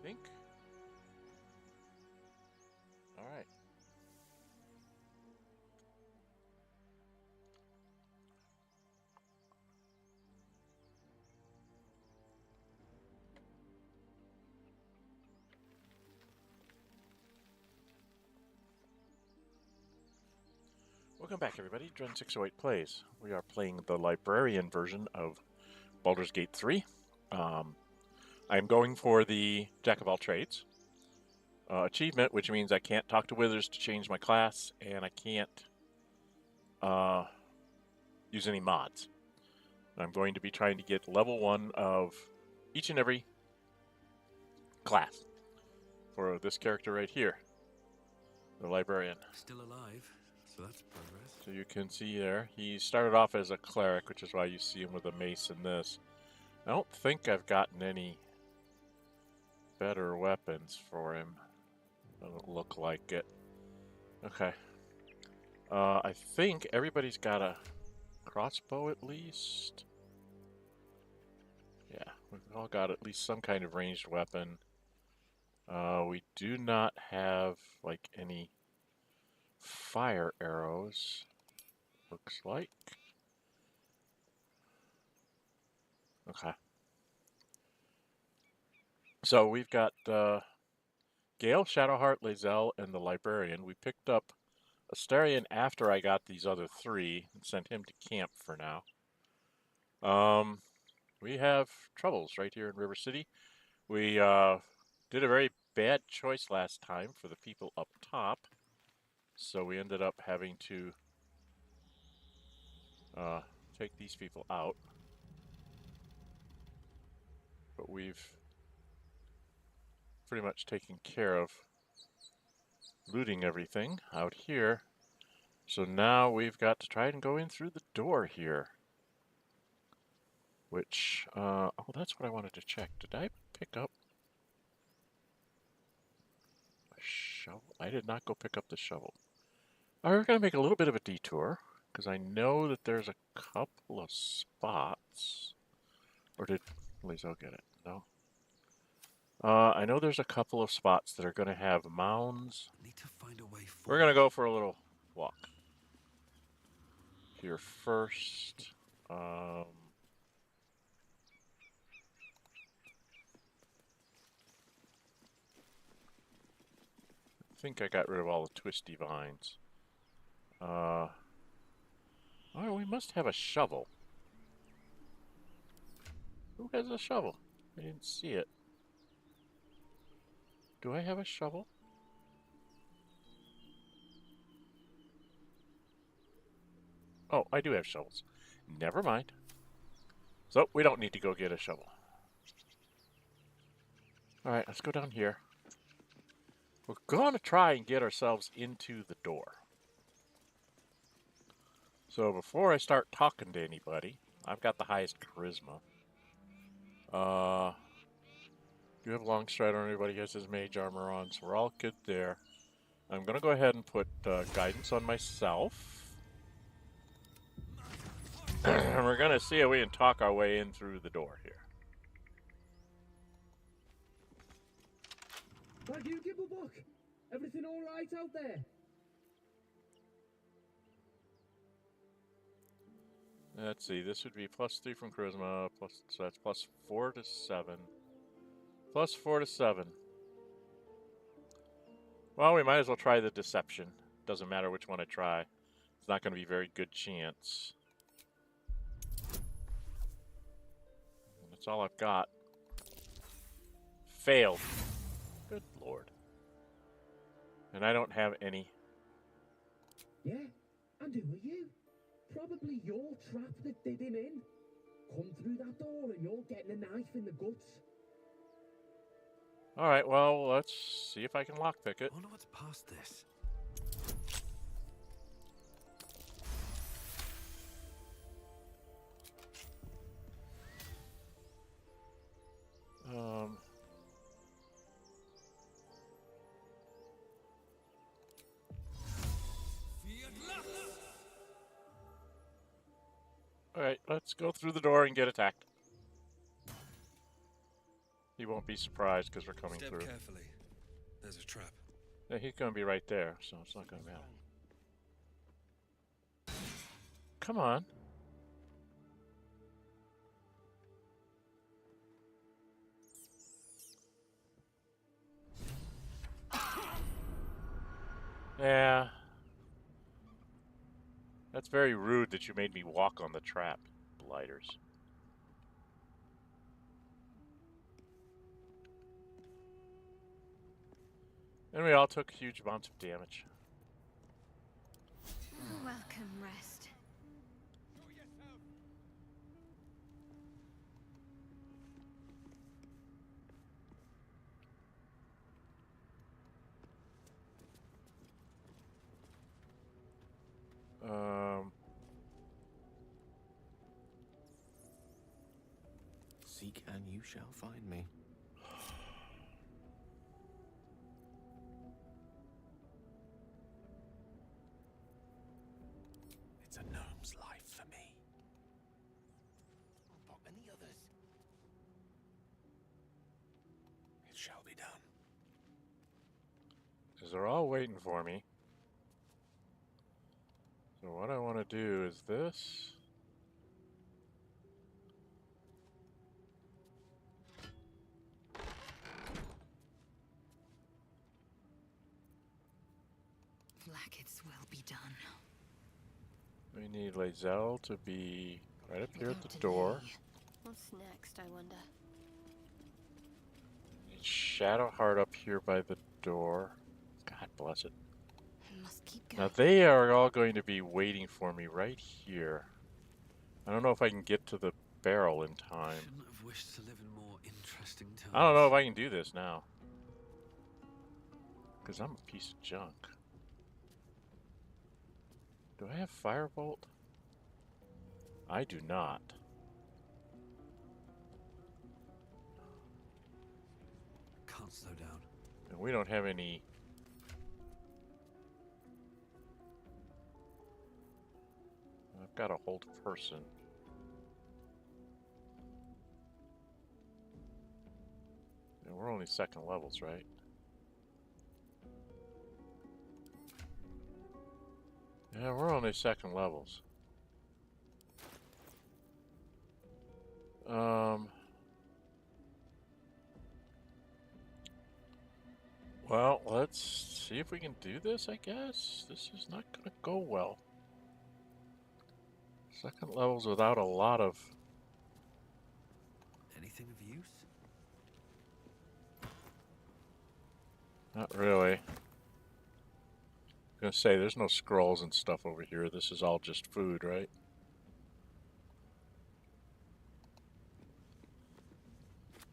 think. All right. Welcome back, everybody. Dren608 plays. We are playing the Librarian version of Baldur's Gate 3. I'm going for the Jack of all trades achievement, which means I can't talk to wizards to change my class, and I can't use any mods. I'm going to be trying to get level 1 of each and every class for this character right here, the Librarian. Still alive, so that's progress. So you can see there, he started off as a cleric, which is why you see him with a mace in this. I don't think I've gotten any better weapons for him. Doesn't look like it. Okay. I think everybody's got a crossbow at least. Yeah, we've all got at least some kind of ranged weapon. We do not have, like, any fire arrows, looks like. Okay. So we've got Gale, Shadowheart, Lae'zel, and the Librarian. We picked up Astarion after I got these other 3 and sent him to camp for now. We have troubles right here in River City. We did a very bad choice last time for the people up top, so we ended up having to take these people out. But we've pretty much taken care of looting everything out here. So now we've got to try and go in through the door here. Which, oh, that's what I wanted to check. Did I pick up a shovel? I did not go pick up the shovel. All right, we're going to make a little bit of a detour, because I know that there's a couple of spots. Or did Lae'zel get it? No. I know there's a couple of spots that are going to have mounds. Need to find a way forward. We're going to go for a little walk here first. I think I got rid of all the twisty vines. Oh, we must have a shovel. Who has a shovel? I didn't see it. Do I have a shovel? Oh, I do have shovels. Never mind. So, we don't need to go get a shovel. Alright, let's go down here. We're going to try and get ourselves into the door. So, before I start talking to anybody, I've got the highest charisma. You have long stride on, everybody has his mage armor on, so we're all good there. I'm going to go ahead and put guidance on myself. And we're going to see if we can talk our way in through the door here. Thank you, Gibblebuck. Everything all right out there? Let's see, this would be +3 from charisma, so that's +4 to 7. +4 to 7. Well, we might as well try the deception. Doesn't matter which one I try. It's not going to be a very good chance. And that's all I've got. Failed. Good lord. And I don't have any. Yeah, and who are you? Probably your trap that did him in. Come through that door and you're getting a knife in the guts. Alright, well, let's see if I can lockpick it. I wonder what's past this. Alright, let's go through the door and get attacked. He won't be surprised because we're coming Step through. carefully. There's a trap. Yeah, he's going to be right there, so it's not going to matter. Come on. Yeah. That's very rude that you made me walk on the trap, blighters. And we all took huge amounts of damage. Welcome, rest. Seek and you shall find me. It's a gnome's life for me. Not any others. It shall be done. Because they're all waiting for me. So what I want to do is this. Blackets will be done. We need Lae'zel to be right up here at the Don't door. delay. What's next, I wonder? Need Shadowheart up here by the door. God bless it. I must keep Now going. they are all going to be waiting for me right here. I don't know if I can get to the barrel in time. Shouldn't have wished to live in more interesting times. I don't know if I can do this now. Because I'm a piece of junk. Do I have Firebolt? I do not. Can't slow down. And we don't have any... I've got to hold person. And we're only second levels, right? Yeah, we're only second levels. Well, let's see if we can do this, I guess. This is not going to go well. Second levels without a lot of... Anything of use? Not really. I was going to say, there's no scrolls and stuff over here. This is all just food, right?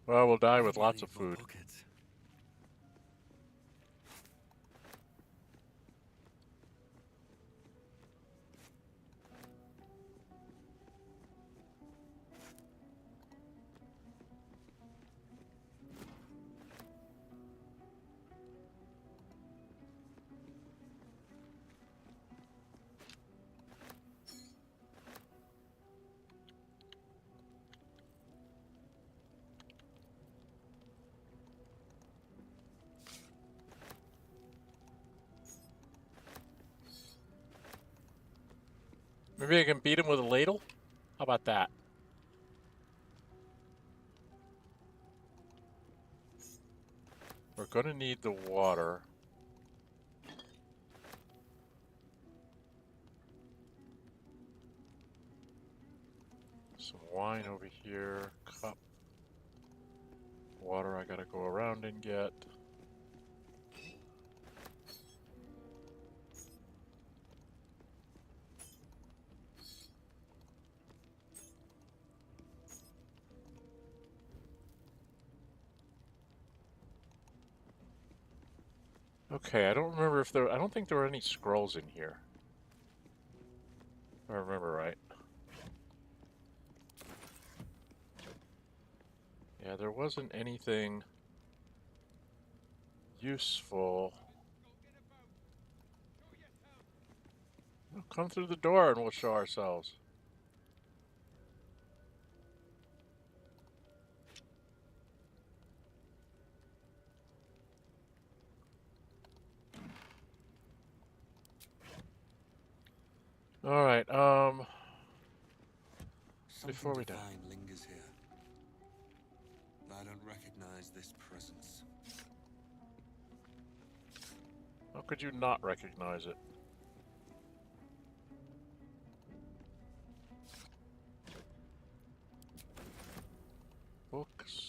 Well, we'll die with lots of food. Pockets. Maybe I can beat him with a ladle? How about that? We're going to need the water. Some wine over here, cup. Water I gotta go around and get. Okay, I don't remember if there... I don't think there were any scrolls in here. If I remember right. Yeah, there wasn't anything useful. Well, come through the door and we'll show ourselves. All right. Something Before we die. divine lingers here. I don't recognize this presence. How could you not recognize it? Books.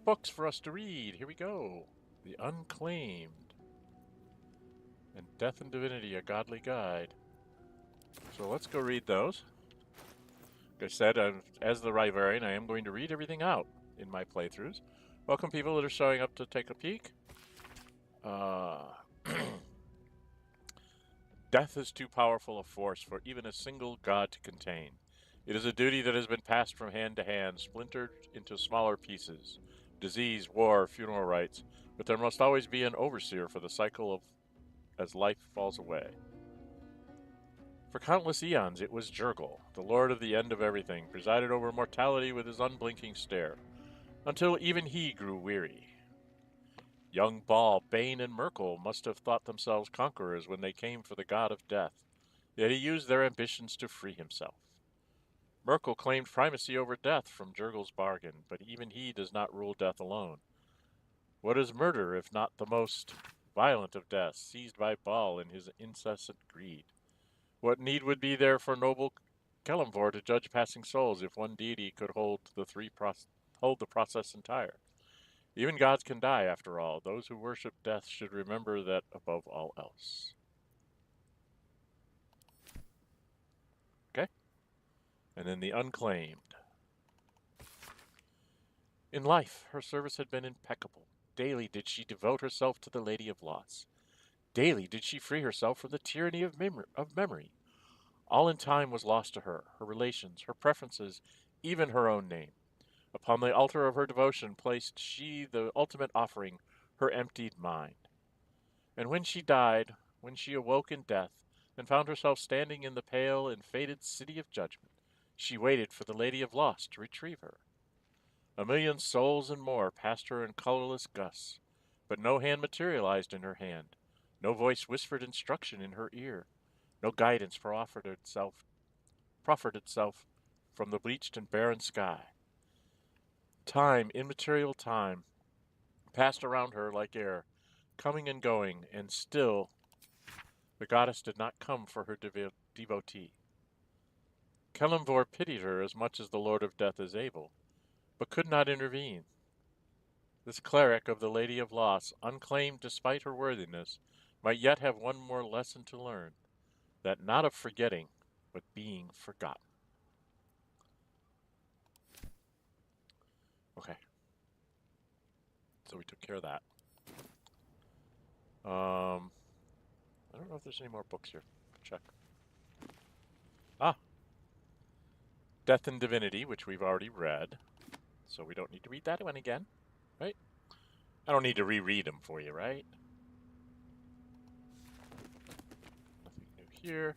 Books for us to read. Here we go. The Unclaimed. And Death and Divinity, A Godly Guide. So let's go read those. Like I said, as the Librarian, I am going to read everything out in my playthroughs. Welcome people that are showing up to take a peek. Death is too powerful a force for even a single god to contain. It is a duty that has been passed from hand to hand, splintered into smaller pieces. Disease, war, funeral rites, but there must always be an overseer for the cycle of as life falls away. For countless eons it was Jurgle, the lord of the end of everything, presided over mortality with his unblinking stare, until even he grew weary. Young Ball, Bane, and Merkel must have thought themselves conquerors when they came for the god of death, yet he used their ambitions to free himself. Merkel claimed primacy over death from Jurgle's bargain, but even he does not rule death alone. What is murder if not the most violent of deaths, seized by Ball in his incessant greed? What need would be there for noble Kelemvor to judge passing souls if one deity could hold the process entire? Even gods can die, after all. Those who worship death should remember that above all else. Okay? And then the Unclaimed. In life, her service had been impeccable. Daily did she devote herself to the Lady of Loss. Daily did she free herself from the tyranny of memory. All in time was lost to her, her relations, her preferences, even her own name. Upon the altar of her devotion placed she the ultimate offering, her emptied mind. And when she died, when she awoke in death, and found herself standing in the pale and faded city of judgment, she waited for the Lady of Loss to retrieve her. A million souls and more passed her in colorless gusts, but no hand materialized in her hand, no voice whispered instruction in her ear, no guidance proffered itself from the bleached and barren sky. Time, immaterial time, passed around her like air, coming and going, and still the goddess did not come for her devotee. Kelemvor pitied her as much as the Lord of Death is able, but could not intervene. This cleric of the Lady of Loss, unclaimed despite her worthiness, might yet have one more lesson to learn, that not of forgetting, but being forgotten. Okay. So we took care of that. I don't know if there's any more books here. Check. Ah! Death and Divinity, which we've already read. So we don't need to read that one again, right? I don't need to reread them for you, right? Nothing new here.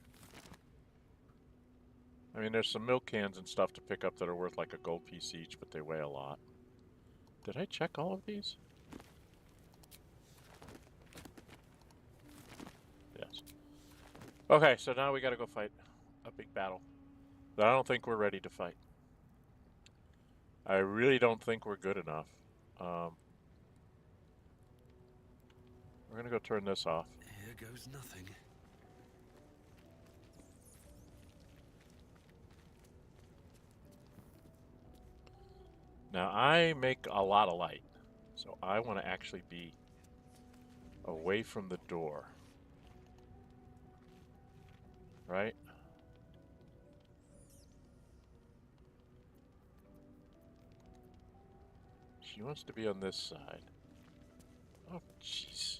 I mean, there's some milk cans and stuff to pick up that are worth like a gold piece each, but they weigh a lot. Did I check all of these? Yes. Okay, so now we gotta go fight a big battle that I don't think we're ready to fight. I really don't think we're good enough. We're gonna go turn this off. Here goes nothing. Now, I make a lot of light, so I want to actually be away from the door. Right? She wants to be on this side. Oh, jeez.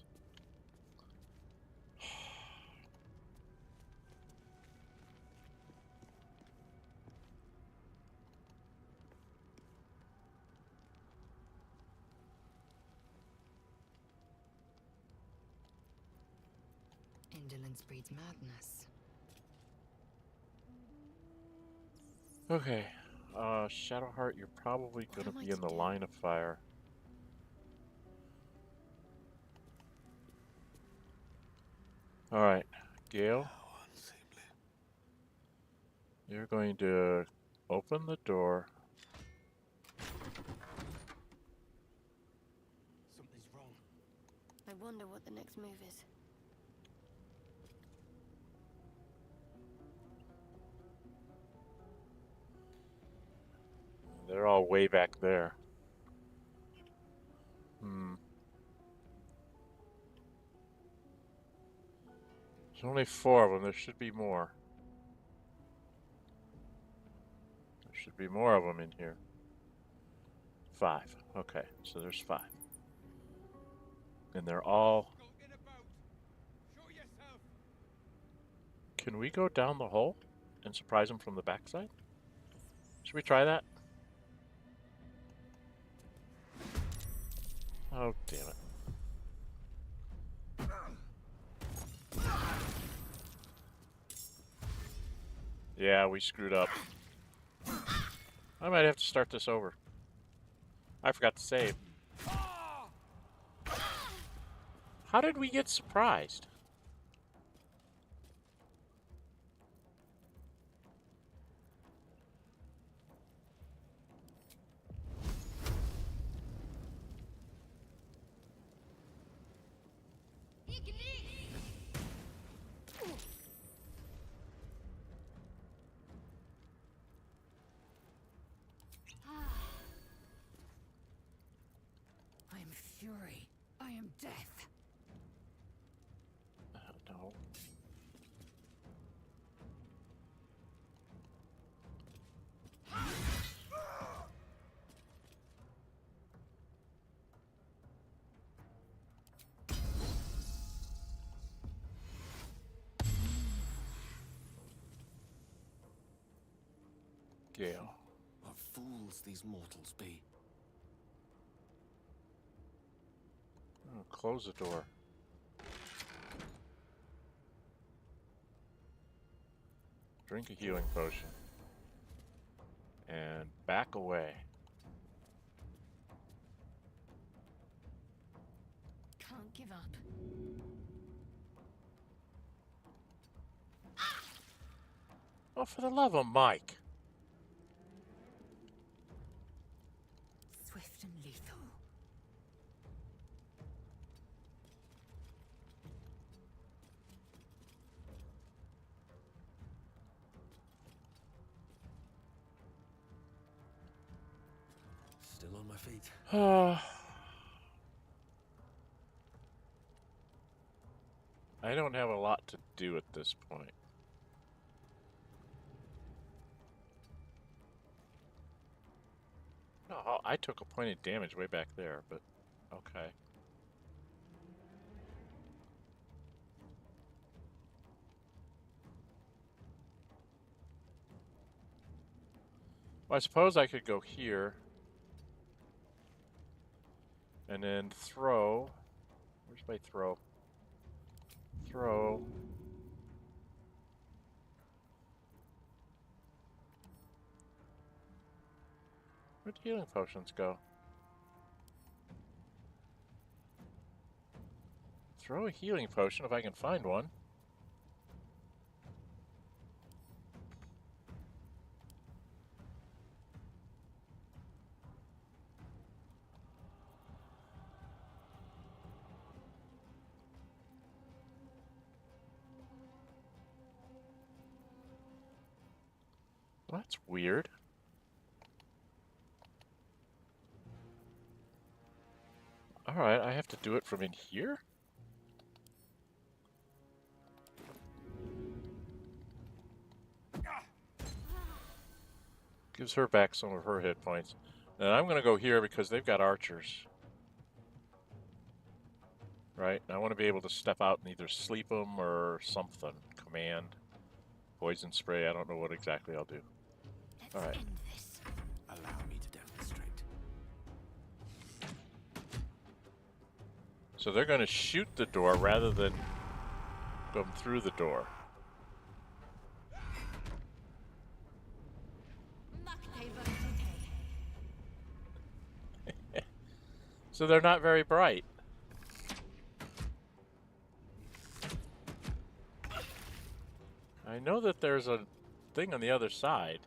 Indolence breeds madness. Okay. Shadowheart, you're probably What going to am I be in to the do? line of fire. Alright, Gale, How unseemly. you're going to open the door. Something's wrong. I wonder what the next move is. They're all way back there. There's only 4 of them. There should be more. There should be more of them in here. 5. Okay, so there's 5. And they're all... Go in about. Show yourself. Can we go down the hole and surprise them from the backside? Should we try that? Oh, damn it. Yeah, we screwed up. I might have to start this over. I forgot to save. How did we get surprised? I am fury. I am death. No. Gale. What fools these mortals be. Oh, close the door. Drink a healing potion. And back away. Can't give up. Oh, for the love of Mike. Swift and lethal. Still on my feet. I don't have a lot to do at this point. No, I took a point of damage way back there, but okay. Well, I suppose I could go here and then throw. Where's my throw? Throw. Where'd healing potions go? Throw a healing potion if I can find one. Well, that's weird. Alright, I have to do it from in here? Gives her back some of her hit points. And I'm going to go here because they've got archers. Right? And I want to be able to step out and either sleep them or something. Command. Poison spray. I don't know what exactly I'll do. Let's All right. end this. Allow me to demonstrate. So they're going to shoot the door rather than come through the door. Muckhaven. So they're not very bright. I know that there's a thing on the other side.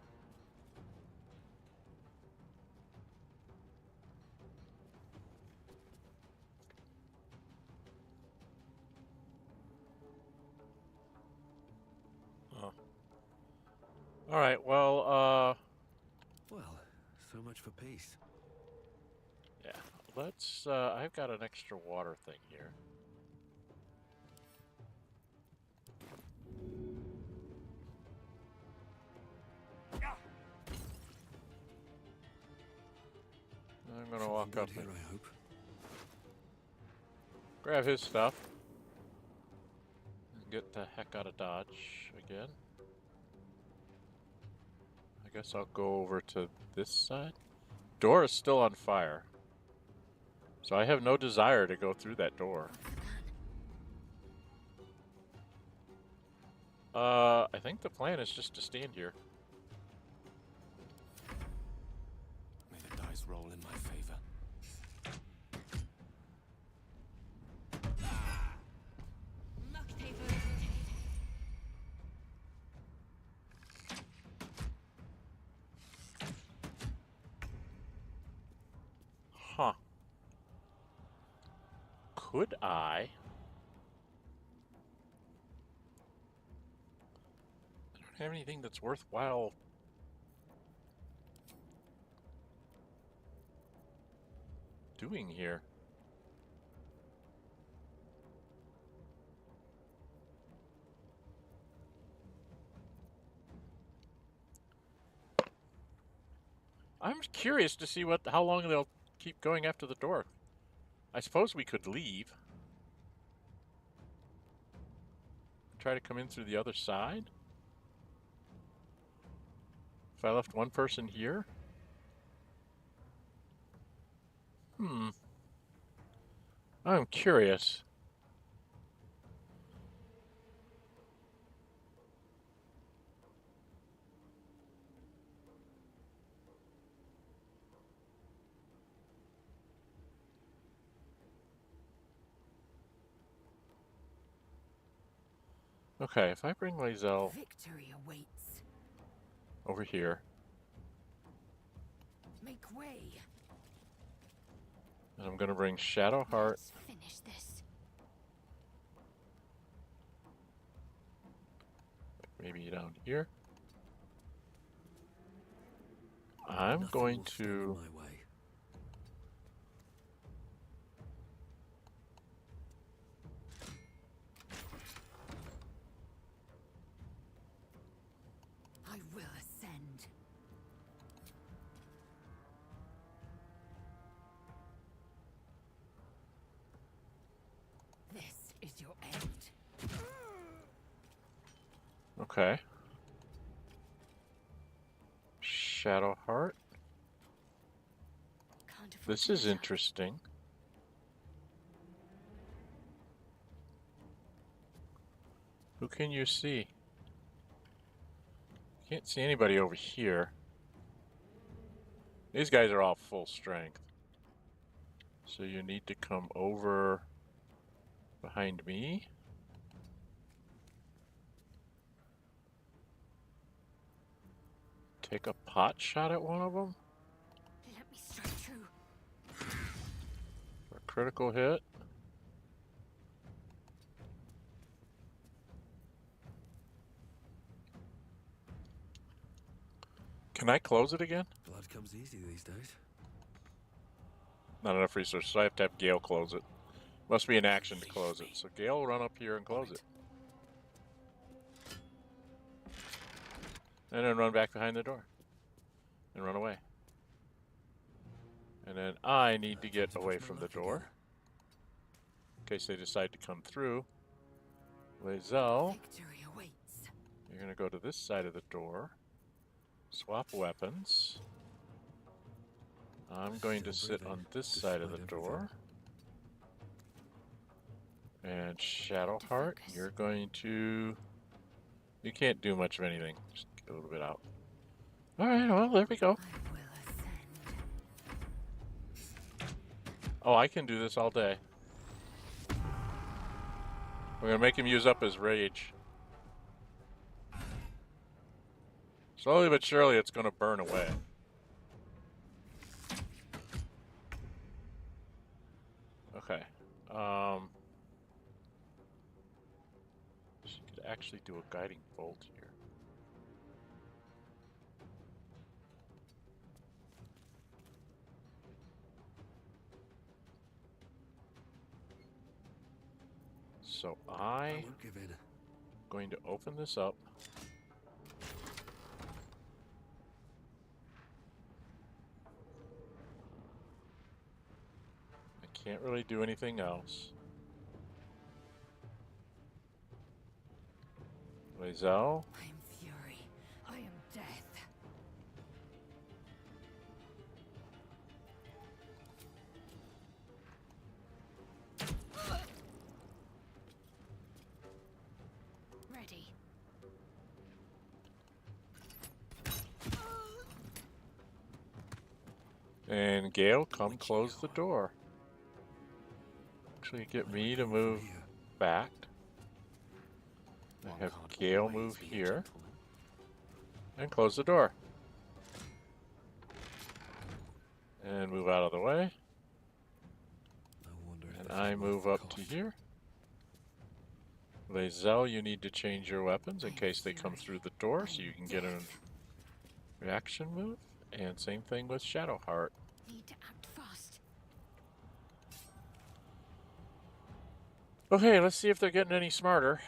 Oh. All right, well, Well, so much for peace. yeah, let's, I've got an extra water thing here. I'm gonna walk up Here, and I hope. grab his stuff and get the heck out of Dodge again. I guess I'll go over to this side. Door is still on fire, so I have no desire to go through that door. I think the plan is just to stand here. May the dice roll in my favor. Huh. Could I? I don't have anything that's worthwhile doing here. I'm curious to see how long they'll keep going after the door. I suppose we could leave. Try to come in through the other side. If I left one person here? I'm curious. Okay, if I bring Lae'zel Victory awaits. over here, Make way. and I'm gonna bring Shadowheart Let's finish this. maybe down here. I'm Nothing going will stand to in my way. I will ascend. This is your end. Okay. Shadowheart. Can't afford This to is miss out. interesting. Who can you see? Can't see anybody over here. These guys are all full strength. So you need to come over behind me. Take a pot shot at one of them Let me strike true. for a critical hit. Can I close it again? Blood comes easy these days. Not enough resources, so I have to have Gale close it. Must be an action to close it. So Gale will run up here and close it. And then run back behind the door. And run away. And then I need to get away from the door. In case they decide to come through. Lae'zel, Victory awaits. you're going to go to this side of the door. Swap weapons. I'm going to sit on this side of the door. And Shadowheart, you're going to... You can't do much of anything. Just get a little bit out. Alright, well, there we go. I will ascend. Oh, I can do this all day. We're gonna make him use up his rage. Slowly but surely, it's gonna burn away. Okay. She could actually do a guiding bolt here. So I won't give in. Going to open this up. I can't really do anything else. Lae'zel. I am fury. I am death. Ready. And Gale, come close the door. Actually, get me to move back. I have Gale move here. And close the door. And move out of the way. And I move up to here. Lae'zel, you need to change your weapons in case they come through the door so you can get a reaction move. And same thing with Shadowheart. Need to act fast. Okay, let's see if they're getting any smarter.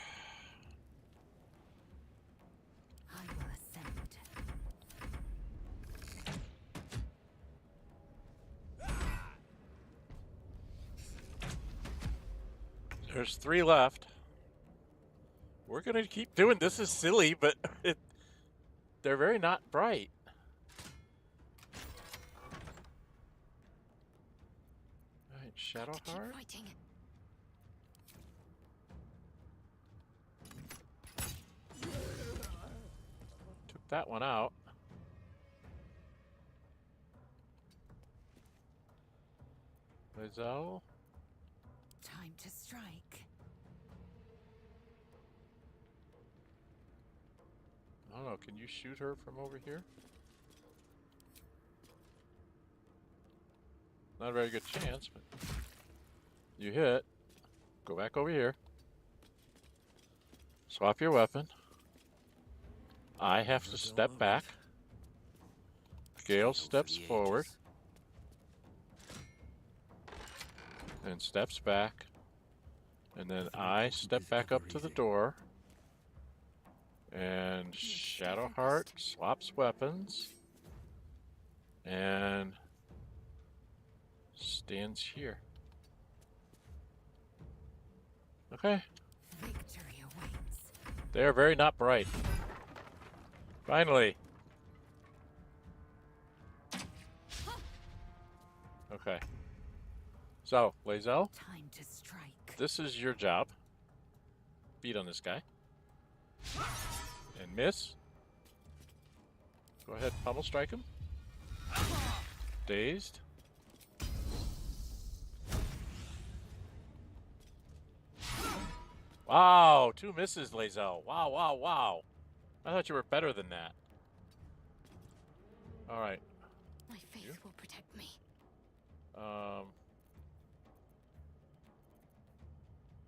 I will ascend. There's 3 left. We're gonna keep doing this. Is silly, but they're very not bright. Alright, Shadowheart. Fighting. Took that one out. Lae'zel. Time to strike. I don't know, can you shoot her from over here? Not a very good chance, but you hit. Go back over here. Swap your weapon. I have to step back. Gale steps forward. And steps back. And then I step back up to the door. And Shadowheart swaps weapons. And stands here. Okay. Victory awaits. They are very not bright. Finally. Okay. So, Lae'zel, Time to strike. this is your job. Beat on this guy. And miss. Go ahead, pummel strike him. Dazed. Wow, 2 misses, Lae'zel. Wow, wow, wow. I thought you were better than that. Alright. My faith will protect me.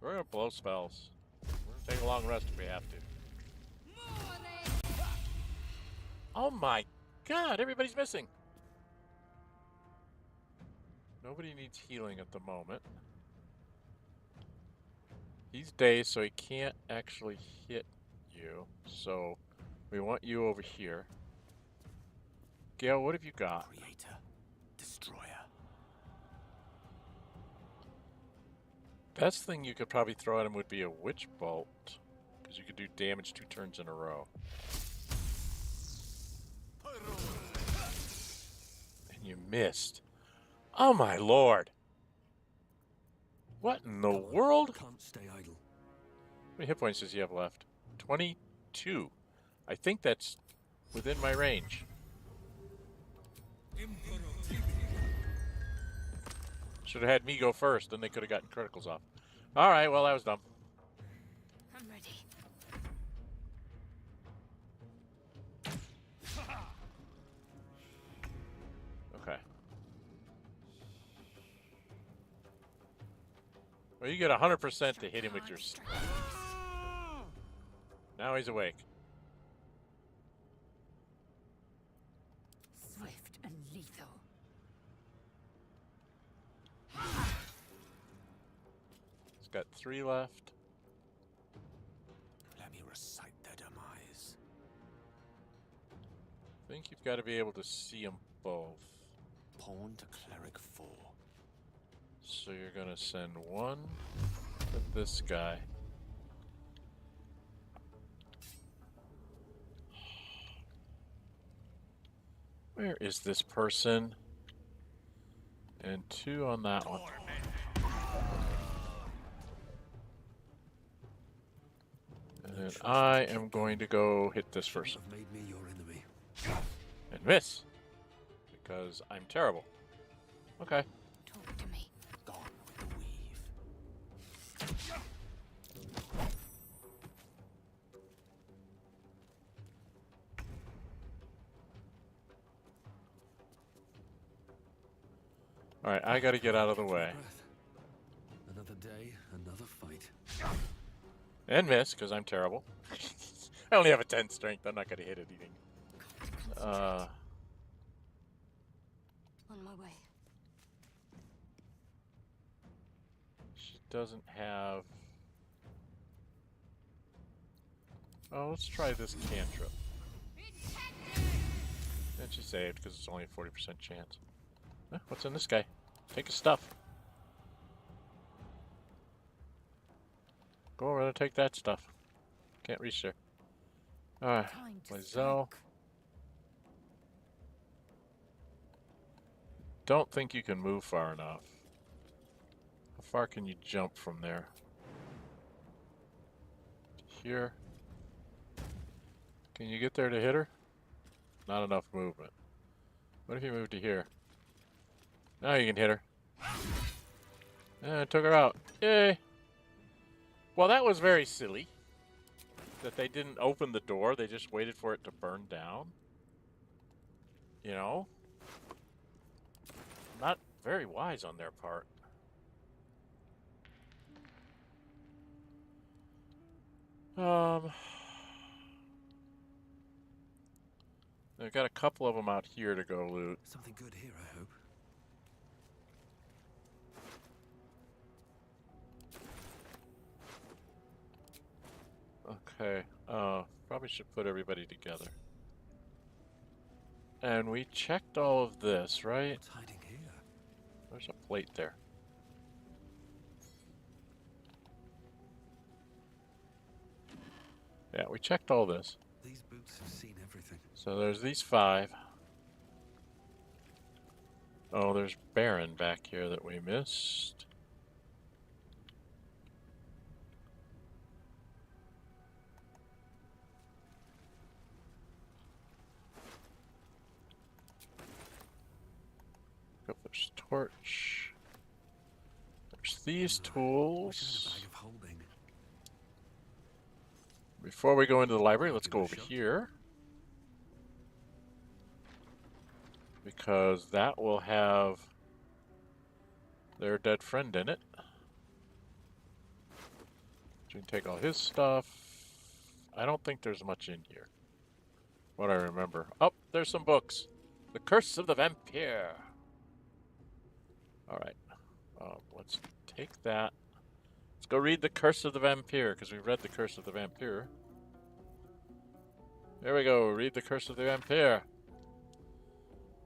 We're gonna blow spells. We're gonna take a long rest if we have to. Oh my god, everybody's missing. Nobody needs healing at the moment. He's dazed, so he can't actually hit you. So we want you over here. Gale, what have you got? Creator, destroyer. Best thing you could probably throw at him would be a witch bolt, because you could do damage 2 turns in a row. And you missed. Oh my lord! What in the world? Can't stay idle. How many hit points does he have left? 22. I think that's within my range. Should have had me go first, then they could have gotten criticals off. Alright, well, that was dumb. I'm ready. Okay. Well, you get 100% to hit him with your... Now he's awake. Swift and lethal. He's got 3 left. Let me recite their demise. I think you've got to be able to see them both. Pawn to cleric 4. So you're going to send 1 to this guy. Where is this person? And 2 on that one. And then I am going to go hit this person. Made me your enemy. And miss. Because I'm terrible. Okay. Talk to me. Gone with the weave. Alright, I gotta get out of the way. Another day, another fight. And miss, because I'm terrible. I only have a 10 strength. I'm not gonna hit anything. On my way. She doesn't have... Oh, let's try this cantrip. And she saved, because it's only a 40% chance. Huh, what's in this guy? Take his stuff. Go over and take that stuff. Can't reach there. Alright, Time to Lae'zel. strike. Don't think you can move far enough. How far can you jump from there? Here. Can you get there to hit her? Not enough movement. What if you move to here? Now you can hit her. And took her out. Yay! Well, that was very silly. That they didn't open the door, they just waited for it to burn down. You know? Not very wise on their part. They've got a couple of them out here to go loot. Something good here, I hope. Okay, probably should put everybody together. And we checked all of this, right? What's hiding here? There's a plate there. Yeah, we checked all this. These boots have seen everything. So there's these 5. Oh, there's Baron back here that we missed. There's torch. There's these Wish I had a tools. bag of holding. Before we go into the library, let's Give go it a over shot. here. Because that will have their dead friend in it. So you can take all his stuff. I don't think there's much in here. What I remember. Oh, there's some books. The Curse of the Vampire. Alright. Let's take that. Let's go read The Curse of the Vampire, because we've read The Curse of the Vampire. There we go. Read The Curse of the Vampire.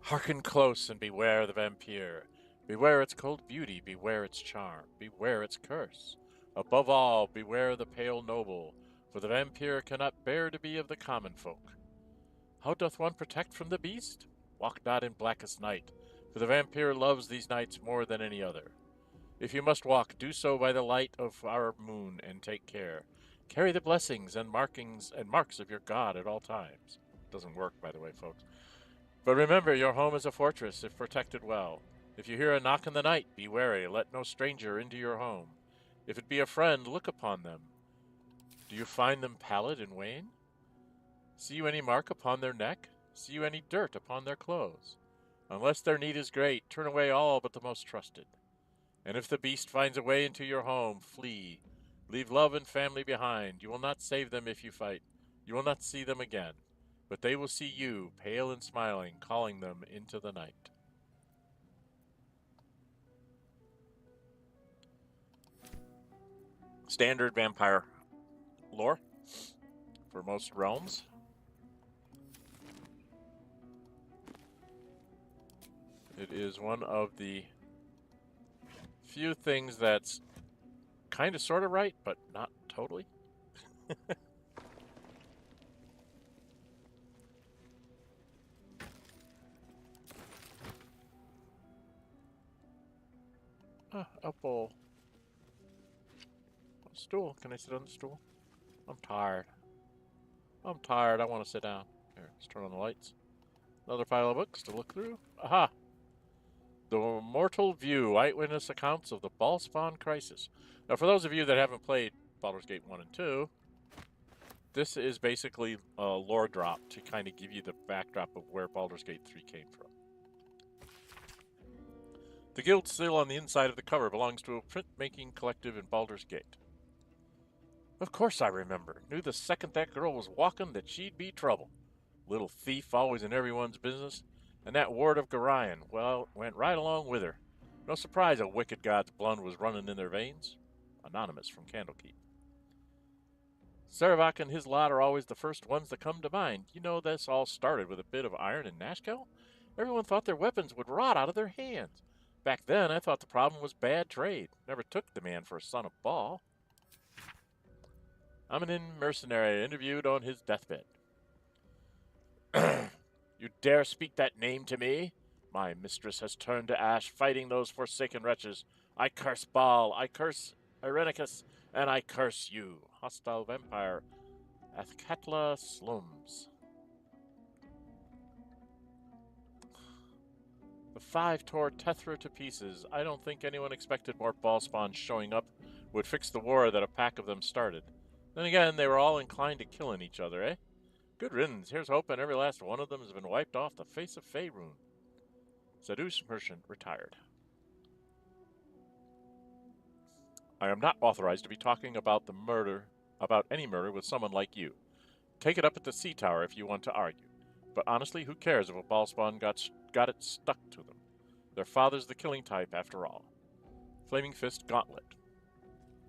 Hearken close and beware the vampire. Beware its cold beauty, beware its charm, beware its curse. Above all, beware the pale noble, for the vampire cannot bear to be of the common folk. How doth one protect from the beast? Walk not in blackest night, for the vampire loves these nights more than any other. If you must walk, do so by the light of our moon, and take care. Carry the blessings and markings and marks of your God at all times. Doesn't work, by the way, folks. But remember, your home is a fortress if protected well. If you hear a knock in the night, be wary. Let no stranger into your home. If it be a friend, look upon them. Do you find them pallid and wan? See you any mark upon their neck? See you any dirt upon their clothes? Unless their need is great, turn away all but the most trusted. And if the beast finds a way into your home, flee. Leave love and family behind. You will not save them if you fight. You will not see them again. But they will see you, pale and smiling, calling them into the night. Standard vampire lore for most realms. It is one of the few things that's kind of sort of right, but not totally. Apple. Stool. Can I sit on the stool? I'm tired. I'm tired. I want to sit down. Here, let's turn on the lights. Another pile of books to look through. Aha! The Mortal View, Eyewitness Accounts of the Ballspawn Crisis. Now, for those of you that haven't played Baldur's Gate 1 and 2, this is basically a lore drop to kind of give you the backdrop of where Baldur's Gate 3 came from. The guild seal on the inside of the cover belongs to a printmaking collective in Baldur's Gate. Of course I remember. Knew the second that girl was walking that she'd be trouble. Little thief, always in everyone's business. And that ward of Garion, well, went right along with her. No surprise a wicked god's blood was running in their veins. Anonymous from Candlekeep. Sarevok and his lot are always the first ones that come to mind. You know, this all started with a bit of iron in Nashkel. Everyone thought their weapons would rot out of their hands. Back then, I thought the problem was bad trade. Never took the man for a son of Baal. I'm an mercenary interviewed on his deathbed. You dare speak that name to me? My mistress has turned to ash, fighting those forsaken wretches. I curse Baal, I curse Irenicus, and I curse you. Hostile vampire, Athkatla Slums. The five tore Tethra to pieces. I don't think anyone expected more Ballspawn showing up would fix the war that a pack of them started. Then again, they were all inclined to killing each other, eh? Good riddance. Here's hoping every last one of them has been wiped off the face of Faerun. Seduce merchant retired. I am not authorized to be talking about any murder with someone like you. Take it up at the Sea Tower if you want to argue. But honestly, who cares if a Ballspawn got it stuck to them? Their father's the killing type, after all. Flaming Fist Gauntlet.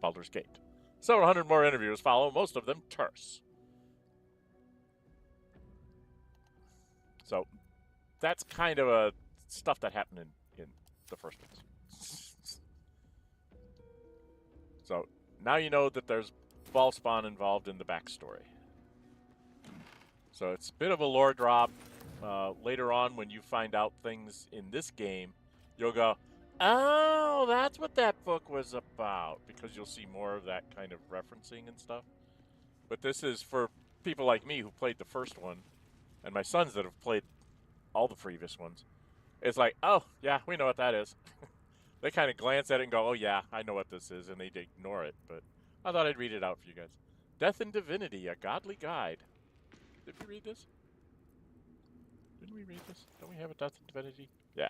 Baldur's Gate. Several hundred more interviews follow, most of them terse. So, that's kind of stuff that happened in the first ones. So, now you know that there's Ballspawn involved in the backstory. So, it's a bit of a lore drop. Later on, when you find out things in this game, you'll go, oh, that's what that book was about. Because you'll see more of that kind of referencing and stuff. But this is for people like me who played the first one. And my sons that have played all the previous ones. It's like, oh, yeah, we know what that is. They kind of glance at it and go, oh, yeah, I know what this is. And they ignore it. But I thought I'd read it out for you guys. Death and Divinity, a Godly Guide. Did we read this? Didn't we read this? Don't we have a Death and Divinity? Yeah.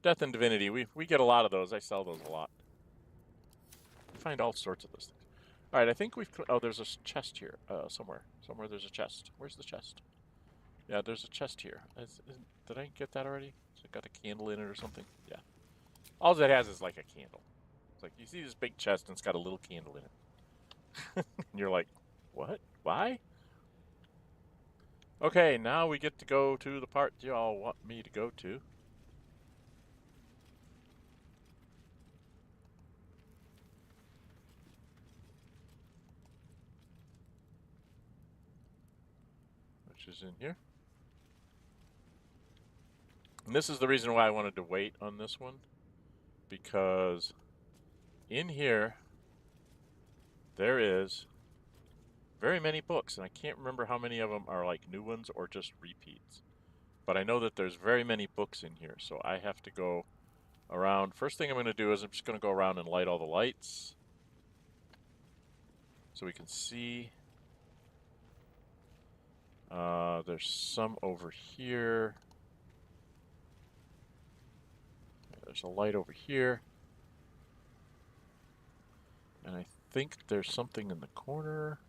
Death and Divinity. We get a lot of those. I sell those a lot. You find all sorts of those things. All right, I think we've... Oh, there's a chest here somewhere. Somewhere there's a chest. Where's the chest? Yeah, there's a chest here. Did I get that already? Has it got a candle in it or something? Yeah. All that has is like a candle. It's like, you see this big chest and it's got a little candle in it. And you're like, what? Why? Okay, now we get to go to the part y'all want me to go to. Which is in here. And this is the reason why I wanted to wait on this one. Because in here, there is very many books. And I can't remember how many of them are like new ones or just repeats. But I know that there's very many books in here. So I have to go around. First thing I'm going to do is I'm just going to go around and light all the lights so we can see. There's some over here. There's a light over here. And I think there's something in the corner.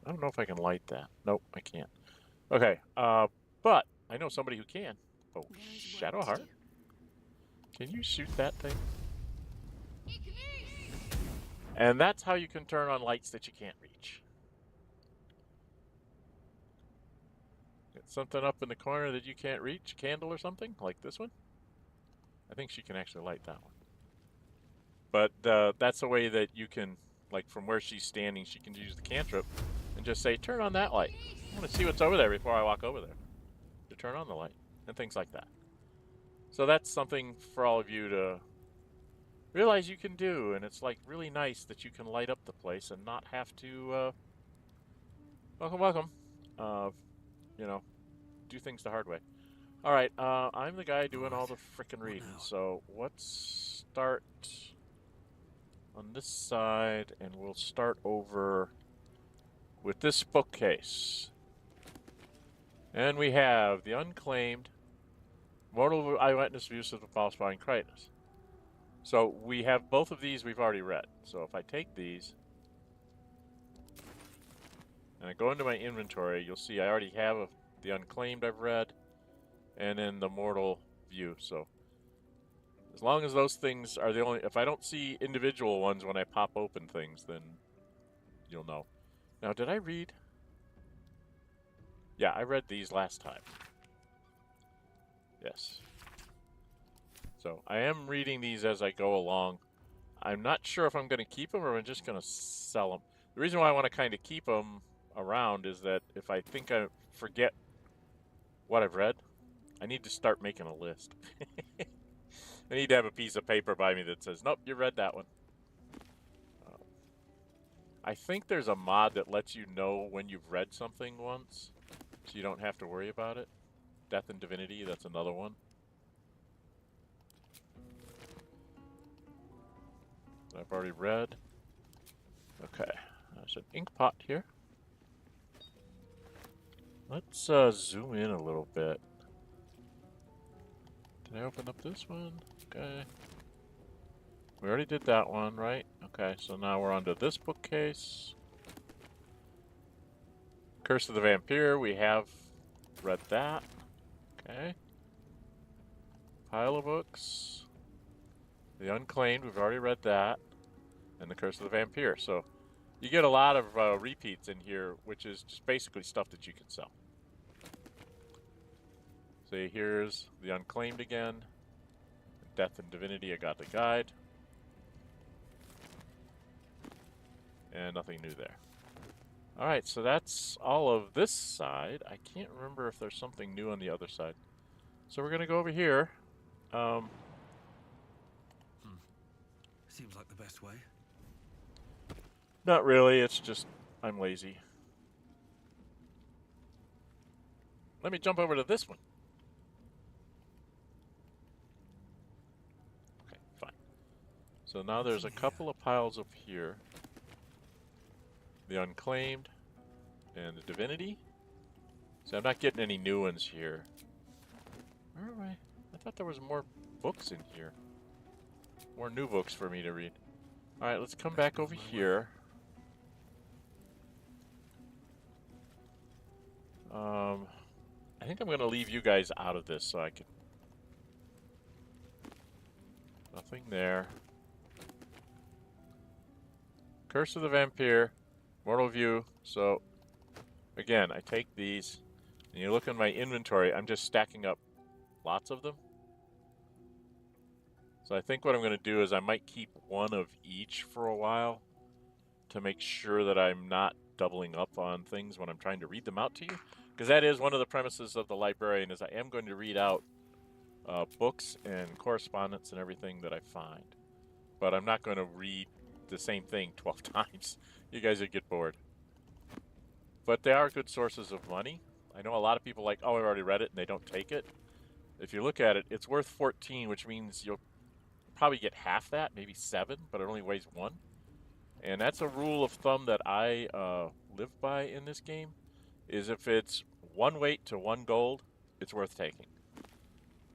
I don't know if I can light that. Nope, I can't. Okay, but I know somebody who can. Oh, Shadowheart. Can you shoot that thing? And that's how you can turn on lights that you can't reach. Get something up in the corner that you can't reach? A candle or something? Like this one? I think she can actually light that one. But that's a way that you can, like from where she's standing, she can use the cantrip and just say, turn on that light. I want to see what's over there before I walk over there. To turn on the light and things like that. So that's something for all of you to realize you can do, and it's like really nice that you can light up the place and not have to welcome you know, do things the hard way. All right, I'm the guy doing all the frickin' reading, so let's start on this side, and we'll start over with this bookcase. And we have the unclaimed mortal eyewitness abuse of the false blind Crichtonus. So we have both of these we've already read. So if I take these and I go into my inventory, you'll see I already have the unclaimed I've read, and then the mortal view. So as long as those things are the only, if I don't see individual ones when I pop open things, then you'll know. Now, did I read? Yeah, I read these last time. Yes. So I am reading these as I go along. I'm not sure if I'm going to keep them or I'm just going to sell them. The reason why I want to kind of keep them around is that if I think I forget what I've read, I need to start making a list. I need to have a piece of paper by me that says, nope, you read that one. I think there's a mod that lets you know when you've read something once, so you don't have to worry about it. Death and Divinity, that's another one. I've already read. Okay, there's an ink pot here. Let's zoom in a little bit. Did I open up this one? Okay. We already did that one, right? Okay, so now we're onto this bookcase. Curse of the Vampire, we have read that. Okay. Pile of books. The Unclaimed, we've already read that. And the Curse of the Vampire. So you get a lot of repeats in here, which is just basically stuff that you can sell. So here's the Unclaimed again. Death and Divinity, I got the guide. And nothing new there. Alright, so that's all of this side. I can't remember if there's something new on the other side. So we're going to go over here. Seems like the best way. Not really, it's just I'm lazy. Let me jump over to this one. Okay, fine. So now there's a couple of piles up here. The Unclaimed and the Divinity. So I'm not getting any new ones here. Where am I? I thought there was more books in here. More new books for me to read. Alright, let's come back over here. I think I'm going to leave you guys out of this so I can... Nothing there. Curse of the Vampire. Mortal View. So, again, I take these, and you look in my inventory, I'm just stacking up lots of them. So I think what I'm going to do is I might keep one of each for a while to make sure that I'm not doubling up on things when I'm trying to read them out to you. Because that is one of the premises of the librarian, is I am going to read out books and correspondence and everything that I find. But I'm not going to read the same thing 12 times. You guys would get bored. But they are good sources of money. I know a lot of people like, oh, I've already read it, and they don't take it. if you look at it, it's worth 14, which means you'll probably get half that, maybe 7, but it only weighs 1. And that's a rule of thumb that I live by in this game, is if it's 1 weight to 1 gold, it's worth taking.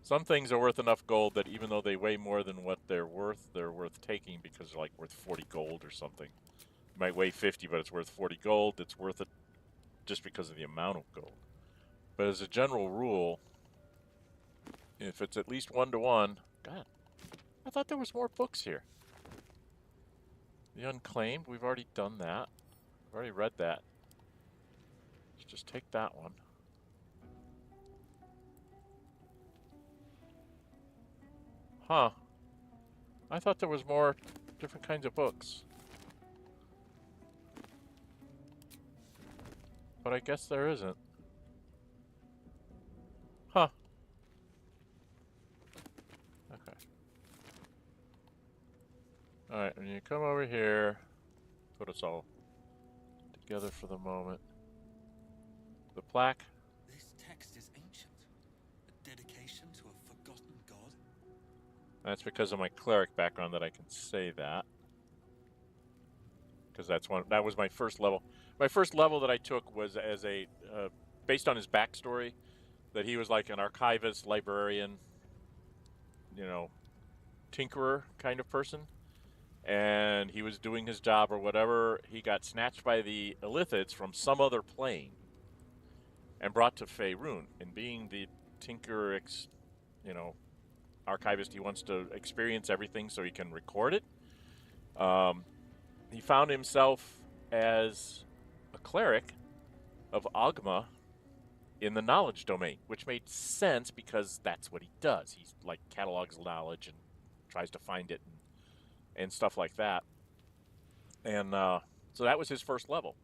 Some things are worth enough gold that even though they weigh more than what they're worth taking because they're like worth 40 gold or something. It might weigh 50, but it's worth 40 gold. It's worth it just because of the amount of gold. But as a general rule, if it's at least 1 to 1, God, I thought there was more books here. The Unclaimed, we've already done that. We've already read that. Let's just take that one. Huh. I thought there was more different kinds of books. But I guess there isn't. Huh. Okay. Alright, when you come over here, put us all together for the moment. The plaque. This text is ancient. A dedication to a forgotten god. That's because of my cleric background that I can say that. Because that was my first level. My first level that I took was as a, based on his backstory, that he was like an archivist, librarian, you know, tinkerer kind of person. And he was doing his job or whatever. He got snatched by the Illithids from some other plane and brought to Faerun. And being the tinkerer, you know, archivist, he wants to experience everything so he can record it. He found himself as a cleric of Ohgma in the knowledge domain, which made sense because that's what he does. He's like catalogs knowledge and tries to find it and stuff like that. And so that was his first level.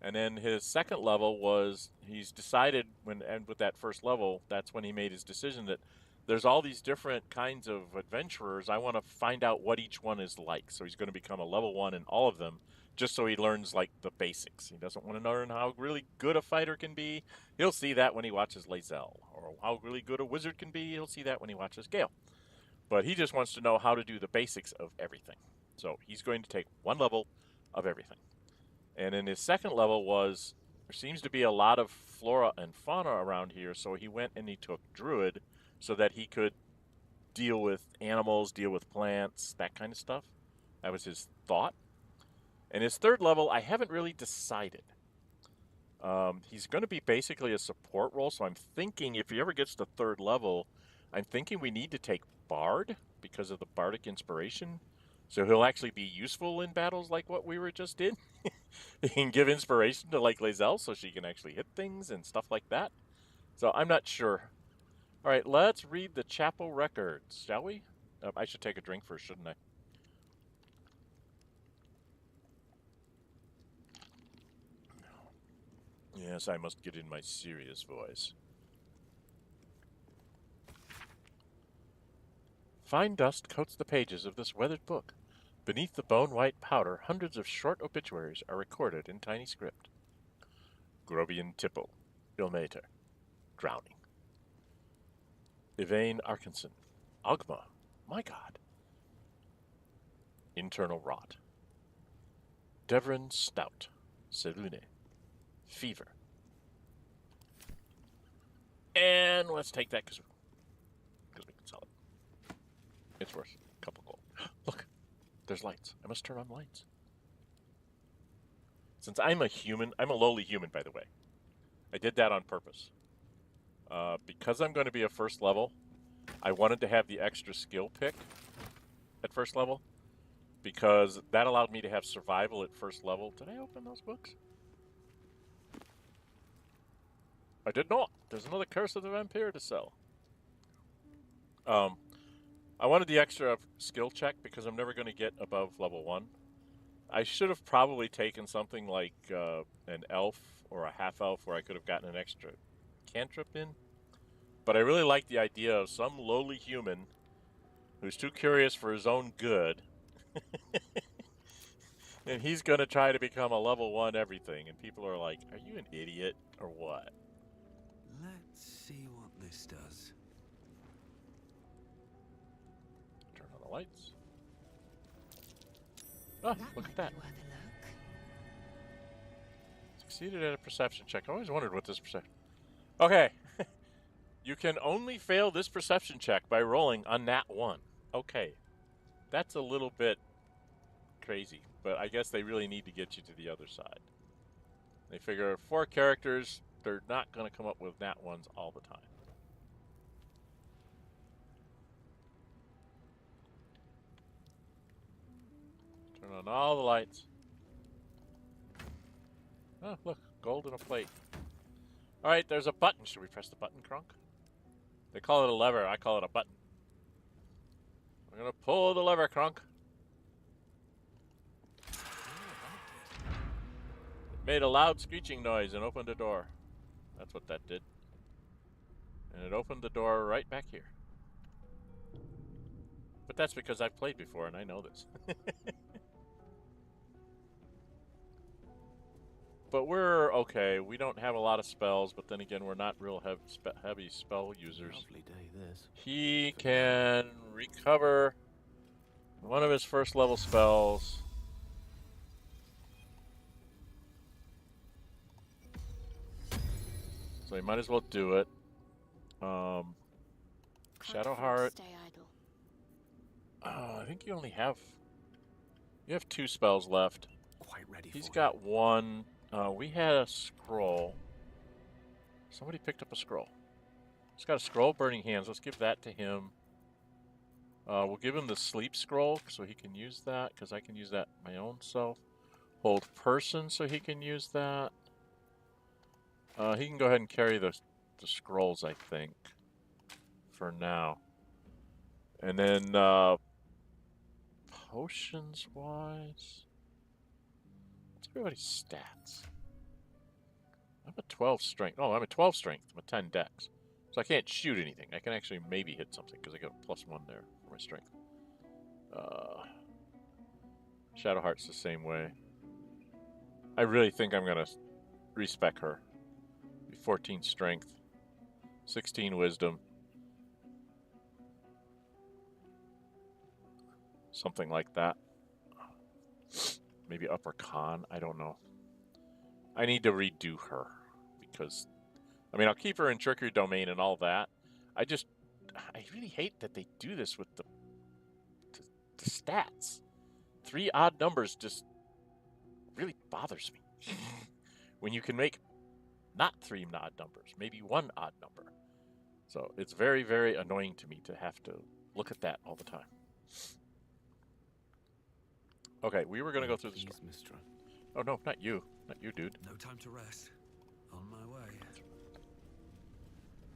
And then his second level was, he's decided and with that first level, that's when he made his decision that there's all these different kinds of adventurers. I want to find out what each one is like. So he's going to become a level 1 in all of them, just so he learns like the basics. He doesn't want to learn how really good a fighter can be. He'll see that when he watches Lae'zel. Or how really good a wizard can be. He'll see that when he watches Gale. But he just wants to know how to do the basics of everything. So he's going to take 1 level of everything. And in his second level was, there seems to be a lot of flora and fauna around here. So he went and he took Druid, so that he could deal with animals, deal with plants, that kind of stuff. That was his thought. And his third level, I haven't really decided. He's going to be basically a support role, so I'm thinking if he ever gets to 3rd level, I'm thinking we need to take Bard because of the Bardic inspiration. So he'll actually be useful in battles like what we were just in. He can give inspiration to like Lae'zel so she can actually hit things and stuff like that. So I'm not sure. All right, let's read the chapel records, shall we? I should take a drink first, shouldn't I? Yes, I must get in my serious voice. Fine dust coats the pages of this weathered book. Beneath the bone-white powder, hundreds of short obituaries are recorded in tiny script. Grobian Tipple, Ilmater, drowning. Yvain Arkinson, Ohgma, my god. Internal rot. Devrin Stout, Selune, fever. And let's take that because we can sell it. It's worth a couple gold. Look, there's lights. I must turn on lights. Since I'm a human, I'm a lowly human, by the way. I did that on purpose. Because I'm going to be a first level, I wanted to have the extra skill pick at first level because that allowed me to have survival at first level. Did I open those books? I did not. There's another Curse of the Vampire to sell. I wanted the extra skill check because I'm never going to get above level 1. I should have probably taken something like an elf or a half-elf where I could have gotten an extra cantrip in. But I really like the idea of some lowly human who's too curious for his own good. And he's going to try to become a level 1 everything. And people are like, are you an idiot or what? Let's see what this does. lights. Oh, look at that. Worth a look. Succeeded at a perception check. I always wondered what this perception... Okay. You can only fail this perception check by rolling a nat 1. Okay. That's a little bit crazy, but I guess they really need to get you to the other side. They figure 4 characters, they're not going to come up with nat 1s all the time. Turn on all the lights. Oh, look, gold in a plate. All right, there's a button. Should we press the button, Krunk? They call it a lever. I call it a button. We're going to pull the lever, Krunk. It made a loud screeching noise and opened a door. That's what that did. And it opened the door right back here. But that's because I've played before and I know this. But we're okay. We don't have a lot of spells, but then again, we're not real heavy spell users. Lovely day, this. He can recover one of his first level spells. So he might as well do it. Shadow Heart. Stay idle. I think you only have... You have 2 spells left. Quite ready He's for got 1. We had a scroll. Somebody picked up a scroll. He's got a scroll, Burning Hands. Let's give that to him. We'll give him the sleep scroll so he can use that, because I can use that my own self. Hold person so he can use that. He can go ahead and carry the scrolls, I think, for now. And then potions-wise... Everybody's stats. I'm a 12 strength. Oh, I'm a 12 strength. I'm a 10 dex. So I can't shoot anything. I can actually maybe hit something because I got a +1 there for my strength. Shadowheart's the same way. I really think I'm going to respec her. 14 strength. 16 wisdom. Something like that. Maybe upper con, I don't know. I need to redo her because, I mean, I'll keep her in trickery domain and all that. I really hate that they do this with the stats. 3 odd numbers just really bothers me. When you can make not 3 odd numbers, maybe 1 odd number. So it's very, very annoying to me to have to look at that all the time. Okay, we were going to go through the store. Oh, no, not you. Not you, dude. No time to rest. On my way.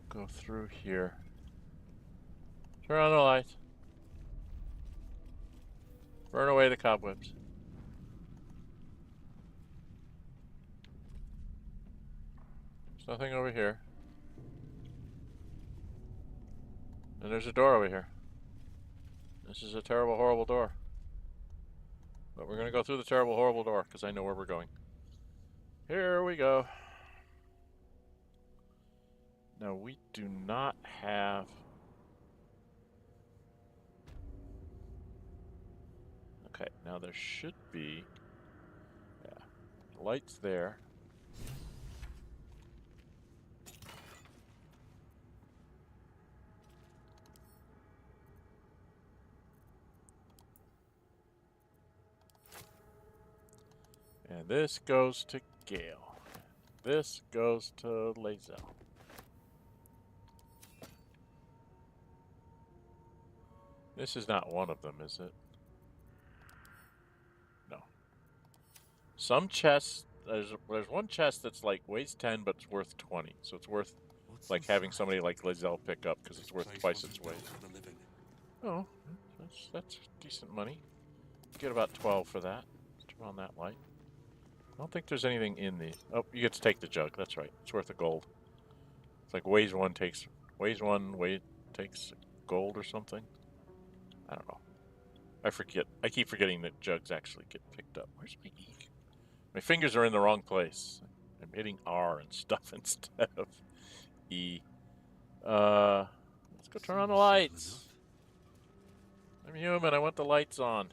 Go through here. Turn on the lights. Burn away the cobwebs. There's nothing over here. And there's a door over here. This is a terrible, horrible door. But we're going to go through the terrible, horrible door, because I know where we're going. Here we go. Now, we do not have... Okay, now there should be... Yeah, lights there. And this goes to Gale. This goes to Lae'zel. This is not one of them, is it? No. Some chests, there's one chest that's like weighs 10 but it's worth 20. So it's worth like having somebody like Lae'zel pick up because it's worth twice its weight. Oh, that's decent money. Get about 12 for that. Turn on that light. I don't think there's anything in the... Oh, you get to take the jug. That's right. It's worth a gold. It's like weighs one takes gold or something. I don't know. I forget. I keep forgetting that jugs actually get picked up. Where's my E? My fingers are in the wrong place. I'm hitting R and stuff instead of E. Let's go turn on the lights. human. I want the lights on.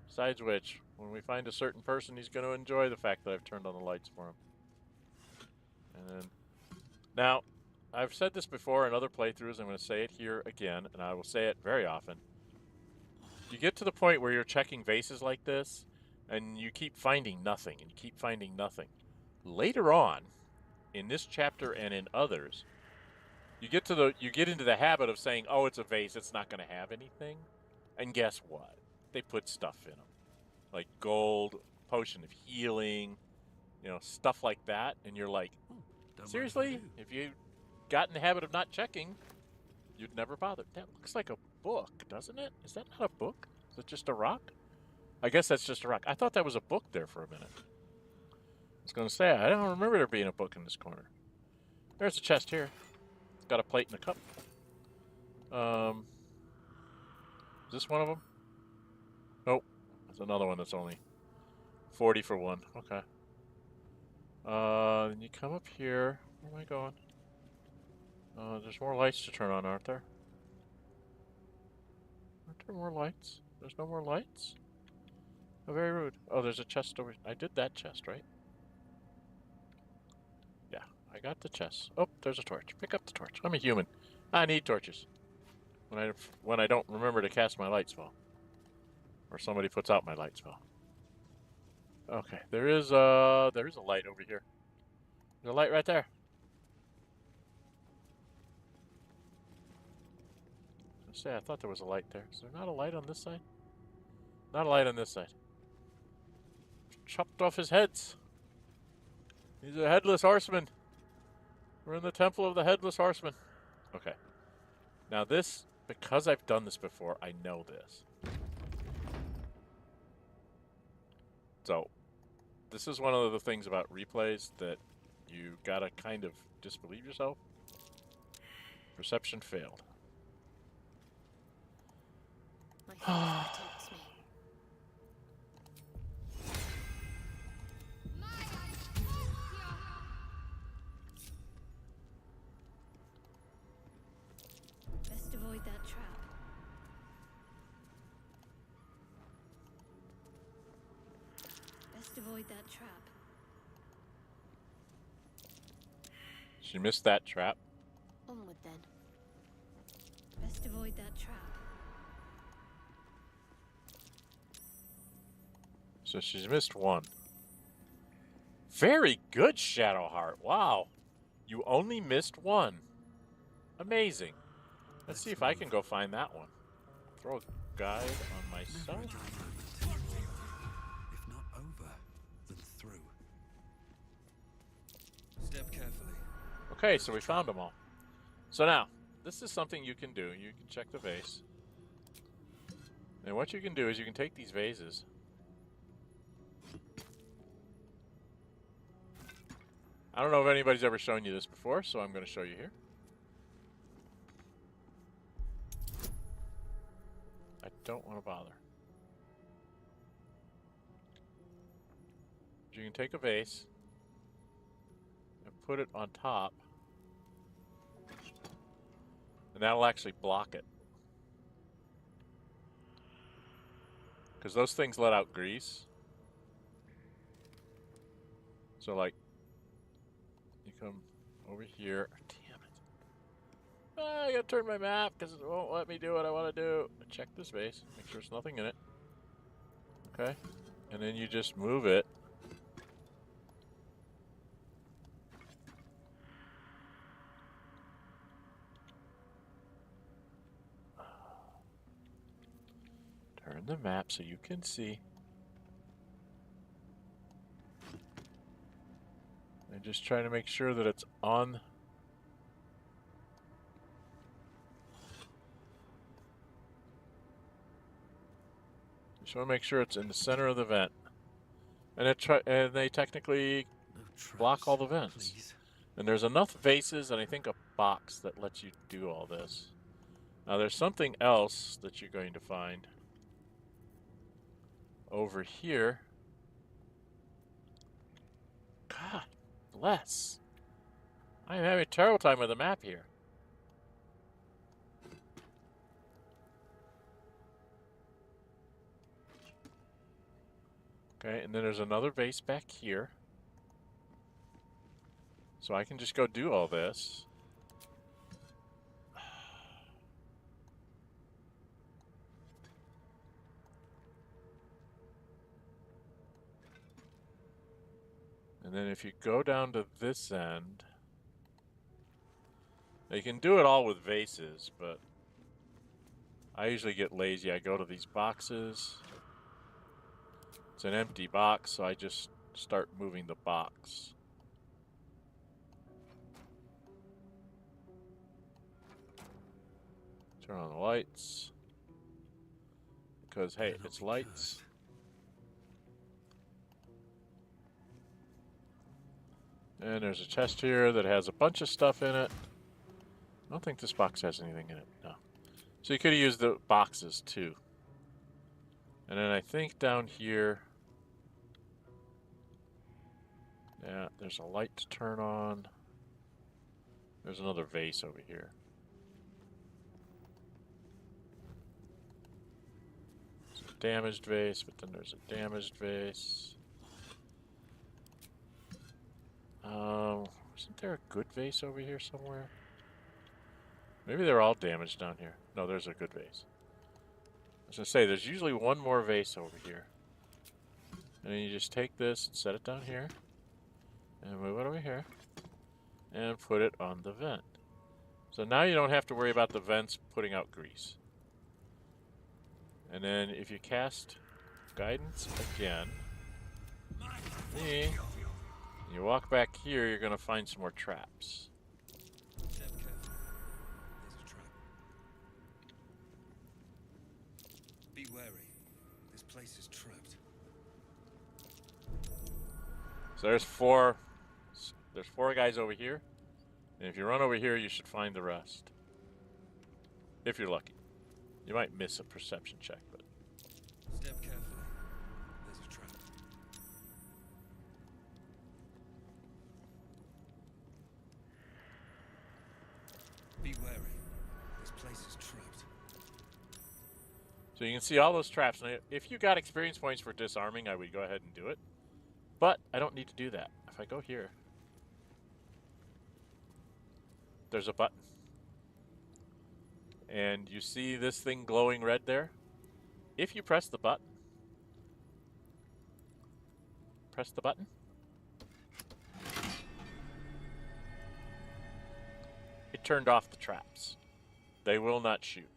Besides which, when we find a certain person, he's going to enjoy the fact that I've turned on the lights for him. And then, now, I've said this before in other playthroughs. I'm going to say it here again, and I will say it very often. You get to the point where you're checking vases like this, and you keep finding nothing, and you keep finding nothing. Later on, in this chapter and in others, you get into the habit of saying, "Oh, it's a vase. It's not going to have anything." And guess what? They put stuff in them, like gold, potion of healing, you know, stuff like that. And you're like, seriously? If you got in the habit of not checking, you'd never bother. That looks like a book, doesn't it? Is that not a book? Is it just a rock? I guess that's just a rock. I thought that was a book there for a minute. I was going to say, I don't remember there being a book in this corner. There's a chest here. It's got a plate and a cup. Is this one of them? Nope. There's another one that's only 40 for one. Okay. Then you come up here. Where am I going? There's more lights to turn on, aren't there? Aren't there more lights? There's no more lights? Oh, very rude. Oh, there's a chest over... I did that chest, right? Yeah, I got the chest. Oh, there's a torch. Pick up the torch. I'm a human. I need torches. When I don't remember to cast my light spell. Or somebody puts out my light spell. Okay, there is a light over here. There's a light right there. I thought there was a light there. Is there not a light on this side? Not a light on this side. Chopped off his heads. He's a headless horseman. We're in the temple of the headless horseman. Okay. Now this, because I've done this before, I know this. So, this is one of the things about replays that you gotta kind of disbelieve yourself. Perception failed. My fear protects me. Best avoid that trap. Best avoid that trap. She missed that trap. Onward then. Best avoid that trap. So she's missed one. Very good, Shadowheart. Wow. You only missed one. Amazing. Let's see if I can go find that one. Throw a guide on myself. If not over, then through. Step carefully. Okay, so we found them all. So now, this is something you can do. You can check the vase. And what you can do is you can take these vases. I don't know if anybody's ever shown you this before, so I'm going to show you here. I don't want to bother. You can take a vase and put it on top, and that'll actually block it. Because those things let out grease. So like, you come over here. Damn it. I gotta turn my map because it won't let me do what I want to do. Check this vase. Make sure there's nothing in it. Okay. And then you just move it. Turn the map so you can see. And just try to make sure that it's on. Just want to make sure it's in the center of the vent. And they technically block all the vents. Please. And there's enough vases and I think a box that lets you do all this. Now there's something else that you're going to find over here. God bless. I am having a terrible time with the map here. Okay, and then there's another vase back here. So I can just go do all this. And then if you go down to this end, you can do it all with vases, but I usually get lazy. I go to these boxes. It's an empty box, so I just start moving the box. Turn on the lights. Because, hey, it's lights. And there's a chest here that has a bunch of stuff in it. I don't think this box has anything in it, no. So you could have used the boxes, too. And then I think down here... Yeah, there's a light to turn on. There's another vase over here. It's a damaged vase, but then there's a damaged vase. Isn't there a good vase over here somewhere? Maybe they're all damaged down here. No, there's a good vase. I was going to say, there's usually one more vase over here. And then you just take this and set it down here. And move it over here. And put it on the vent. So now you don't have to worry about the vents putting out grease. And then if you cast guidance again, you walk back here, you're going to find some more traps. Step carefully. There's a trap. Be wary. This place is trapped. So there's four guys over here. And if you run over here, you should find the rest. If you're lucky. You might miss a perception check, but... Step carefully. There's a trap. Be wary. This place is trapped. So you can see all those traps. Now, if you got experience points for disarming, I would go ahead and do it. But I don't need to do that. If I go here, there's a button. And you see this thing glowing red there? If you press the button, it turned off the traps. They will not shoot.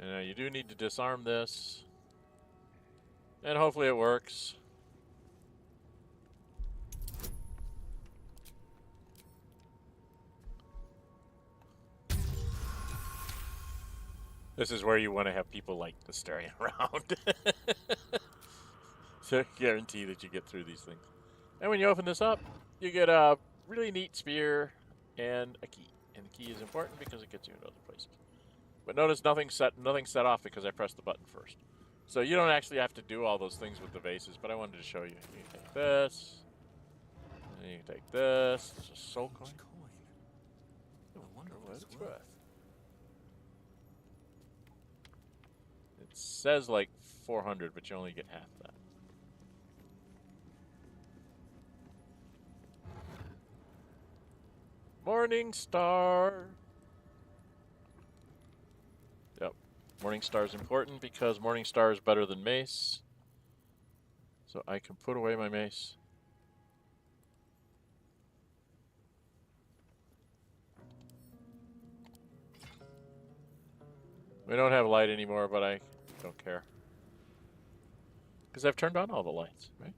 And you do need to disarm this. And hopefully it works. This is where you want to have people like this staring around. So guarantee that you get through these things. And when you open this up, you get a really neat spear and a key. And the key is important because it gets you into other places. But notice nothing's set off because I pressed the button first. So you don't actually have to do all those things with the vases, but I wanted to show you. You can take this. And you can take this. It's a soul coin. I wonder what it's worth. It says like 400, but you only get half that. Morning Star. Yep. Morning Star is important because Morning Star is better than mace. So I can put away my mace. We don't have light anymore, but I don't care. Because I've turned on all the lights, right?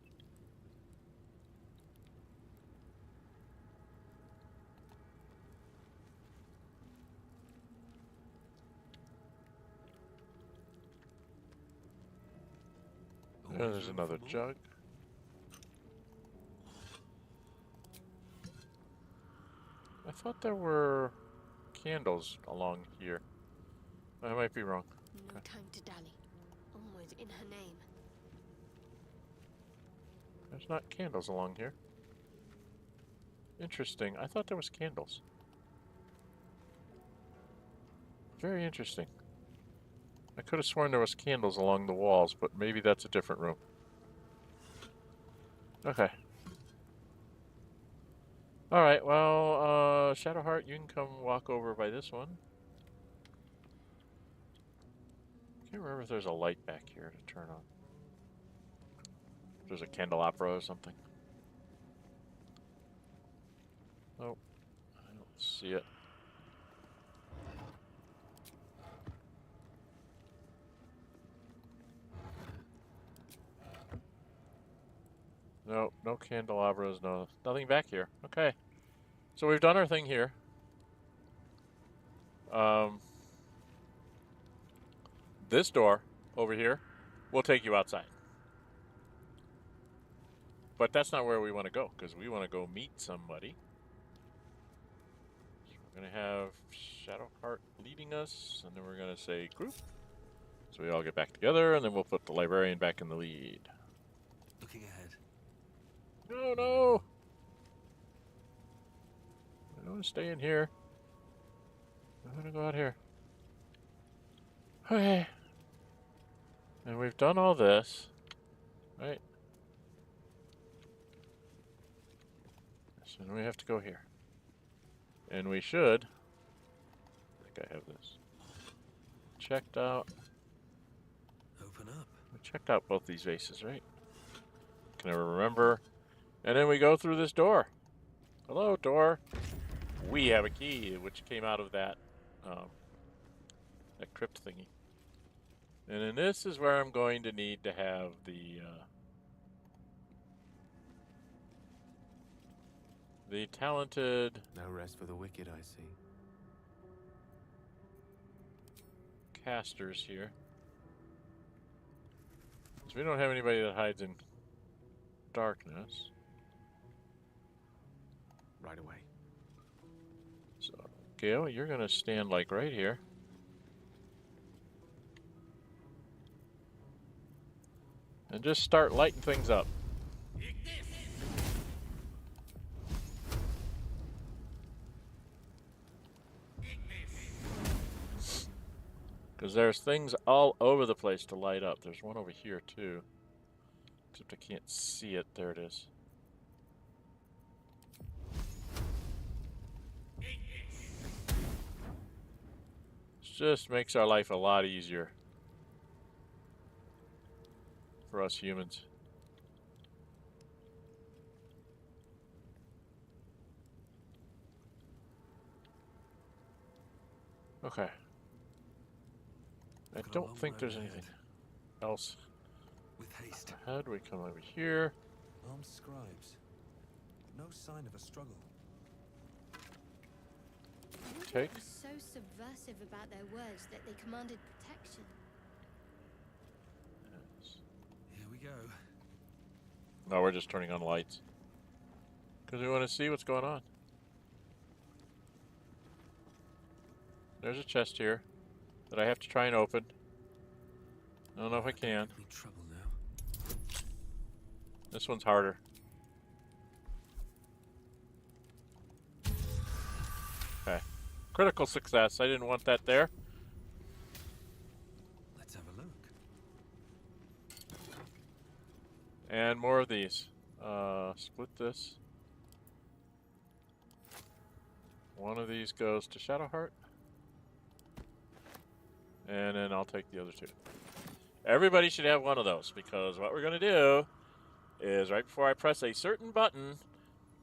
There's another jug. I thought there were candles along here. I might be wrong. No time to dally. Onward in her name. There's not candles along here. Interesting. I thought there was candles. Very interesting. I could have sworn there was candles along the walls, but maybe that's a different room. Okay. Alright, well, Shadowheart, you can come walk over by this one. Can't remember if there's a light back here to turn on. If there's a candelabra or something. Nope. I don't see it. No, no candelabras, no, nothing back here. Okay. So we've done our thing here. This door over here will take you outside. But that's not where we want to go, because we want to go meet somebody. So we're going to have Shadowheart leading us, and then we're going to say group. So we all get back together, and then we'll put the Librarian back in the lead. Looking ahead. No, no! I don't want to stay in here. I'm going to go out here. Okay. And we've done all this, right? So then we have to go here. And we should, I think I have this, checked out. Open up. We checked out both these vases, right? Can never remember. And then we go through this door. Hello, door. We have a key, which came out of that, that crypt thingy. And then this is where I'm going to need to have the talented... No rest for the wicked, I see. Casters here. So we don't have anybody that hides in darkness. Right away. So, Gale, you're going to stand like right here. And just start lighting things up. Because there's things all over the place to light up. There's one over here too. Except I can't see it. There it is. Just makes our life a lot easier for us humans. Okay. I don't think there's anything else. With haste. Ahead, we come over here. Armed scribes. No sign of a struggle. Take. What was so subversive about their words that they commanded protection? Here we go. No, we're just turning on lights. Because we want to see what's going on. There's a chest here that I have to try and open. I don't know if I can. Any trouble now? This one's harder. Okay. Critical success. I didn't want that there. Let's have a look. And more of these. Split this. One of these goes to Shadowheart. And then I'll take the other two. Everybody should have one of those, because what we're going to do is right before I press a certain button,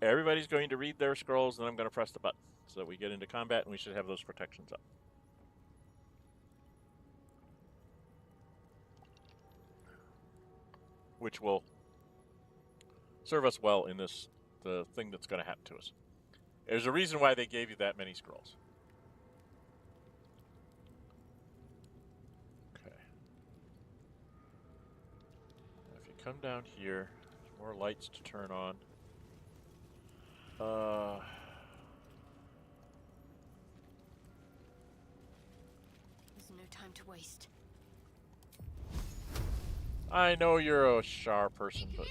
everybody's going to read their scrolls, and then I'm going to press the button so that we get into combat, and we should have those protections up. Which will serve us well in this, the thing that's going to happen to us. There's a reason why they gave you that many scrolls. Okay. Now if you come down here, there's more lights to turn on. There's no time to waste. I know you're a Shar person, but...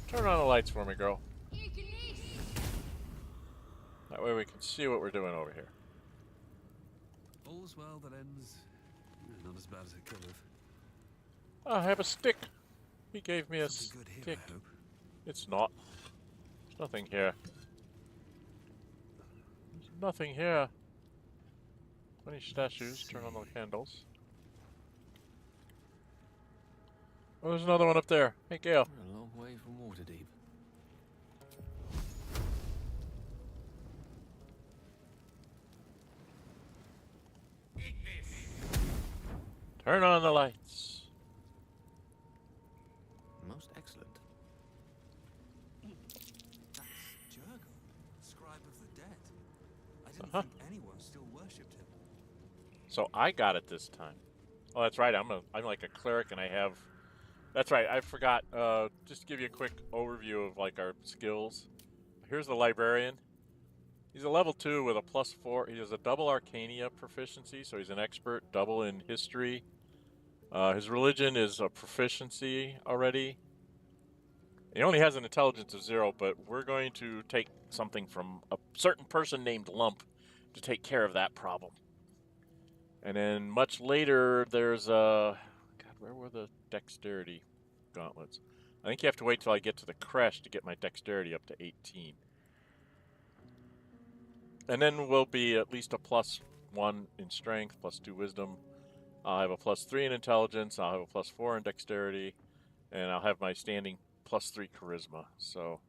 Turn on the lights for me, girl. That way we can see what we're doing over here. All All's well that ends not as bad as it could have. I have a stick. He gave me a Something good here, stick. I hope. It's not. There's nothing here. There's nothing here. 20 statues. Turn on the candles. Oh, there's another one up there. Hey, Gale. We're a long way from Waterdeep. Turn on the lights. Most excellent. That's JoaT, Scribe of the Dead. I didn't Uh-huh. think anyone still worshipped him. So I got it this time. Oh, that's right. I'm like a cleric, and I have. That's right. I forgot. Just to give you a quick overview of like our skills. Here's the librarian. He's a level 2 with a +4. He has a double Arcania proficiency, so he's an expert. Double in history. His religion is a proficiency already. He only has an intelligence of 0, but we're going to take something from a certain person named Lump to take care of that problem. And then much later, there's God, where were the dexterity gauntlets? I think you have to wait till I get to the creche to get my dexterity up to 18. And then we'll be at least a +1 in strength, +2 wisdom. I'll have a +3 in intelligence. I'll have a +4 in dexterity. And I'll have my standing +3 charisma. So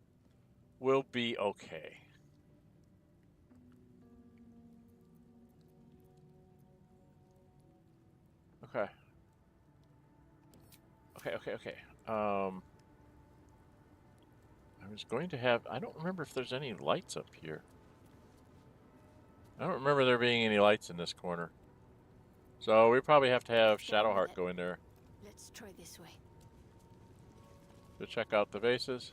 we'll be okay. Okay. Okay. I was going to have... I don't remember if there's any lights up here. I don't remember there being any lights in this corner. So we probably have to have Shadowheart go in there Let's try this way. to check out the vases.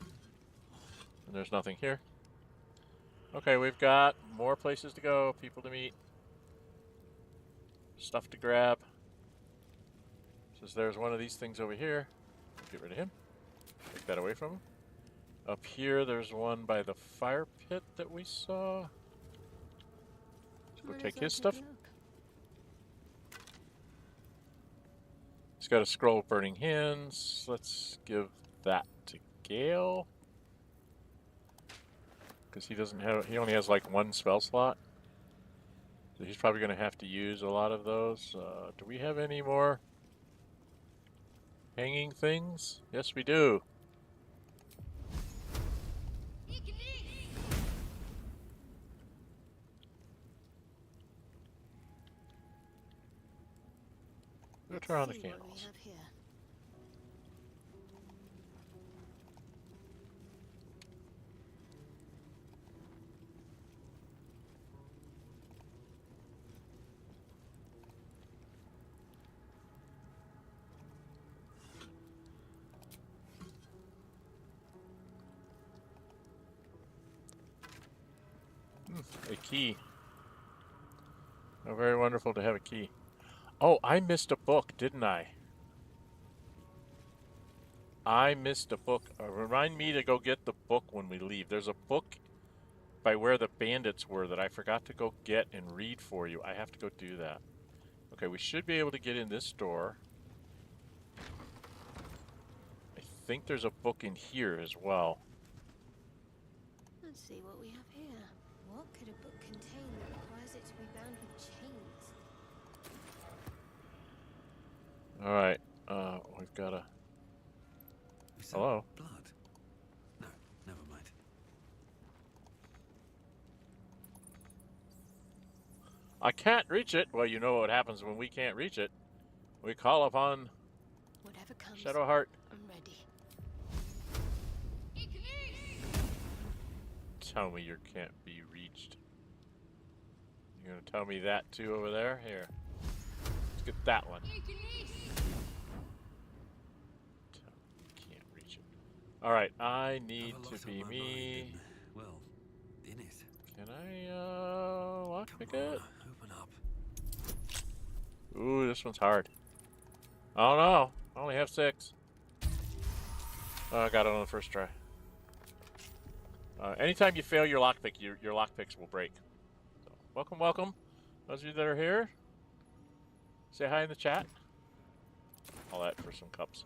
And there's nothing here. Okay, we've got more places to go, people to meet, stuff to grab. Says there's one of these things over here. Get rid of him. Take that away from him. Up here, there's one by the fire pit that we saw. Let's go take his stuff. He's got a scroll of burning hands. Let's give that to Gale. Because he doesn't have, he only has like 1 spell slot. So he's probably going to have to use a lot of those. Do we have any more hanging things? Yes, we do. Go turn on the See what we candles. have here. A key. Oh, very wonderful to have a key. Oh, I missed a book, didn't I? I missed a book. Remind me to go get the book when we leave. There's a book by where the bandits were that I forgot to go get and read for you. I have to go do that. Okay, we should be able to get in this door. I think there's a book in here as well. Let's see what we have here. What could a book contain that requires it to be bound with chains? Alright, we've got a... We saw Hello? blood. No, never mind. I can't reach it. Well, you know what happens when we can't reach it. We call upon Whatever comes, Shadowheart. I'm ready. Tell me you can't be reached. You're gonna tell me that too over there? Here. Let's get that one. Tell me you can't reach it. Alright, I need Have a to lot be on my me. mind and, well, in it. Can I lockpick Come on, it? open up. Ooh, this one's hard. Oh no, I only have 6. Oh, I got it on the first try. Anytime you fail your lockpick, your lockpicks will break. So, welcome, welcome. Those of you that are here, say hi in the chat. All that for some cups.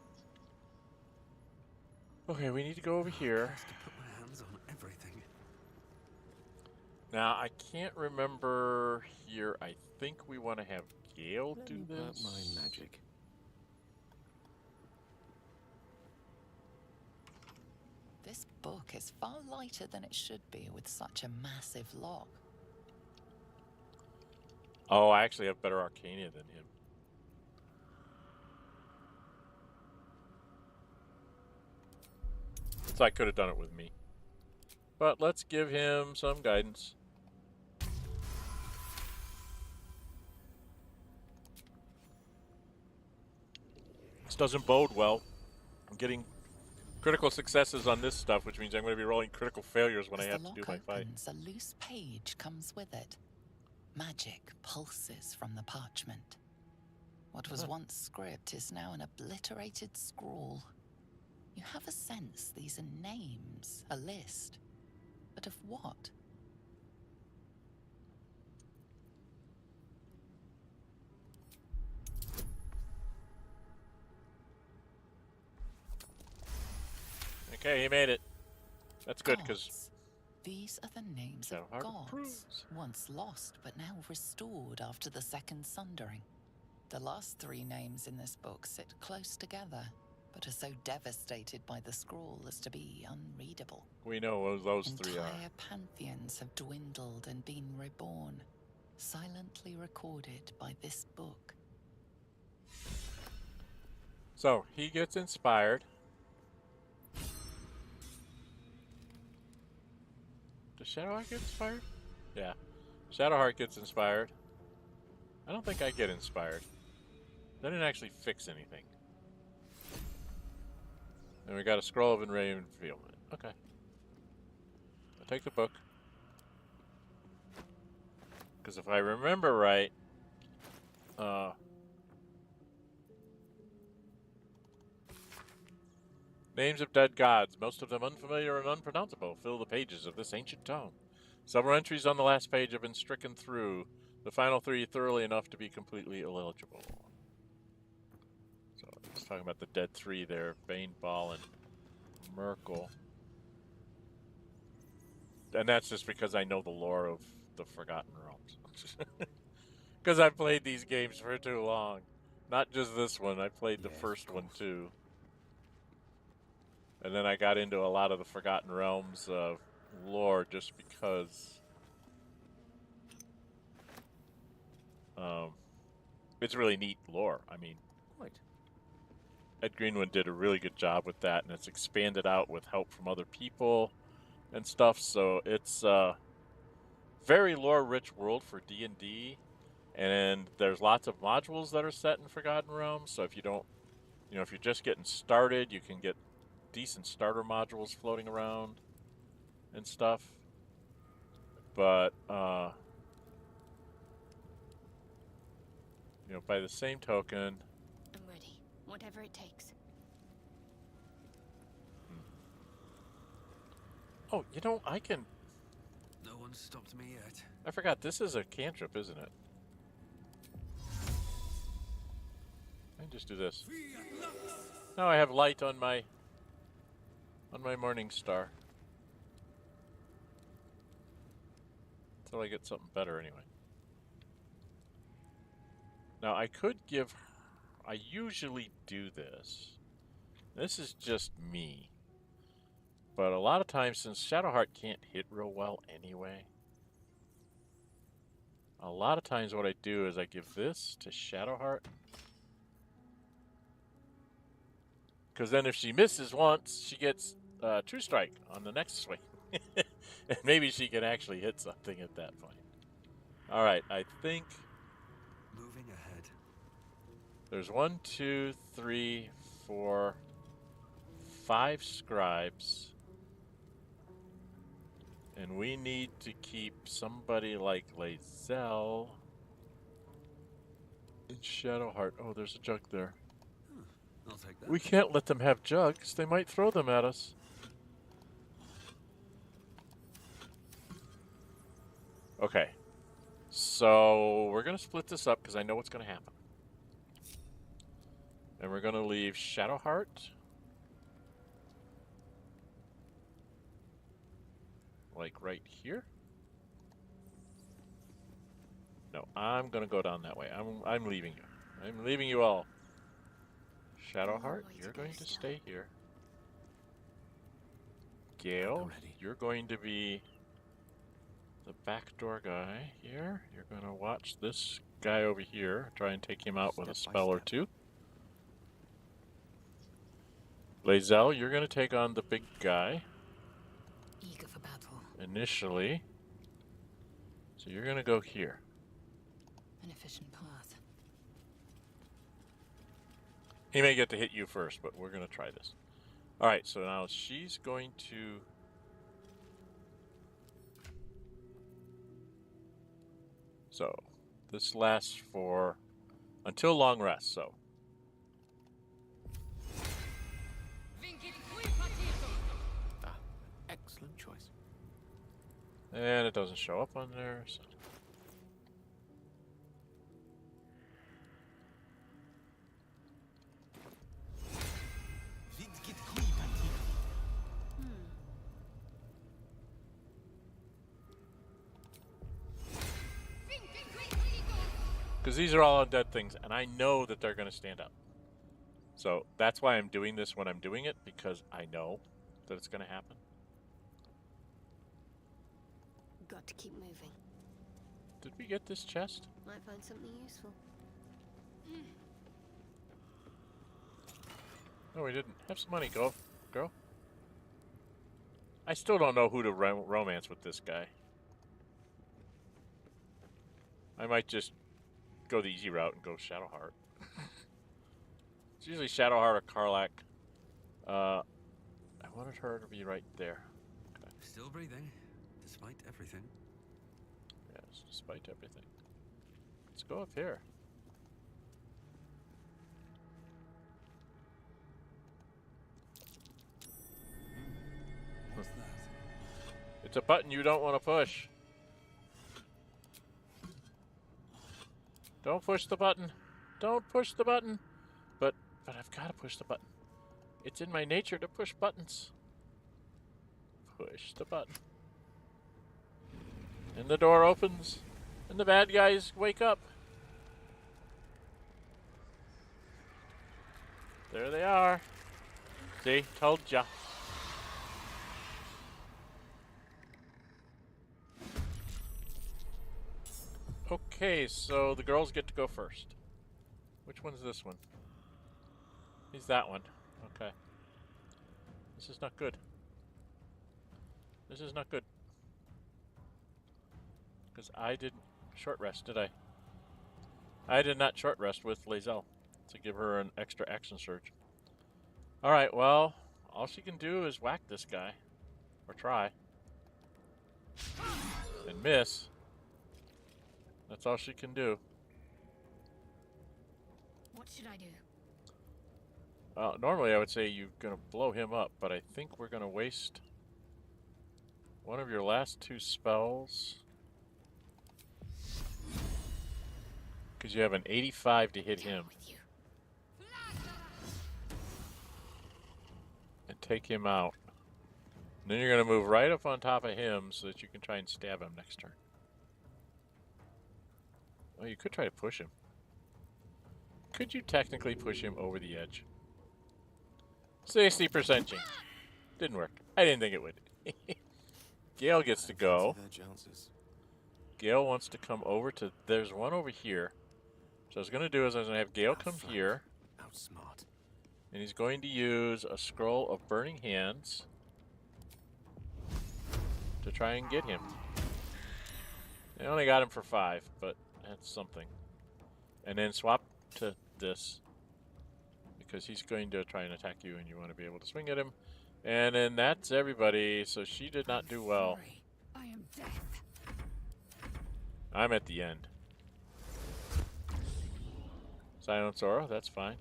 Okay, we need to go over here. I have to put my hands on everything. Now, I can't remember here. I think we want to have Gale Let do me work this. my magic. This book is far lighter than it should be with such a massive lock. Oh, I actually have better Arcania than him. So I could have done it with me. But let's give him some guidance. This doesn't bode well. I'm getting critical successes on this stuff, which means I'm going to be rolling critical failures when I have to do my fight. As the lock opens, a loose page comes with it. Magic pulses from the parchment. What was once script is now an obliterated scrawl. You have a sense these are names, a list. But of what? Okay, he made it. That's good, because Gods. These are the names of Shadowheart gods, approves. once lost but now restored after the Second Sundering. The last three names in this book sit close together, but are so devastated by the scroll as to be unreadable. we know what those three are. Entire pantheons have dwindled and been reborn, silently recorded by this book. So, he gets inspired. Does Shadowheart get inspired? Yeah. Shadowheart gets inspired. I don't think I get inspired. That didn't actually fix anything. And we got a scroll of enragement. Okay. I'll take the book. Because if I remember right, names of dead gods, most of them unfamiliar and unpronounceable, fill the pages of this ancient tome. Several entries on the last page have been stricken through, the final three thoroughly enough to be completely illegible. So, it's talking about the dead three there, Bane, Ball, and Merkel. And that's just because I know the lore of the Forgotten Realms. Because I've played these games for too long. Not just this one, I played the first one too. And then I got into a lot of the Forgotten Realms lore just because it's really neat lore. I mean, Ed Greenwood did a really good job with that, and it's expanded out with help from other people and stuff. So it's a very lore-rich world for D&D, and there's lots of modules that are set in Forgotten Realms. So if you don't, if you're just getting started, you can get decent starter modules floating around and stuff. But by the same token, I'm ready. Whatever it takes. oh, I can. No one stopped me yet. I forgot this is a cantrip, isn't it? I can just do this. Now I have light on my morning star. Until I get something better anyway. Now I could give. I usually do this. This is just me. But a lot of times, since Shadowheart can't hit real well anyway, a lot of times what I do is I give this to Shadowheart. Because then if she misses once, she gets True Strike on the next swing. And maybe she can actually hit something at that point. Alright, I think Moving ahead. there's 1, 2, 3, 4, 5 scribes. And we need to keep somebody like Lae'zel in Shadowheart. Oh, there's a jug there. I'll take that. We can't let them have jugs. They might throw them at us. Okay. so we're going to split this up because I know what's going to happen. And we're going to leave Shadowheart. Like right here. No, I'm going to go down that way. I'm leaving you. I'm leaving you all. Shadowheart, you're going to stay here. Gale, you're going to be the backdoor guy here. You're going to watch this guy over here. Try and take him out with a spell or two. Lae'zel, you're going to take on the big guy. Eager for battle. Initially. So you're going to go here. An efficient path. He may get to hit you first, but we're going to try this. Alright, so now she's going to... So, this lasts for... until long rest, so... Excellent choice. And it doesn't show up on there, so... Because these are all undead things, and I know that they're going to stand up. So that's why I'm doing this when I'm doing it, because I know that it's going to happen. Got to keep moving. Did we get this chest? Might find something useful. No, we didn't. Have some money, go, girl. I still don't know who to romance with this guy. I might just go the easy route and go Shadowheart. It's usually Shadowheart or Karlach. I wanted her to be right there. Okay. Still breathing, despite everything. Yes, despite everything. Let's go up here. What's that? It's a button you don't want to push. Don't push the button. Don't push the button. But I've got to push the button. It's in my nature to push buttons. Push the button. And the door opens. And the bad guys wake up. There they are. See? Told ya. Okay, so the girls get to go first. Which one's this one? He's that one. Okay. This is not good. This is not good. Because I didn't short rest, did I? I did not short rest with Lae'zel to give her an extra action surge. Alright, well, all she can do is whack this guy. Or try. And miss. That's all she can do. What should I do? Normally I would say you're going to blow him up, but I think we're going to waste one of your last two spells. Because you have an 85 to hit him. And take him out. And then you're going to move right up on top of him so that you can try and stab him next turn. Well, you could try to push him. Could you technically push him over the edge? 60% chance. Didn't work. I didn't think it would. Gale gets to go. Gale wants to come over to... There's one over here. So what I was going to do is I was going to have Gale come here. Outsmart. And he's going to use a scroll of burning hands to try and get him. I only got him for 5, but that's something. And then swap to this, because he's going to try and attack you and you want to be able to swing at him. And then that's everybody, so she did not do well. I am death. I'm at the end. Silent Zorru, that's fine.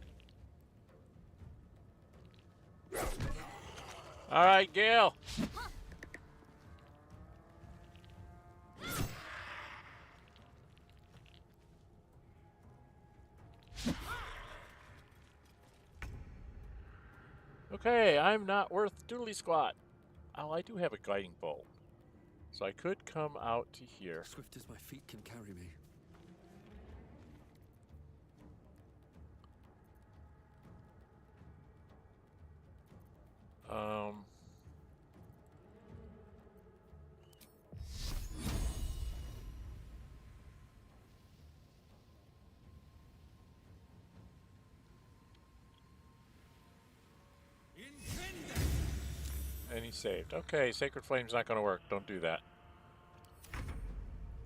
Alright, Gale! Okay, I'm not worth doodly squat. Oh, I do have a guiding bolt. So I could come out to here. Swift as my feet can carry me. And he saved. Okay, Sacred Flame's not going to work. Don't do that.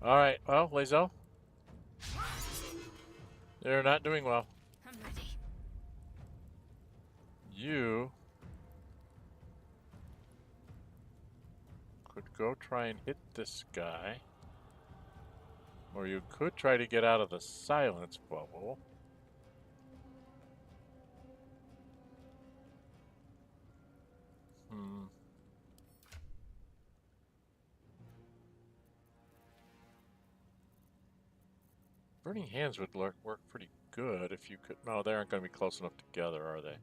Alright, well, Lae'zel. They're not doing well. I'm ready. You could go try and hit this guy. Or you could try to get out of the silence bubble. Burning Hands would work pretty good if you could... No, they aren't going to be close enough together, are they?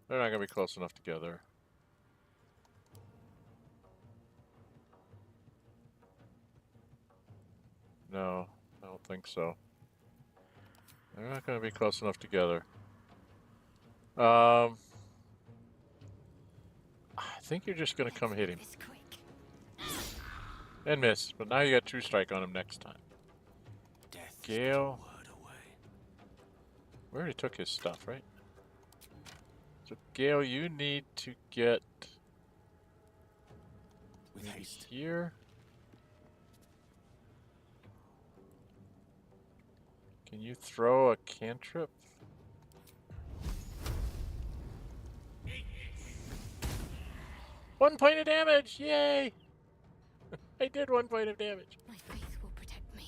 They're not going to be close enough together. No, I don't think so. They're not going to be close enough together. I think you're just going to come hit him. And miss, but now you got True Strike on him next time. Gale. We already took his stuff, right? So Gale, you need to get with haste here. Can you throw a cantrip? One point of damage! Yay! I did 1 point of damage. My faith will protect me.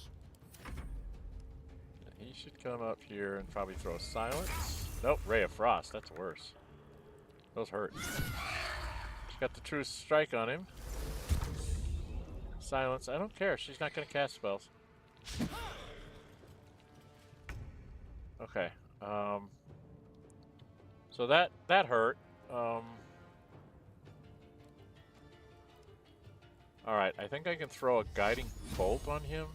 He should come up here and probably throw a silence. Nope, Ray of Frost. That's worse. Those hurt. She's got the True Strike on him. Silence. I don't care. She's not going to cast spells. Okay. So that hurt. Alright, I think I can throw a guiding bolt on him.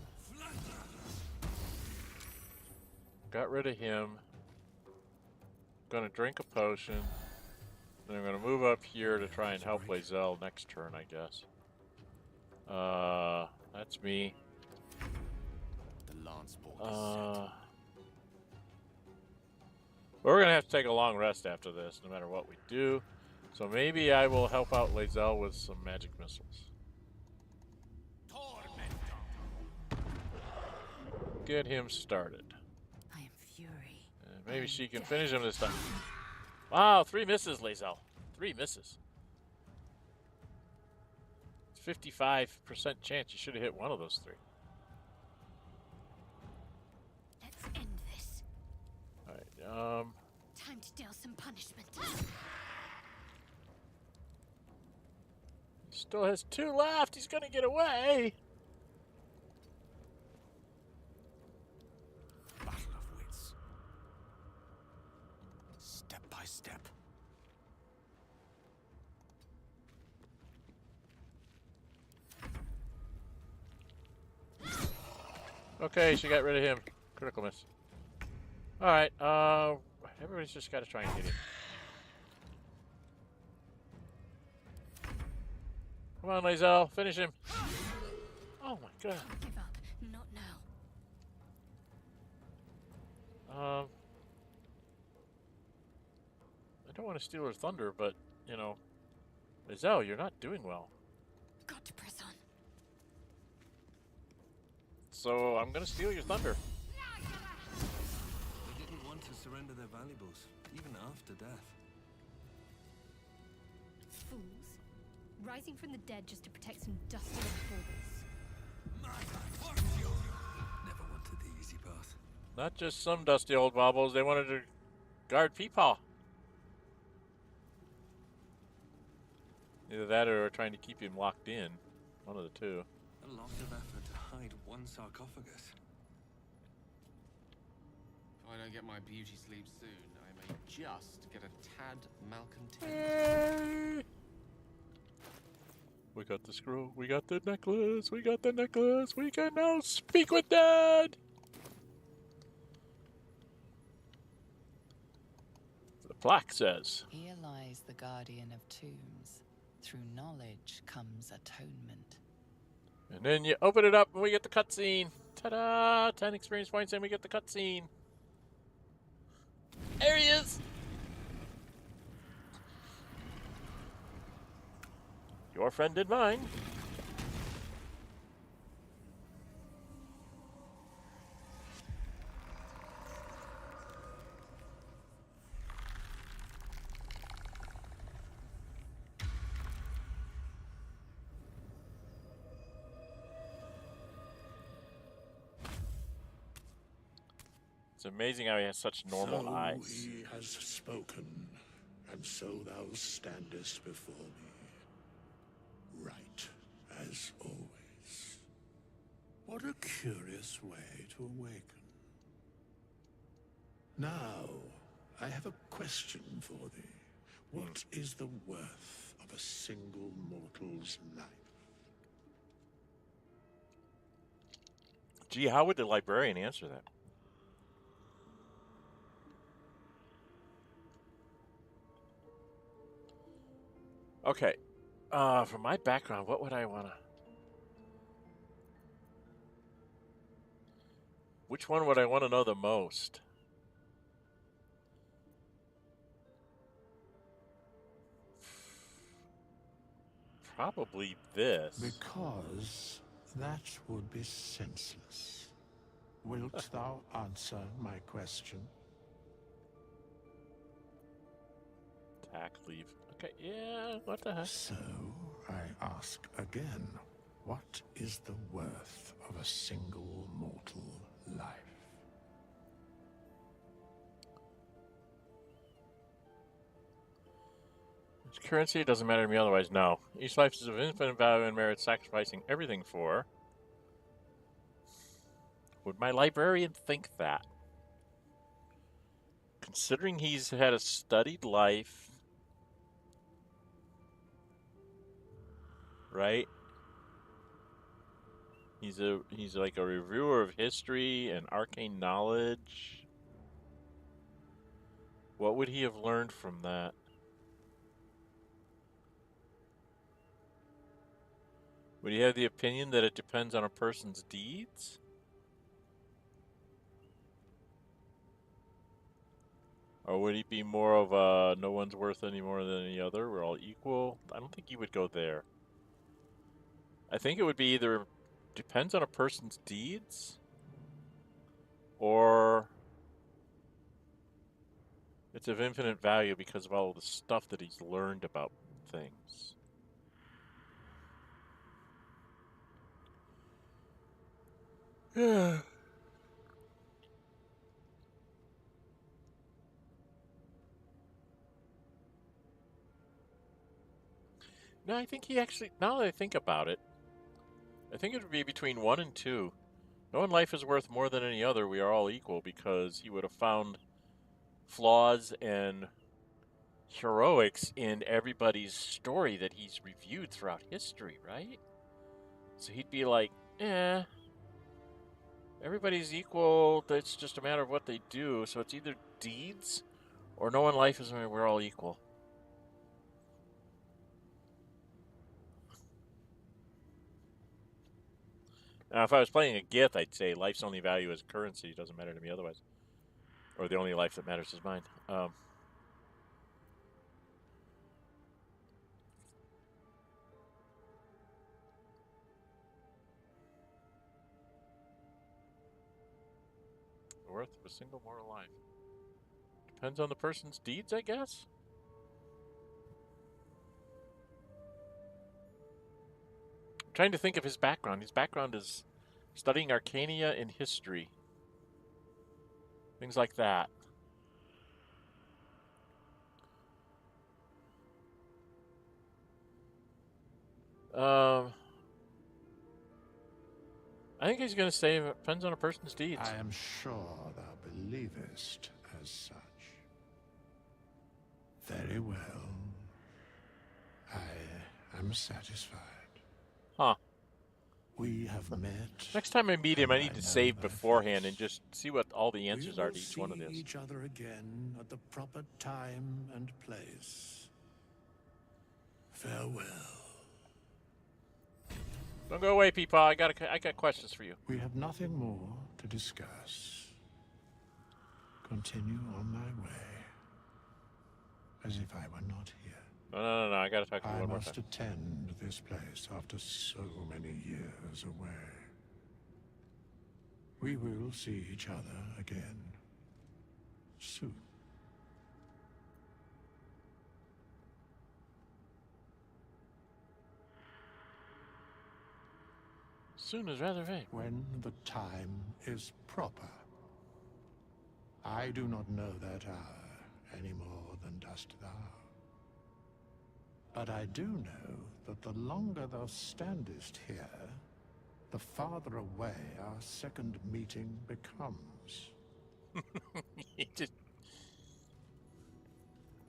Got rid of him. Gonna drink a potion. Then I'm gonna move up here to try and help Lae'zel next turn, I guess. That's me. The lance bolt we're gonna have to take a long rest after this, no matter what we do. So maybe I will help out Lae'zel with some magic missiles. Get him started. I am fury. Maybe she can finish him this time. Wow, 3 misses, Lae'zel. 3 misses. 55% chance you should have hit one of those 3. Let's end this. Alright, Time to deal some punishment. he still has 2 left. He's gonna get away. battle of wits. Step by step. Okay, she got rid of him. Critical miss. Alright, everybody's just gotta try and hit him. Come on, Lae'zel, finish him. Oh my god. Don't give up. Not now. I don't want to steal her thunder, but, you know, Lae'zel, you're not doing well. Got to press on. So I'm gonna steal your thunder. They didn't want to surrender their valuables, even after death. Fools. Rising from the dead just to protect some dusty old baubles. Never wanted the easy path. Not just some dusty old baubles, they wanted to guard Peepaw. Either that or trying to keep him locked in. One of the two. A lot of effort to hide one sarcophagus. If I don't get my beauty sleep soon, I may just get a tad malcontent. We got the scroll, we got the necklace, we got the necklace, we can now speak with Dad! The plaque says, Here lies the guardian of tombs. Through knowledge comes atonement. and then you open it up and we get the cutscene. Ta-da! 10 experience points and we get the cutscene. There he is! Your friend and mine. It's amazing how he has such normal eyes. He has spoken, and so thou standest before me, right as always. What a curious way to awaken. Now, I have a question for thee. What is the worth of a single mortal's life? Gee, how would the librarian answer that? Okay, for my background, what would I want to... Which one would I want to know the most? Probably this. Because that would be senseless. Wilt thou answer my question? Tack, leave. Okay, yeah, what the heck? So, I ask again, what is the worth of a single mortal life? Its currency doesn't matter to me otherwise, no. Each life is of infinite value and merits sacrificing everything for. Would my librarian think that? Considering he's had a studied life, right? He's like a reviewer of history and arcane knowledge. What would he have learned from that? Would he have the opinion that it depends on a person's deeds? Or would he be more of a no one's worth any more than any other, we're all equal? I don't think he would go there. I think it would be either depends on a person's deeds or it's of infinite value because of all the stuff that he's learned about things. Yeah. No, I think he actually, now that I think about it, I think it would be between 1 and 2. No one life is worth more than any other. We are all equal because he would have found flaws and heroics in everybody's story that he's reviewed throughout history, right? So he'd be like, everybody's equal. It's just a matter of what they do. So it's either deeds or no one life is we're all equal. Now, if I was playing a Gith, I'd say life's only value is currency. It doesn't matter to me otherwise. Or the only life that matters is mine. The worth of a single mortal life. Depends on the person's deeds, I guess? I'm trying to think of his background. His background is studying Arcania and history. Things like that. I think he's going to say it depends on a person's deeds. I am sure thou believest as such. Very well. I am satisfied. Huh. We have met. Next time I meet him, and I need to know save thy beforehand face. and just see what all the answers We are will to each one of see these. each other again at the proper time and place. Farewell. Don't go away, Peepaw. I got questions for you. We have nothing more to discuss. Continue on my way, as if I were not here. No. I gotta talk to you I one more must time. attend this place after so many years away. We will see each other again soon. Soon is rather vague. When the time is proper. I do not know that hour any more than dost thou. But I do know that the longer thou standest here, the farther away our second meeting becomes. He just...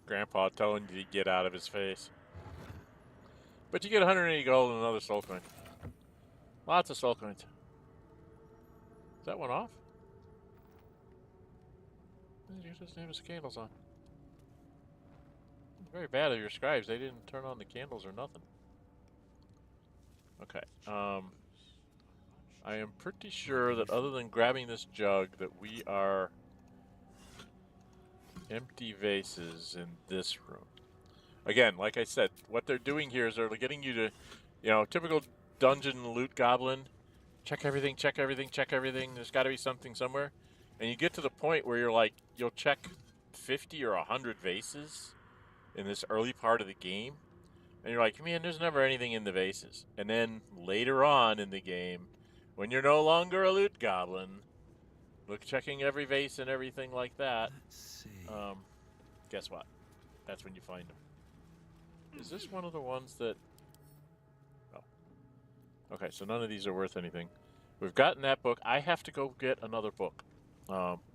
Grandpa telling you to get out of his face. But you get 180 gold and another soul coin. Lots of soul coins. Is that one off? You just have his candles on. Very bad of your scribes. They didn't turn on the candles or nothing. Okay. I am pretty sure that other than grabbing this jug, that we are empty vases in this room. Again, like I said, what they're doing here is they're getting you to, you know, typical dungeon loot goblin. Check everything, check everything, check everything. There's got to be something somewhere. And you get to the point where you're like, you'll check 50 or 100 vases in this early part of the game. And you're like, man, there's never anything in the vases. And then later on in the game, when you're no longer a loot goblin, look, checking every vase and everything like that. Let's see. Guess what? That's when you find them. Is this one of the ones that... Oh. Okay, so none of these are worth anything. We've gotten that book. I have to go get another book.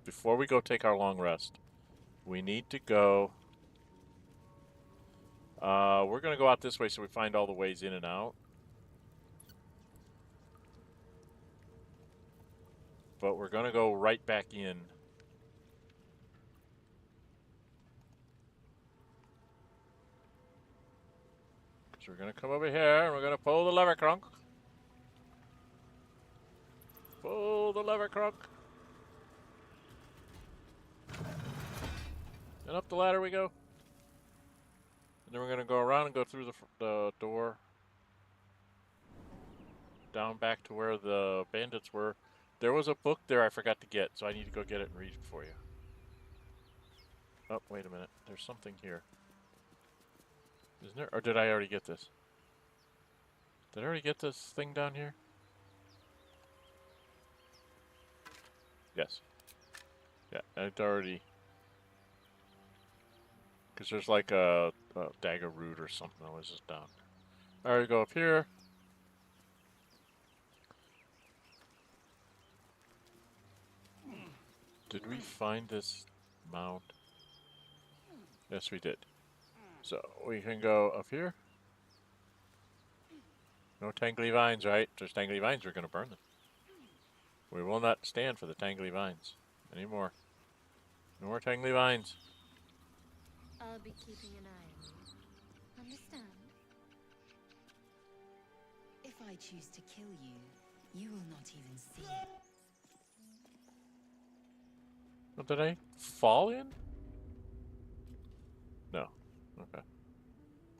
Before we go take our long rest, we need to go... we're going to go out this way so we find all the ways in and out. But we're going to go right back in. Because we're going to come over here and we're going to pull the lever, Crunk. Pull the lever, Crunk. And up the ladder we go. And then we're going to go around and go through the door. Down back to where the bandits were. There was a book there I forgot to get, so I need to go get it and read it for you. Oh, wait a minute. There's something here. Isn't there? Or did I already get this? Did I already get this thing down here? Yes. Yeah, I'd already... Because there's like a dagger root or something that was just down. Alright, go up here. Did we find this mound? Yes, we did. So, we can go up here. No tangly vines, right? If there's tangly vines, we're going to burn them. We will not stand for the tangly vines anymore. No more tangly vines. I'll be keeping an eye on you. Understand? If I choose to kill you, you will not even see it. Oh, did I fall in? No. Okay.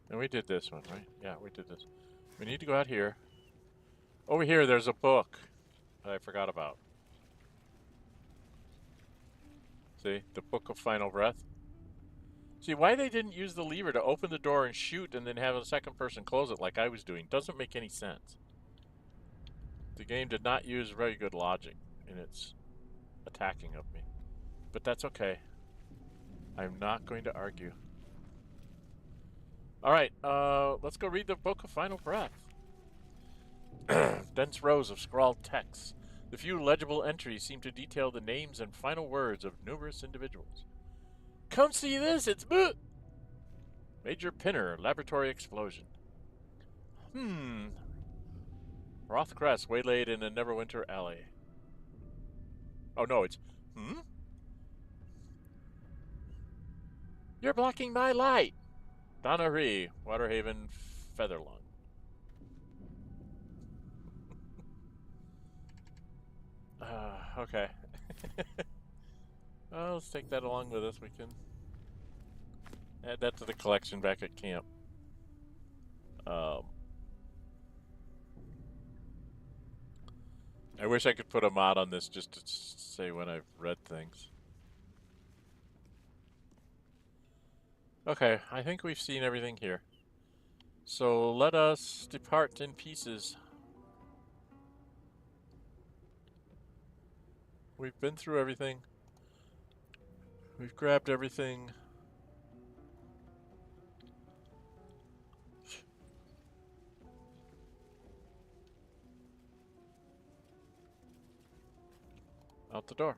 And we did this one, right? Yeah, we did this. We need to go out here. Over here, there's a book that I forgot about. See? The Book of Final Breath. See, why they didn't use the lever to open the door and shoot and then have a second person close it like I was doing doesn't make any sense. The game did not use very good logic in its attacking of me. But that's okay. I'm not going to argue. Alright, let's go read the Book of Final Breath. Dense rows of scrawled texts. The few legible entries seem to detail the names and final words of numerous individuals. Come see this, it's book! Major Pinner, laboratory explosion. Rothcrest waylaid in a Neverwinter alley. Oh no, it's You're blocking my light. Donnery, Waterhaven, Featherlung. Okay. Well, let's take that along with us. We can add that to the collection back at camp. I wish I could put a mod on this just to say when I've read things. Okay, I think we've seen everything here. So let us depart in pieces. We've been through everything. We've grabbed everything. Out the door.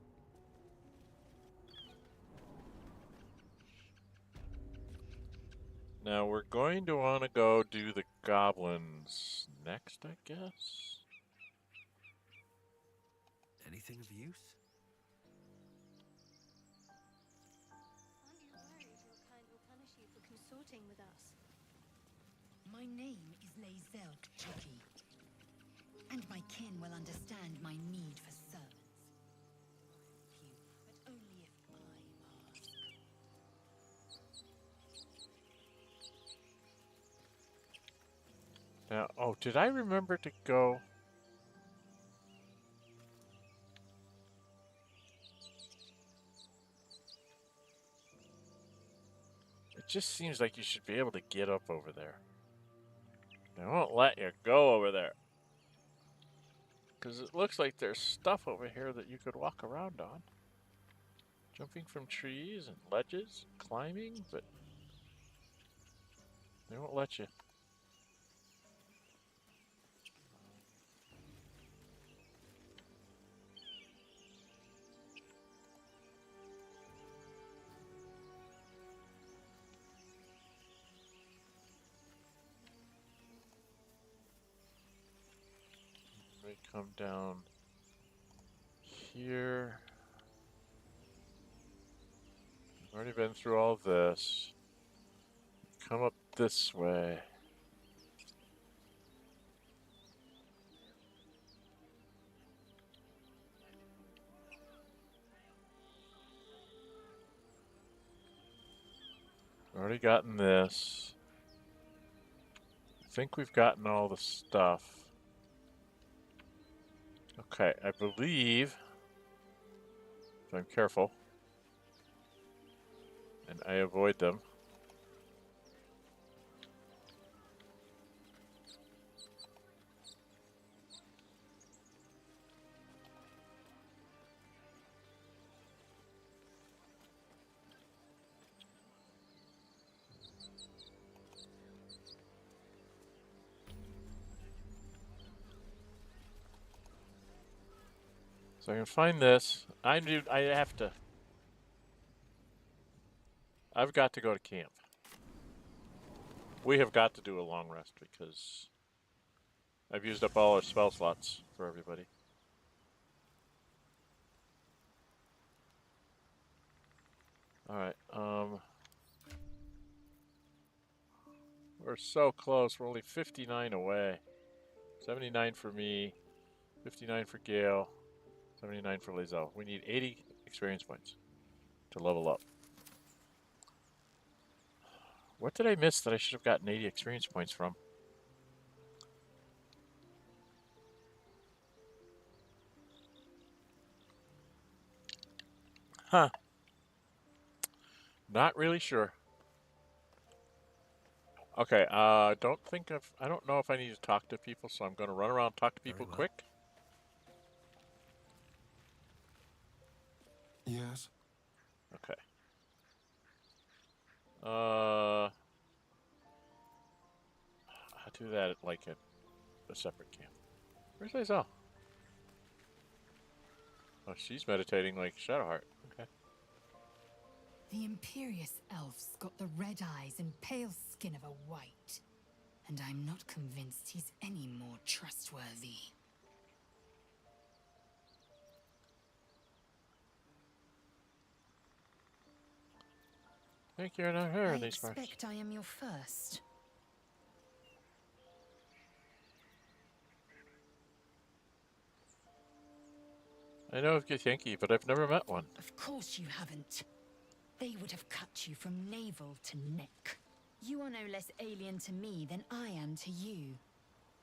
Now we're going to want to go do the goblins next, I guess. Anything of use? Aren't you worried your kind will punish you for consorting with us? My name is Lae'zel, and my kin will understand my need for servants. Few, but only if I ask. Now, oh, did I remember to go? It just seems like you should be able to get up over there. They won't let you go over there. Because it looks like there's stuff over here that you could walk around on. Jumping from trees and ledges, climbing, but they won't let you. We come down here. I've already been through all this. Come up this way. Already gotten this. I think we've gotten all the stuff. Okay, I believe, if I'm careful, and I avoid them. So I can find this. I've got to go to camp. We have got to do a long rest because I've used up all our spell slots for everybody. Alright, we're so close. We're only 59 away. 79 for me, 59 for Gale, 79 for Lae'zel. We need 80 experience points to level up. What did I miss that I should have gotten 80 experience points from? Huh. Not really sure. Okay, I don't know if I need to talk to people, so I'm going to run around and talk to people quick. Yes. Okay. I'll do that at like a separate camp. Where's Lae'zel? Oh, she's meditating like Shadowheart. Okay. The imperious elf's got the red eyes and pale skin of a white. And I'm not convinced he's any more trustworthy. I think you're not here I in these parts. expect I am your first. I know of Githyanki, but I've never met one. Of course you haven't. They would have cut you from navel to neck. You are no less alien to me than I am to you.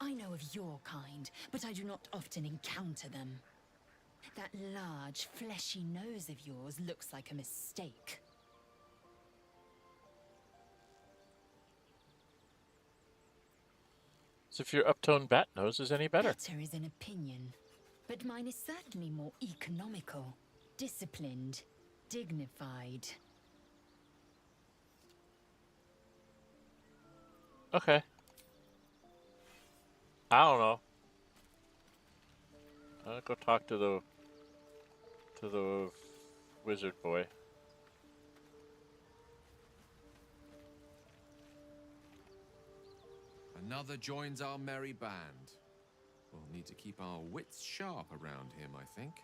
I know of your kind, but I do not often encounter them. That large, fleshy nose of yours looks like a mistake. As if your uptoned bat nose is any better. Better is an opinion, but mine is certainly more economical, disciplined, dignified. Okay. I don't know. I'll go talk to the wizard boy. Another joins our merry band. We'll need to keep our wits sharp around him, I think.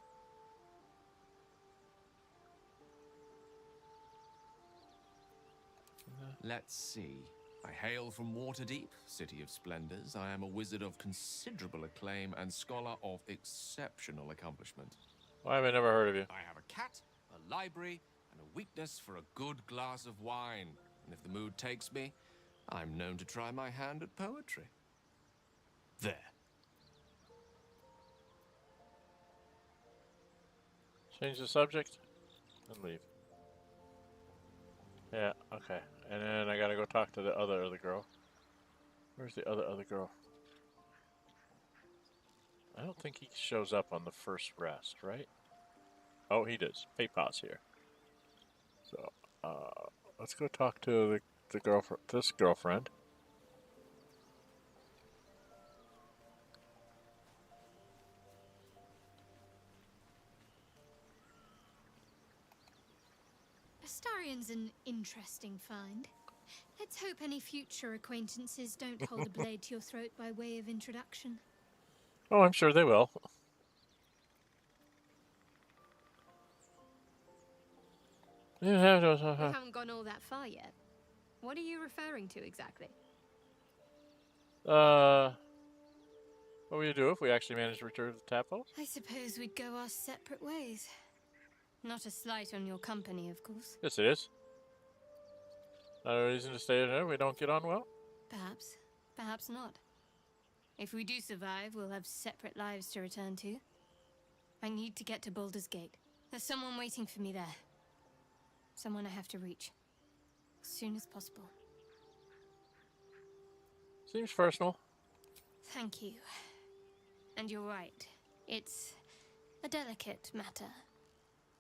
Let's see. I hail from Waterdeep, City of Splendors. I am a wizard of considerable acclaim and scholar of exceptional accomplishment. Why have I never heard of you? I have a cat, a library, and a weakness for a good glass of wine. And if the mood takes me, I'm known to try my hand at poetry. There. Change the subject and leave. Yeah, okay. And then I gotta go talk to the other girl. Where's the other girl? I don't think he shows up on the first rest, right? Oh, he does. Paypaw's here. So, let's go talk to the girlfriend. This girlfriend. Astarion's an interesting find. Let's hope any future acquaintances don't hold a blade to your throat by way of introduction. Oh, I'm sure they will. We haven't gone all that far yet. What are you referring to exactly? What would you do if we actually managed to return the tadpoles? I suppose we'd go our separate ways. Not a slight on your company, of course. Yes, it is. Not a reason to stay there. We don't get on well. Perhaps. Perhaps not. If we do survive, we'll have separate lives to return to. I need to get to Baldur's Gate. There's someone waiting for me there. Someone I have to reach. As soon as possible. Seems personal. Thank you. And you're right. It's a delicate matter.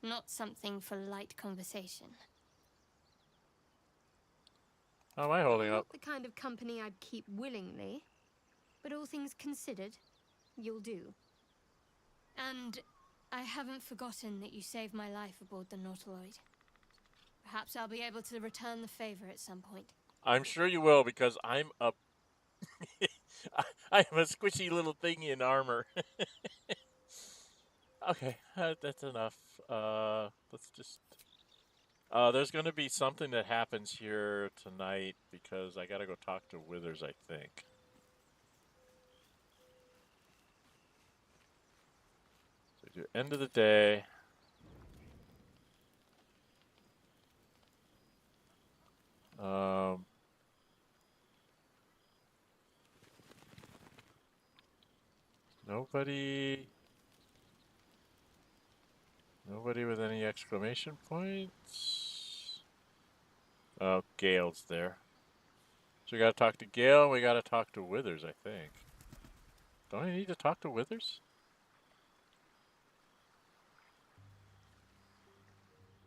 Not something for light conversation. How am I holding up? Not the kind of company I'd keep willingly, but all things considered, you'll do. And I haven't forgotten that you saved my life aboard the Nautiloid. Perhaps I'll be able to return the favor at some point. I'm sure you will, because I'm a... I am a squishy little thing in armor. Okay, that's enough. Let's just... there's going to be something that happens here tonight, because I got to go talk to Withers, I think. So do end of the day. Nobody with any exclamation points. Oh, Gale's there. So we gotta talk to Gale, we gotta talk to Withers, I think. Don't I need to talk to Withers?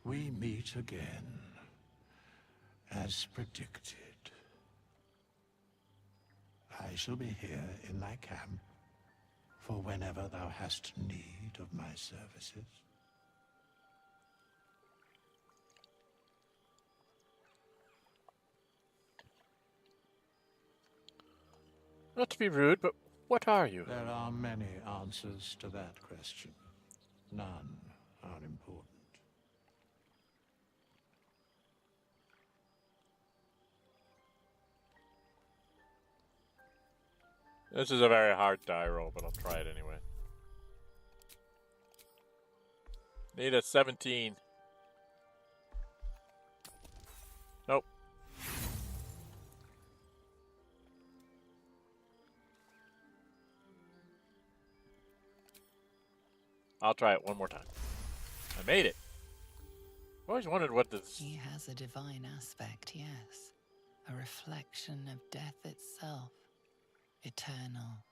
We meet again, as predicted. I shall be here in thy camp for whenever thou hast need of my services. Not to be rude, but what are you? There are many answers to that question. None are important. This is a very hard die roll, but I'll try it anyway. Need a 17. Nope. I'll try it one more time. I made it. I always wondered what this... He has a divine aspect, yes. A reflection of death itself. Eternal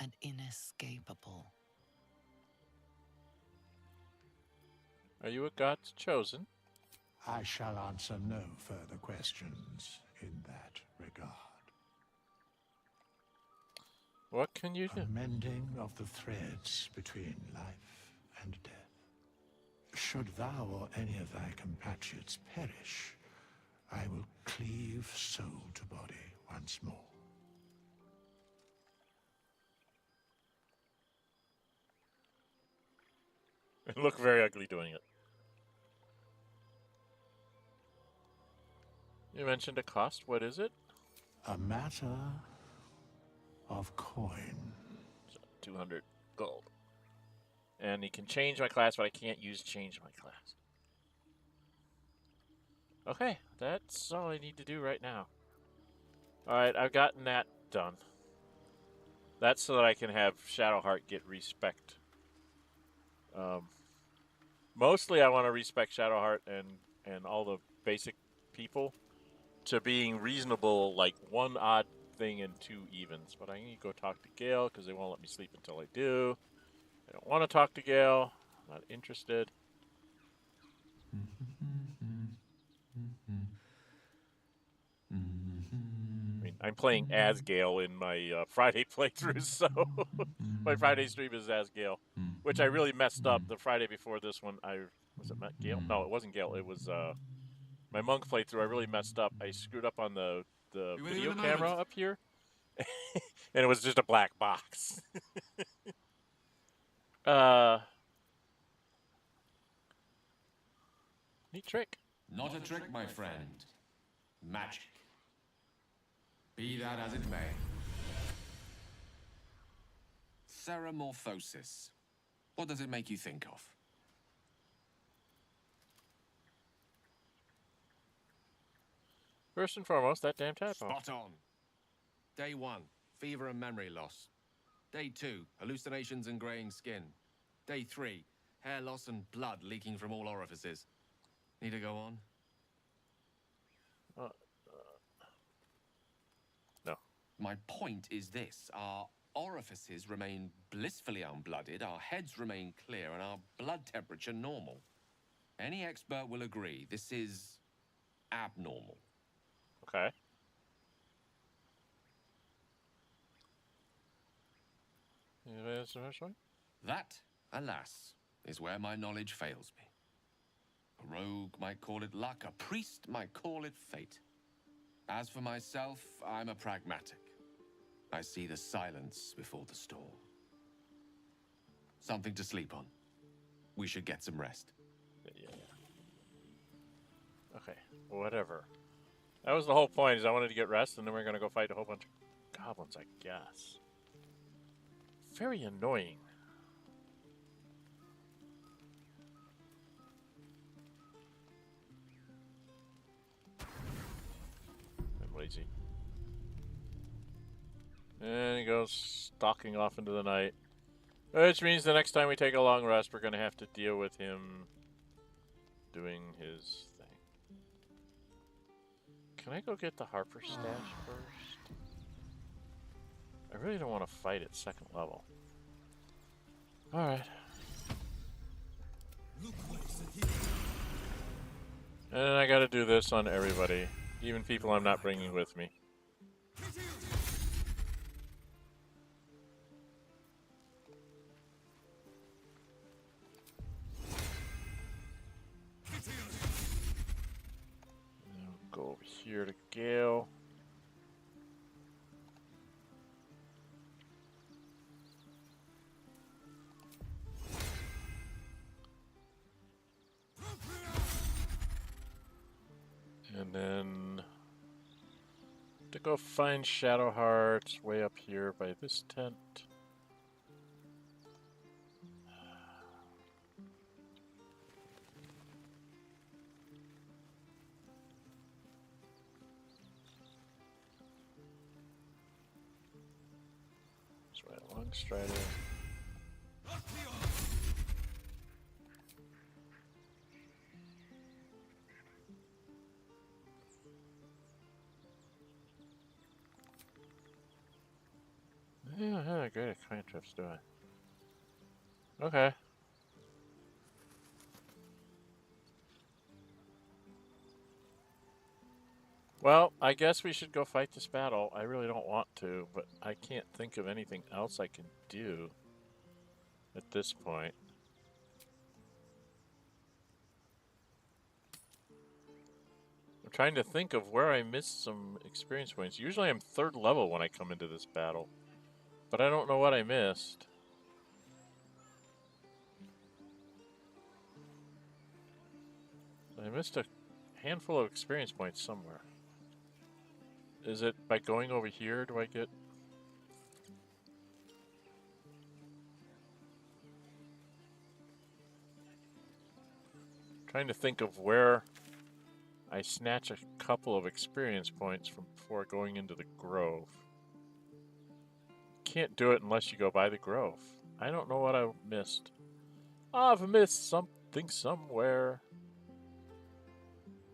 and inescapable. Are you a god's chosen? I shall answer no further questions in that regard. What can you do? A mending of the threads between life and death. Should thou or any of thy compatriots perish, I will cleave soul to body once more. It looked very ugly doing it. You mentioned a cost. What is it? A matter of coin. So 200 gold. And he can change my class, but I can't use change my class. Okay, that's all I need to do right now. Alright, I've gotten that done. That's so that I can have Shadowheart get respect. Mostly I want to respect Shadowheart and all the basic people to being reasonable, like one odd thing and two evens. But I need to go talk to Gale because they won't let me sleep until I do. I don't want to talk to Gale. I'm not interested. I mean, I'm playing as Gale in my Friday playthrough, so my Friday stream is as Gale, which I really messed up the Friday before this one. Was it Gale? No, it wasn't Gale. It was my monk playthrough. I really messed up. I screwed up on the video camera up here, and it was just a black box. Neat trick. Not a trick, my friend. Magic. Be that as it may. Ceramorphosis. What does it make you think of? First and foremost, that damn tadpole. Spot on. Day 1, fever and memory loss. Day 2, hallucinations and graying skin. Day 3, hair loss and blood leaking from all orifices. Need to go on? No. My point is this. Our orifices remain blissfully unblooded, our heads remain clear, and our blood temperature normal. Any expert will agree this is abnormal. Okay. That, alas, is where my knowledge fails me. A rogue might call it luck, a priest might call it fate. As for myself, I'm a pragmatic. I see the silence before the storm. Something to sleep on. We should get some rest. Yeah. Okay, whatever. That was the whole point, is I wanted to get rest, and then we're going to go fight a whole bunch of goblins, I guess. Very annoying. I'm lazy. And he goes stalking off into the night. Which means the next time we take a long rest, we're going to have to deal with him doing his thing. Can I go get the Harper stash first? I really don't want to fight at second level. Alright. And I gotta do this on everybody. Even people I'm not bringing with me. Go over here to Gale. to go find Shadow Hearts way up here by this tent. That's right, Long Strider. Yeah, I had great at cantrips, do I? Okay. Well, I guess we should go fight this battle. I really don't want to, but I can't think of anything else I can do at this point. I'm trying to think of where I missed some experience points. Usually I'm 3rd level when I come into this battle, but I don't know what I missed. I missed a handful of experience points somewhere. Is it by going over here? Do I get... Trying to think of where I snatch a couple of experience points from before going into the grove. Can't do it unless you go by the grove. I don't know what I missed. I've missed something somewhere,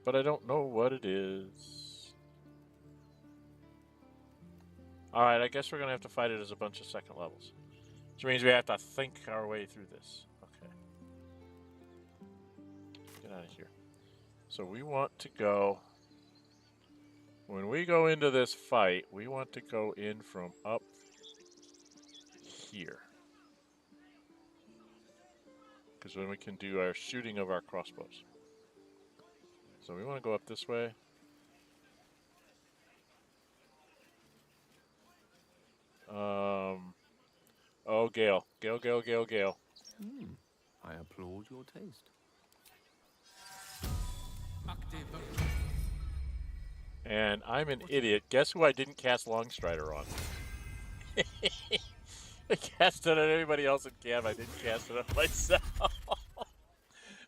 but I don't know what it is. Alright, I guess we're going to have to fight it as a bunch of 2nd levels. Which means we have to think our way through this. Okay. Get out of here. So we want to go... When we go into this fight, we want to go in from up here. Because then we can do our shooting of our crossbows. So we want to go up this way. Oh, Gale. Gale. I applaud your taste. And I'm an idiot. Guess who I didn't cast Longstrider on? I cast it on everybody else in camp. I didn't cast it on myself.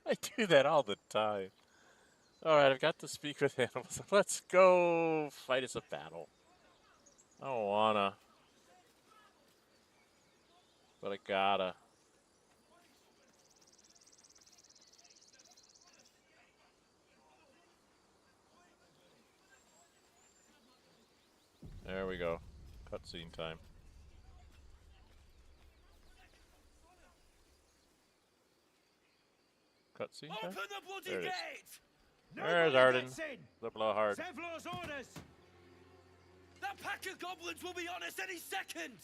I do that all the time. Alright, I've got to speak with animals. Let's go fight us a battle. I don't wanna. But I gotta. There we go. Cutscene time. Cutscene time? Open the bloody There it is. gate! There's Arden. The blowhard. Zevlor's orders! That pack of goblins will be on us any second!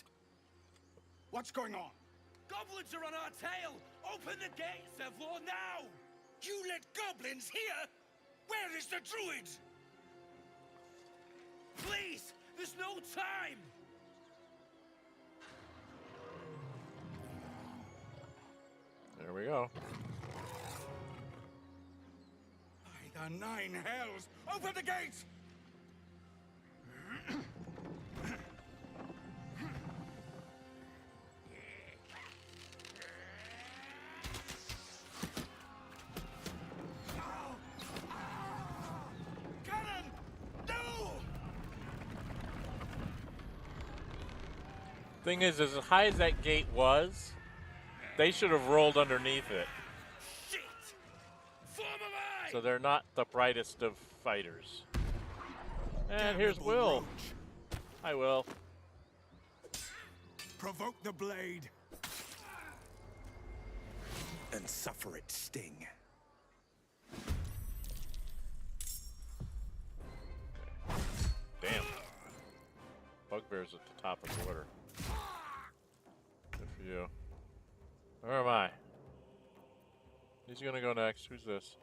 What's going on? Goblins are on our tail! Open the gate, Zevlor, now! You let goblins here? Where is the Druids? Please! There's no time! There we go. By the 9 hells! Open the gates! Cannon! No! Thing is, as high as that gate was, they should have rolled underneath it. Shit! Form of eye! So they're not the brightest of fighters. And here's Damnable Will. roach. Hi, Will. Provoke the blade. And suffer its sting. Damn. Bugbear's at the top of the order. Good for you. Where am I? He's gonna go next. Who's this?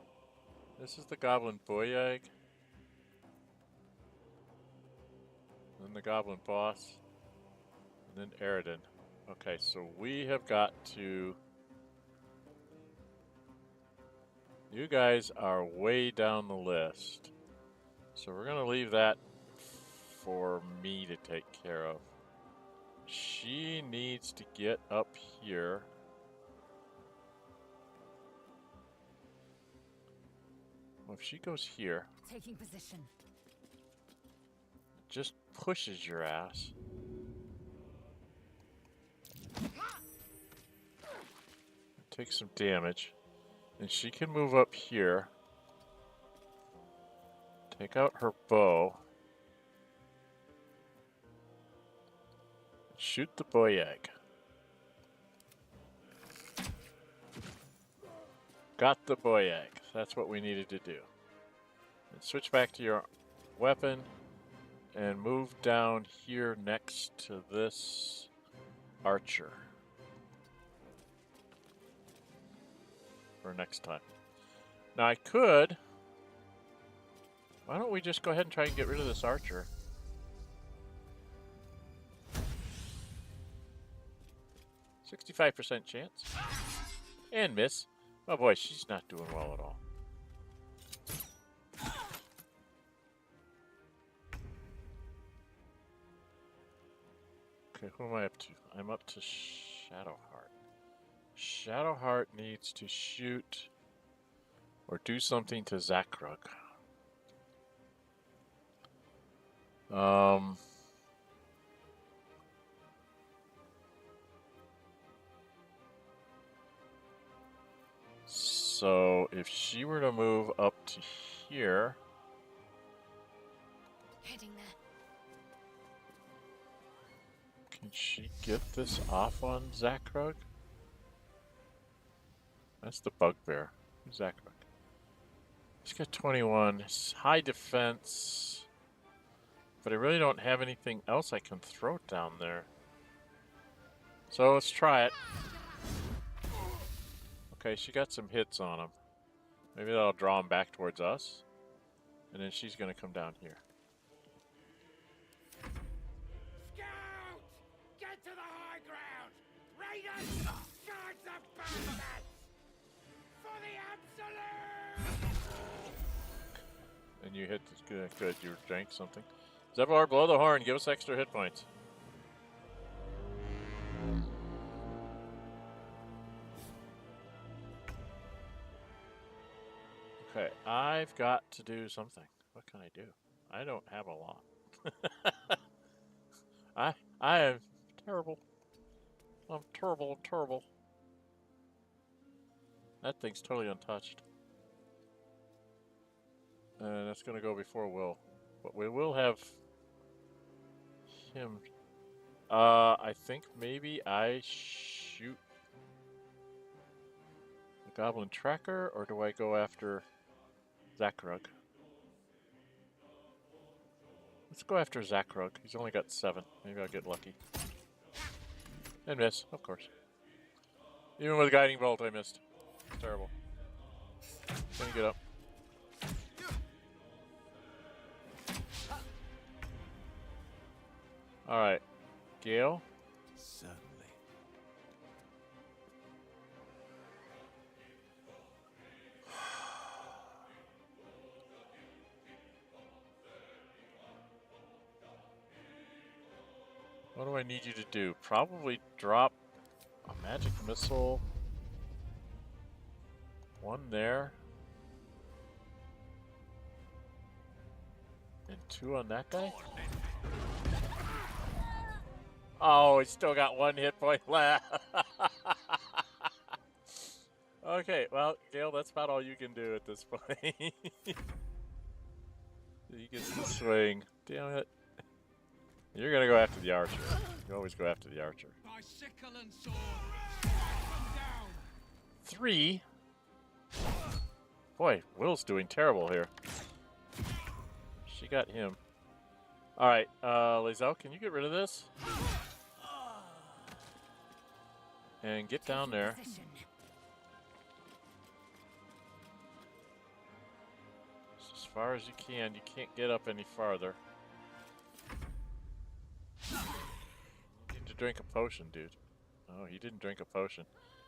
This is the Goblin Boy Egg. Then the Goblin Boss. And then Aradin. Okay, so we have got to... You guys are way down the list. So we're gonna leave that for me to take care of. She needs to get up here. Well, if she goes here, Taking position. just pushes your ass. Take some damage. And she can move up here. Take out her bow. Shoot the boy egg. Got the boy egg. That's what we needed to do. And switch back to your weapon and move down here next to this archer. For next time. Now I could. Why don't we just go ahead and try and get rid of this archer? %65% chance. And miss. Oh boy, she's not doing well at all. Okay, who am I up to? I'm up to Shadowheart. Shadowheart needs to shoot or do something to Zakrug. So if she were to move up to here, Heading there. can she get this off on Zakrug? That's the bugbear. Who's Zakrug? He's got 21. High defense. But I really don't have anything else I can throw down there. So let's try it. Okay, she got some hits on him. Maybe that'll draw him back towards us. And then she's going to come down here. Scout! Get to the high ground! Raiders! Charge the bastards! For the absolute! And you hit this. Good, good. You drank something. Zevlor, blow the horn. Give us extra hit points. Okay, I've got to do something. What can I do? I don't have a lot. I am terrible. I'm terrible. That thing's totally untouched. And that's going to go before Will. But we will have him. I think maybe I shoot the Goblin Tracker, or do I go after Zakrug? Let's go after Zakrug. He's only got 7. Maybe I'll get lucky. And miss, of course. Even with Guiding Bolt, I missed. It's terrible. Let me get up. Alright. Gale? Certainly. What do I need you to do? Probably drop a magic missile. 1 there. And 2 on that guy? Oh, he's still got 1 hit point left. Okay, well, Gale, that's about all you can do at this point. He gets the swing. Damn it. You're going to go after the archer. You always go after the archer. By sickle and sword! Come down! 3? Boy, Will's doing terrible here. She got him. Alright, Lae'zel, can you get rid of this? And get down there. As far as you can. You can't get up any farther. You need to drink a potion, dude. Oh, he didn't drink a potion.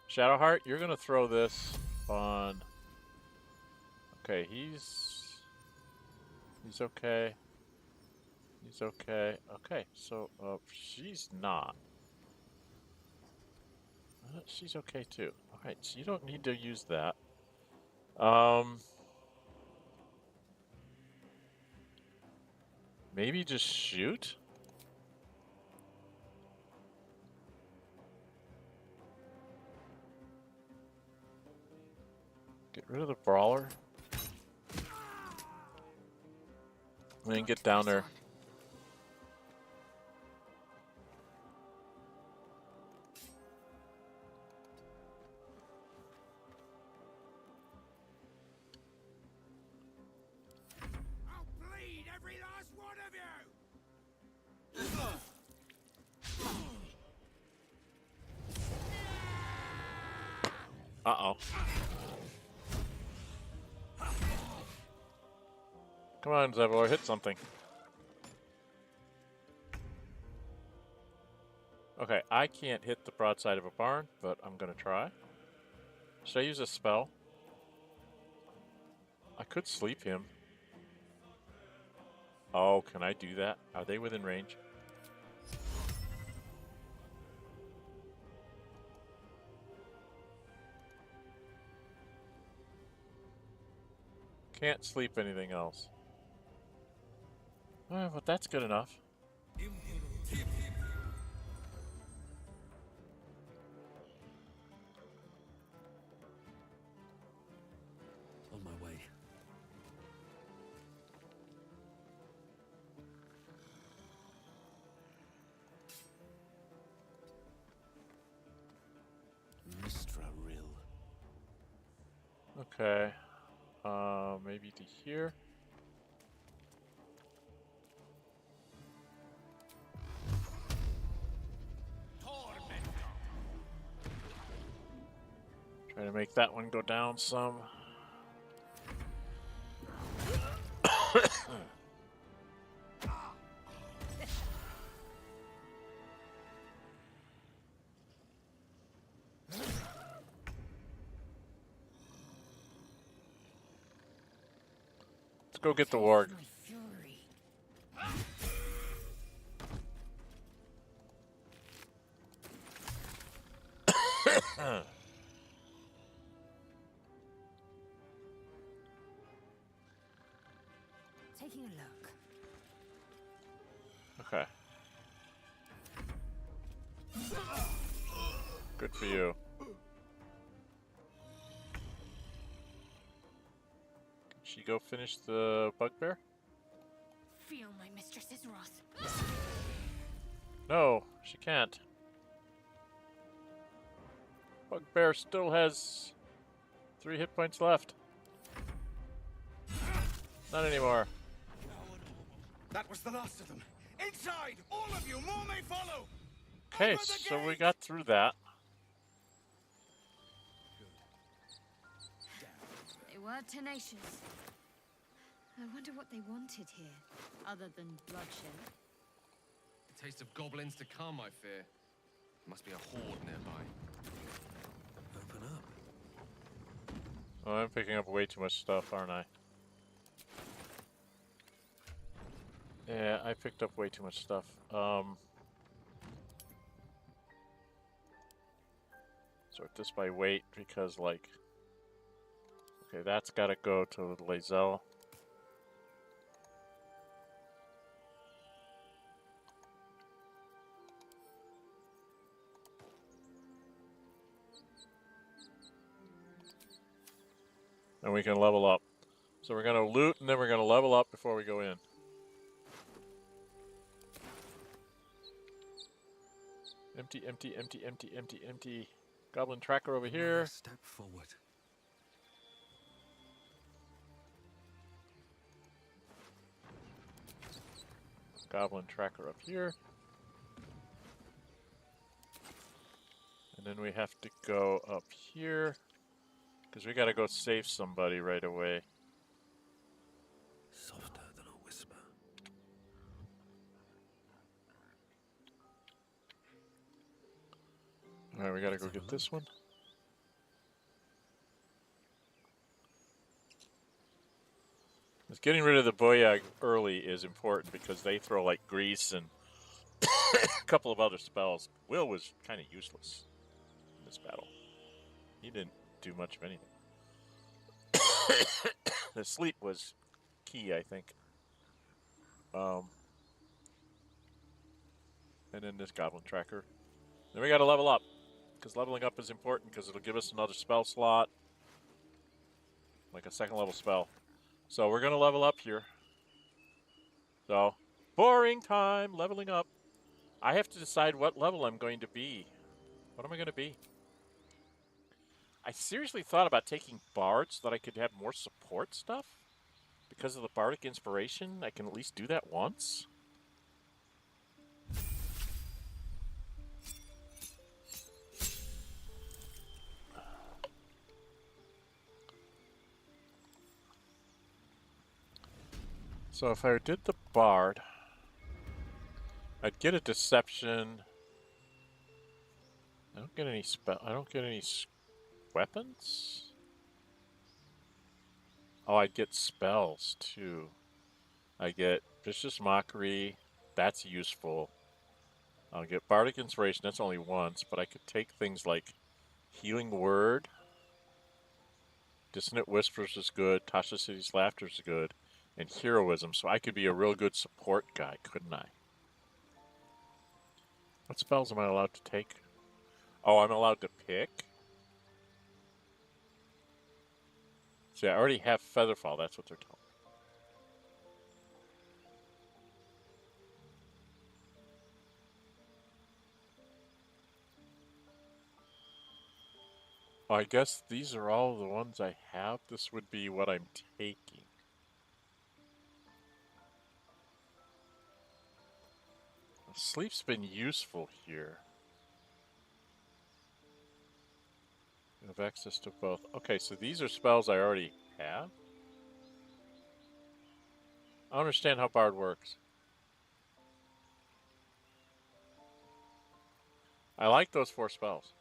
Shadowheart, you're going to throw this on... Okay, he's okay. He's okay. Okay, so she's not. She's okay too. Alright, so you don't need to use that. Maybe just shoot? Get rid of the brawler. And then get down there. I'll bleed every last one of you! Uh-oh. Come on, Zevlor, hit something. Okay, I can't hit the broadside of a barn, but I'm gonna try. Should I use a spell? I could sleep him. Oh, can I do that? Are they within range? Can't sleep anything else. But that's good enough. On my way. Mistra Rill. Okay. Maybe to here. Try to make that one go down some. Let's go get the warg. Taking a look. Okay. Good for you. Can she go finish the bugbear? Feel my mistress's wrath. No, she can't. Bugbear still has 3 hit points left. Not anymore. That was the last of them. Inside! All of you! More may follow! Okay, so we got through that. They were tenacious. I wonder what they wanted here, other than bloodshed. The taste of goblins to come, I fear. Must be a horde nearby. Open up. Oh, I'm picking up way too much stuff, aren't I? Yeah, I picked up way too much stuff. Sort this by weight because, like... Okay, that's gotta go to Lae'zel. And we can level up. So we're gonna loot and then we're gonna level up before we go in. Empty, empty, empty, empty, empty, empty. Goblin tracker over here. Step forward. Goblin tracker up here. And then we have to go up here. Because we gotta go save somebody right away. Softer than a whisper. Alright, we gotta go get this one. Getting rid of the Boyag early is important because they throw like grease and a couple of other spells. Will was kind of useless in this battle. He didn't do much of anything. The sleep was key, I think. And then this Goblin Tracker. Then we got to level up, because leveling up is important because it'll give us another spell slot, like a second level spell. So we're going to level up here. So, boring time, leveling up. I have to decide what level I'm going to be. What am I going to be? I seriously thought about taking Bard so that I could have more support stuff. Because of the Bardic Inspiration, I can at least do that once. So if I did the Bard, I'd get a Deception. I don't get any I don't get any weapons? Oh, I'd get spells too. I get Vicious Mockery. That's useful. I'll get Bardic Inspiration. That's only once, but I could take things like Healing Word. Dissonant Whispers is good. Tasha City's Laughter is good. And Heroism. So I could be a real good support guy, couldn't I? What spells am I allowed to take? Oh, I'm allowed to pick? See, I already have Featherfall. That's what they're telling me. Well, I guess these are all the ones I have. This would be what I'm taking. Sleep's been useful here. You have access to both. Okay, so these are spells I already have. I don't understand how Bard works. I like those 4 spells.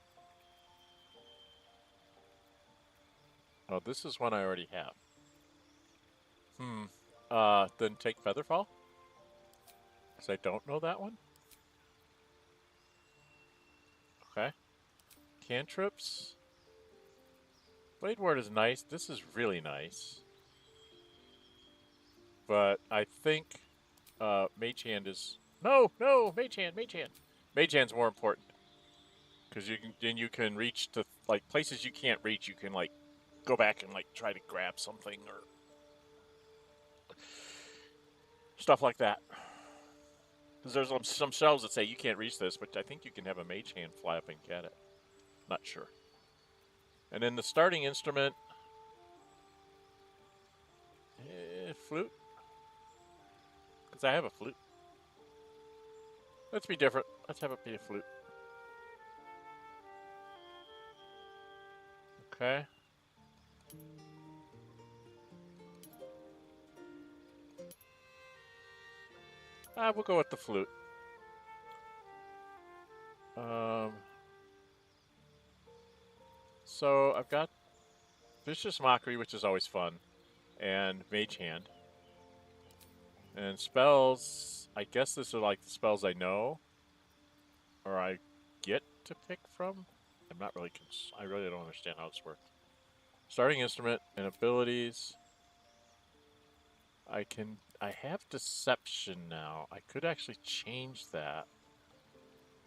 Oh, this is one I already have. Then take Featherfall? Because I don't know that one? Okay. Cantrips. Blade Ward is nice. This is really nice. But I think Mage Hand is... No! Mage Hand! Mage Hand's more important. Because you can reach to, like, places you can't reach. You can, like, go back and, like, try to grab something or stuff like that. Because there's some shelves that say you can't reach this, but I think you can have a Mage Hand fly up and get it. Not sure. And then the starting instrument... flute? Because I have a flute. Let's be different. Let's have it be a flute. Okay. We'll go with the flute. So I've got Vicious Mockery, which is always fun, and Mage Hand. And spells, I guess this are like the spells I know, or I get to pick from. I'm not really, I really don't understand how this works. Starting instrument and abilities. I have Deception now. I could actually change that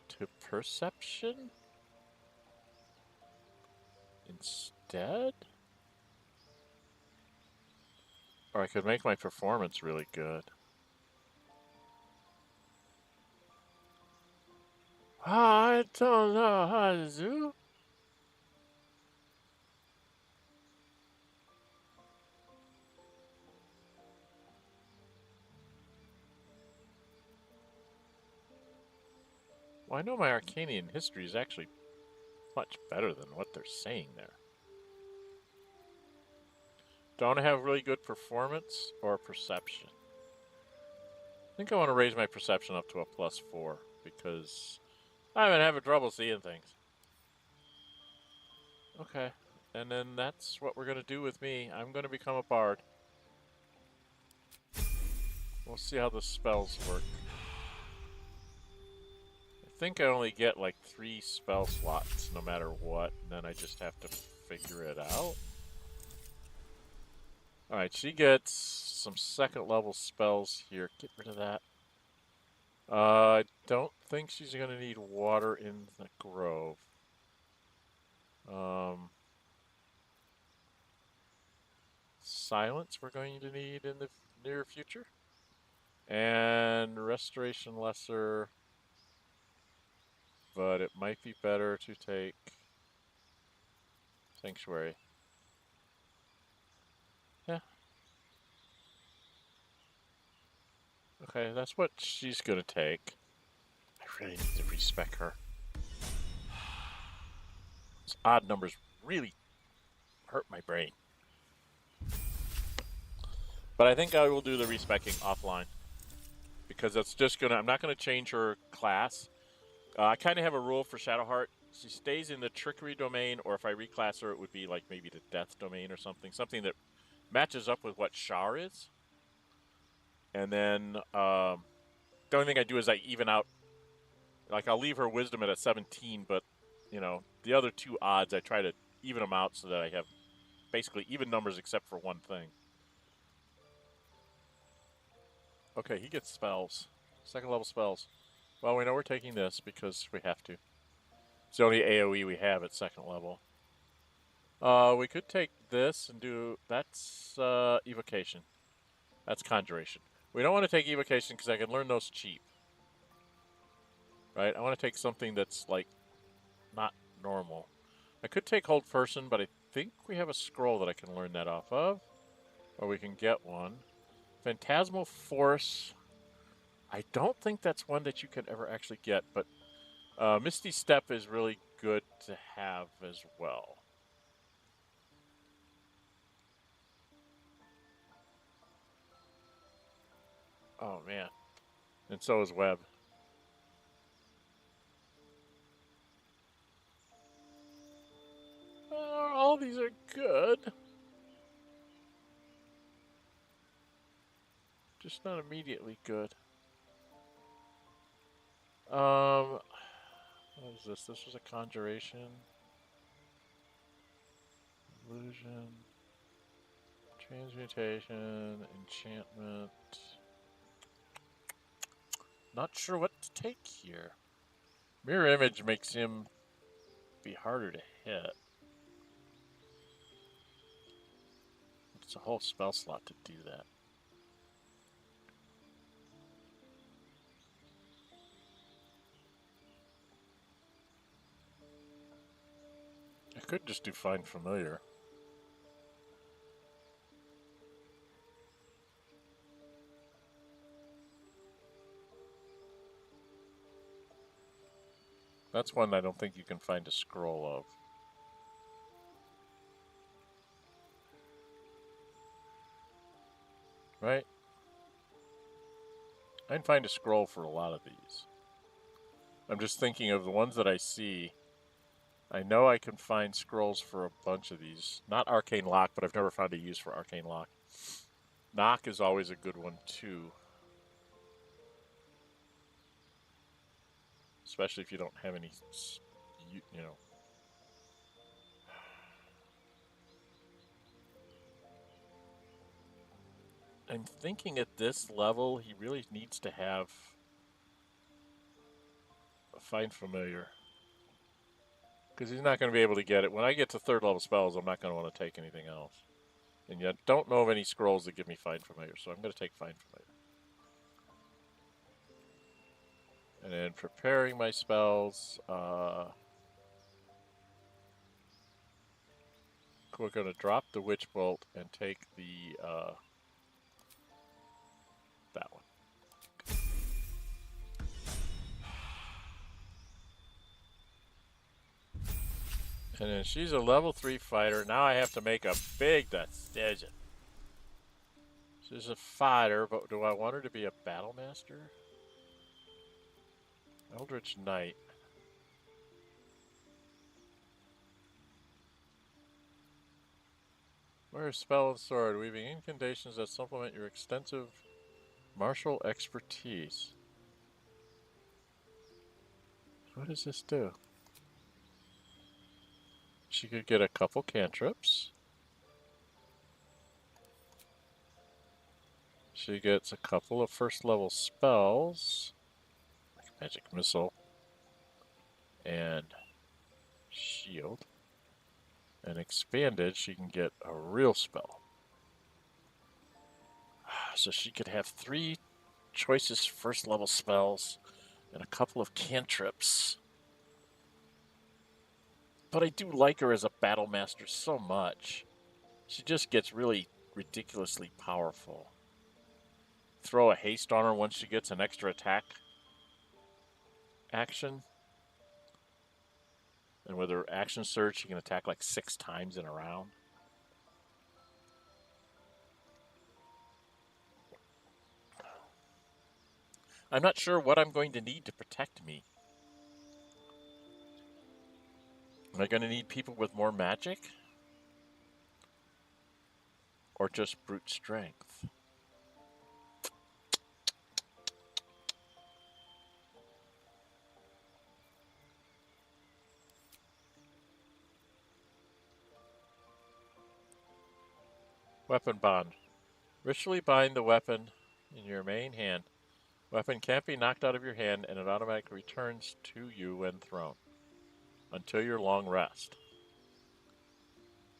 to Perception instead. Or I could make my performance really good. I don't know how to do. Well, I know my Arcanian history is actually much better than what they're saying there. Don't I have really good performance or perception? I think I want to raise my perception up to a +4 because I've been having trouble seeing things. Okay, and then that's what we're going to do with me. I'm going to become a bard. We'll see how the spells work. I think I only get like 3 spell slots no matter what, and then I just have to figure it out. Alright, she gets some second level spells here. Get rid of that. I don't think she's going to need water in the grove. Silence we're going to need in the near future. And Restoration Lesser. But it might be better to take Sanctuary. Yeah. Okay, that's what she's going to take. I really need to respec her. These odd numbers really hurt my brain. But I think I will do the respecking offline. Because that's just going to... I'm not going to change her class. I kind of have a rule for Shadowheart. She stays in the Trickery domain, or if I reclass her, it would be like maybe the Death domain or something. Something that matches up with what Shar is. And then the only thing I do is I even out... Like, I'll leave her Wisdom at a 17, but, you know, the other 2 odds, I try to even them out so that I have basically even numbers except for one thing. Okay, he gets spells. Second level spells. Well, we know we're taking this because we have to. It's the only AoE we have at second level. We could take this and do... That's Evocation. That's Conjuration. We don't want to take Evocation because I can learn those cheap. Right? I want to take something that's, like, not normal. I could take Hold Person, but I think we have a scroll that I can learn that off of. Or we can get one. Phantasmal Force. I don't think that's one that you can ever actually get, but Misty Step is really good to have as well. Oh, man. And so is Web. All these are good. Just not immediately good. What is this? This was a Conjuration. Illusion. Transmutation. Enchantment. Not sure what to take here. Mirror Image makes him be harder to hit. It's a whole spell slot to do that. I could just do Find Familiar. That's one I don't think you can find a scroll of. Right? I can find a scroll for a lot of these. I'm just thinking of the ones that I see. I know I can find scrolls for a bunch of these. Not Arcane Lock, but I've never found a use for Arcane Lock. Knock is always a good one, too. Especially if you don't have any, you know. I'm thinking at this level, he really needs to have a Find Familiar. Because he's not going to be able to get it. When I get to third level spells, I'm not going to want to take anything else. And yet, don't know of any scrolls that give me Find Familiar, so I'm going to take Find Familiar. And then preparing my spells, we're going to drop the Witch Bolt and take the, that one. And then she's a level 3 fighter. Now I have to make a big decision. She's a fighter, but do I want her to be a battle master? Eldritch Knight. Where is Spell and Sword? Weaving incantations that supplement your extensive Martial expertise. What does this do? She could get a couple cantrips. She gets a couple of first level spells, like Magic Missile and Shield. And expanded, she can get a real spell. So she could have 3 choices first level spells and a couple of cantrips. But I do like her as a battle master so much. She just gets really ridiculously powerful. Throw a haste on her once she gets an extra attack action. And with her action surge, she can attack like 6 times in a round. I'm not sure what I'm going to need to protect me. Am I going to need people with more magic? Or just brute strength? Weapon bond. Ritually bind the weapon in your main hand. Weapon can't be knocked out of your hand and it automatically returns to you when thrown. Until your long rest.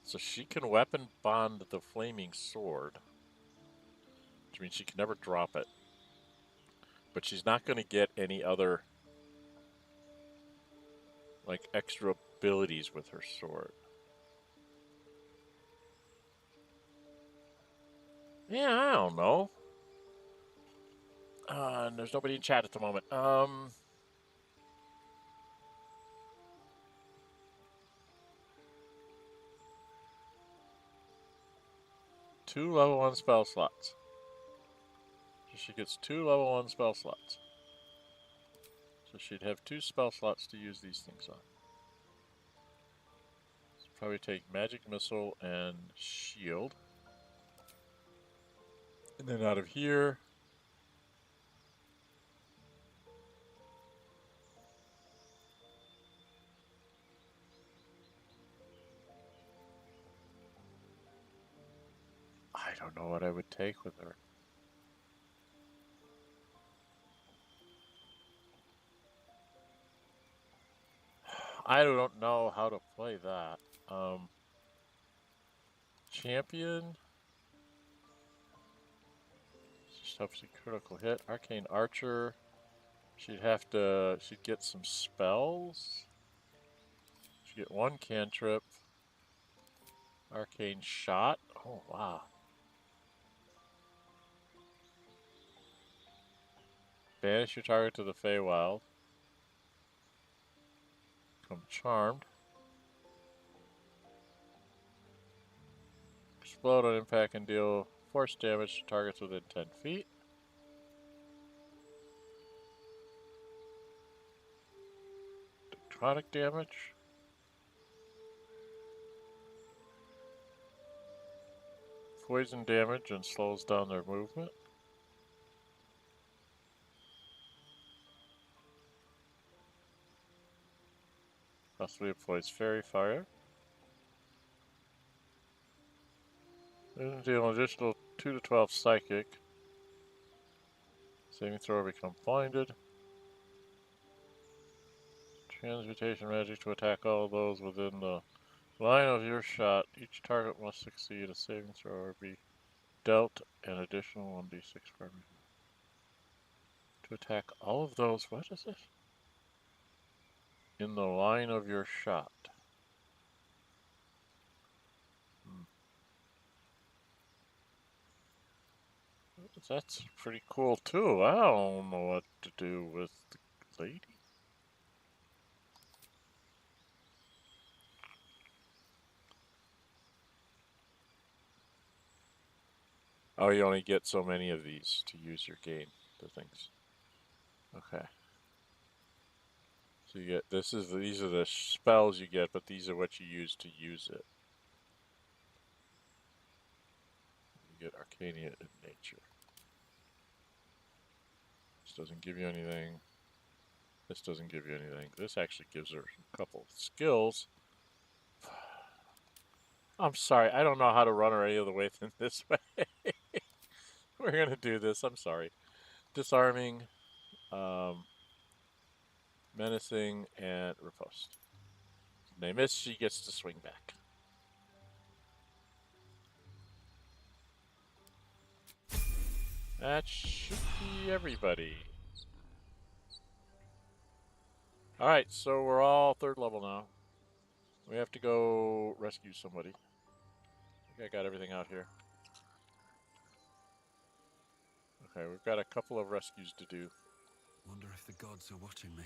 So she can weapon bond the flaming sword. Which means she can never drop it. But she's not going to get any other like extra abilities with her sword. Yeah, I don't know. And there's nobody in chat at the moment. 2 level 1 spell slots. So she gets 2 level 1 spell slots. So she'd have 2 spell slots to use these things on. So probably take Magic Missile and Shield. And then out of here, I don't know what I would take with her. I don't know how to play that. Champion. Just obviously critical hit. Arcane Archer. She'd get some spells. She'd get 1 cantrip. Arcane Shot. Oh, wow. Banish your target to the Feywild. Become charmed. Explode on impact and deal force damage to targets within 10 feet. Necrotic damage. Poison damage and slows down their movement. Possibly employs Fairy Fire. Then deal an additional 2 to 12 Psychic. Saving throw become blinded. Transmutation magic to attack all of those within the line of your shot. Each target must succeed a saving throw or be dealt an additional 1d6 damage. To attack all of those, what is it? In the line of your shot. That's pretty cool too. I don't know what to do with the lady. Oh, you only get so many of these to use your gain, the things. Okay. So you get, these are the spells you get, but these are what you use to use it. You get Arcania in nature. doesn't give you anything. This doesn't give you anything. This actually gives her a couple of skills. I'm sorry, I don't know how to run her any other way than this way. We're gonna do this, I'm sorry. Disarming, menacing, and riposte. If they miss, she gets to swing back. That should be everybody. Alright, so we're all 3rd level now. We have to go rescue somebody. I think I got everything out here. Okay, we've got a couple of rescues to do. Wonder if the gods are watching me.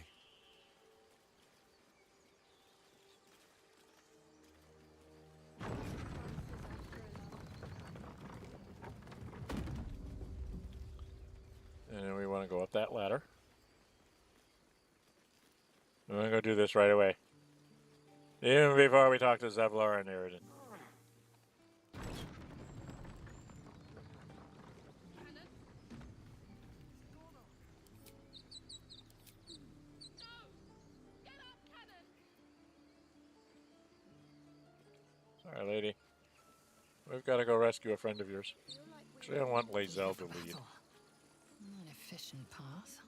And then we want to go up that ladder. We're going to go do this right away. Even before we talk to Zevlor and Aradin. Sorry, lady. We've got to go rescue a friend of yours. Actually, I want Lae'zel to lead. An efficient path.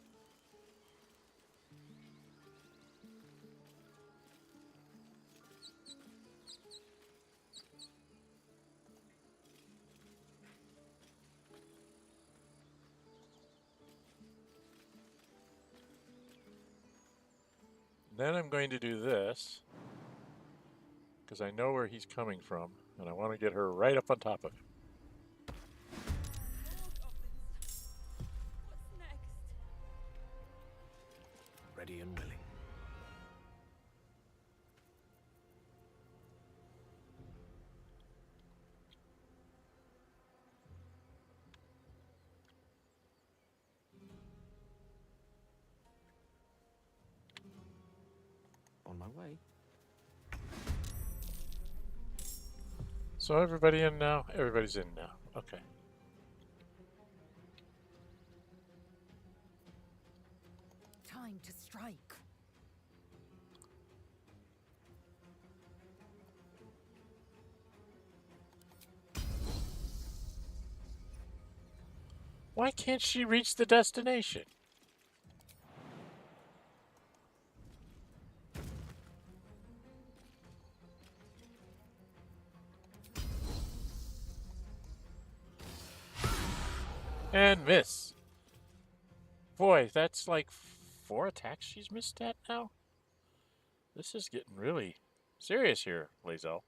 Then I'm going to do this, because I know where he's coming from, and I want to get her right up on top of him. Ready and willing. On my way. So everybody in now? Everybody's in now. Okay. Time to strike. Why can't she reach the destination? And miss. Boy, that's like 4 attacks she's missed at now? This is getting really serious here, Lae'zel.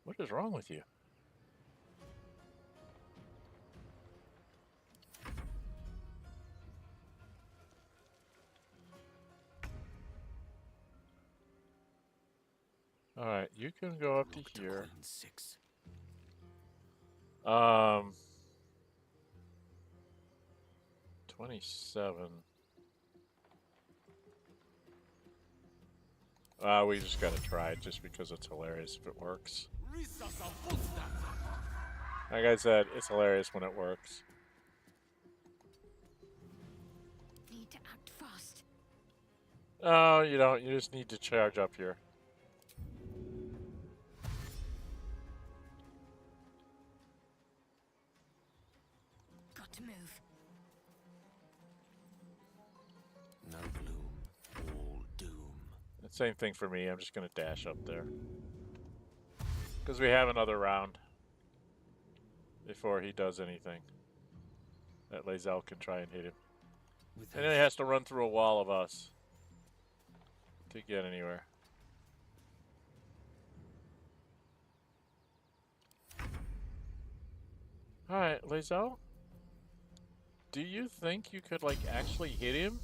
What is wrong with you? Alright, you can go up to here. 27. We just gotta try it just because it's hilarious if it works. Like I said, it's hilarious when it works. Need to act fast. Oh, you don't. You just need to charge up here. Got to move. No gloom, all doom. Same thing for me. I'm just going to dash up there. Because we have another round before he does anything. That Lae'zel can try and hit him. And then he has to run through a wall of us to get anywhere. Alright, Lae'zel. Do you think you could, like, actually hit him?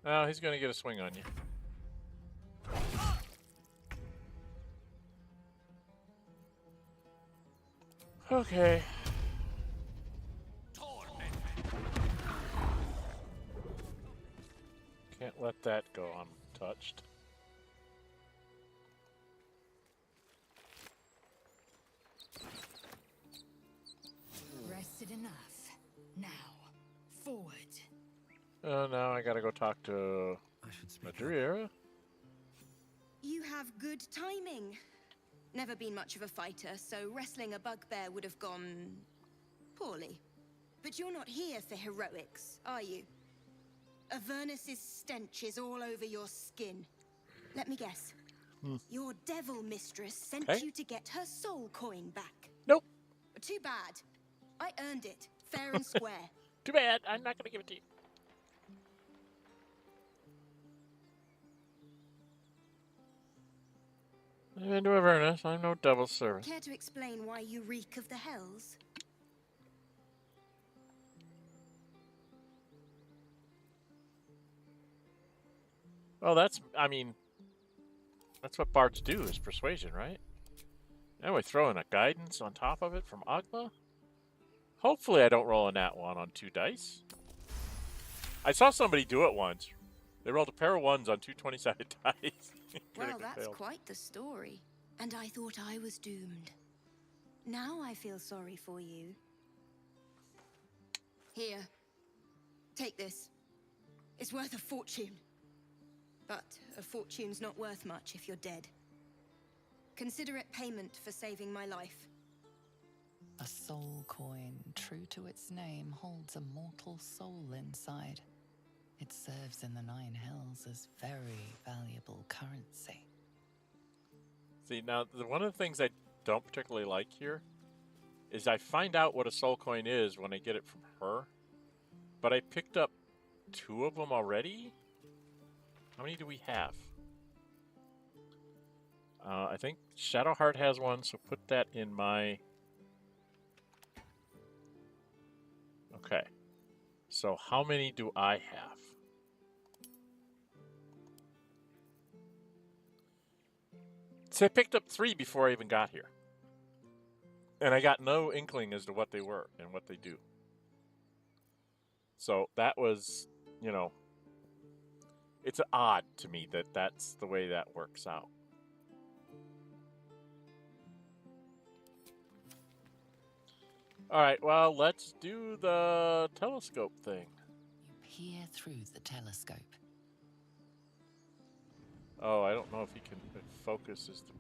Oh, he's gonna get a swing on you. Okay. that go untouched. Rested enough. Now, forward. Now I gotta go talk to Nadira. You have good timing. Never been much of a fighter, so wrestling a bugbear would have gone poorly. But you're not here for heroics, are you? Avernus's stench is all over your skin. Let me guess. Your devil mistress sent you to get her soul coin back. Nope. Too bad. I earned it, fair and square. Too bad. I'm not gonna give it to you. I'm into Avernus. I'm no devil servant. Care to explain why you reek of the hells? Well, I mean, that's what bards do, is persuasion, right? And we throw in a guidance on top of it from Ohgma. Hopefully I don't roll a nat 1 on 2 dice. I saw somebody do it once. They rolled a pair of 1s on 2 20-sided dice. Well, that's quite the story. And I thought I was doomed. Now I feel sorry for you. Here. Take this. It's worth a fortune. But a fortune's not worth much if you're dead. Consider it payment for saving my life. A soul coin, true to its name, holds a mortal soul inside. It serves in the 9 hells as very valuable currency. See, now, one of the things I don't particularly like here is I find out what a soul coin is when I get it from her. But I picked up 2 of them already? How many do we have? I think Shadowheart has one, so put that in my... Okay. So how many do I have? So I picked up 3 before I even got here. And I got no inkling as to what they were and what they do. So that was, you know, it's odd to me that that's the way that works out. Alright, well, let's do the telescope thing. You peer through the telescope. Oh, I don't know if he can focus as the...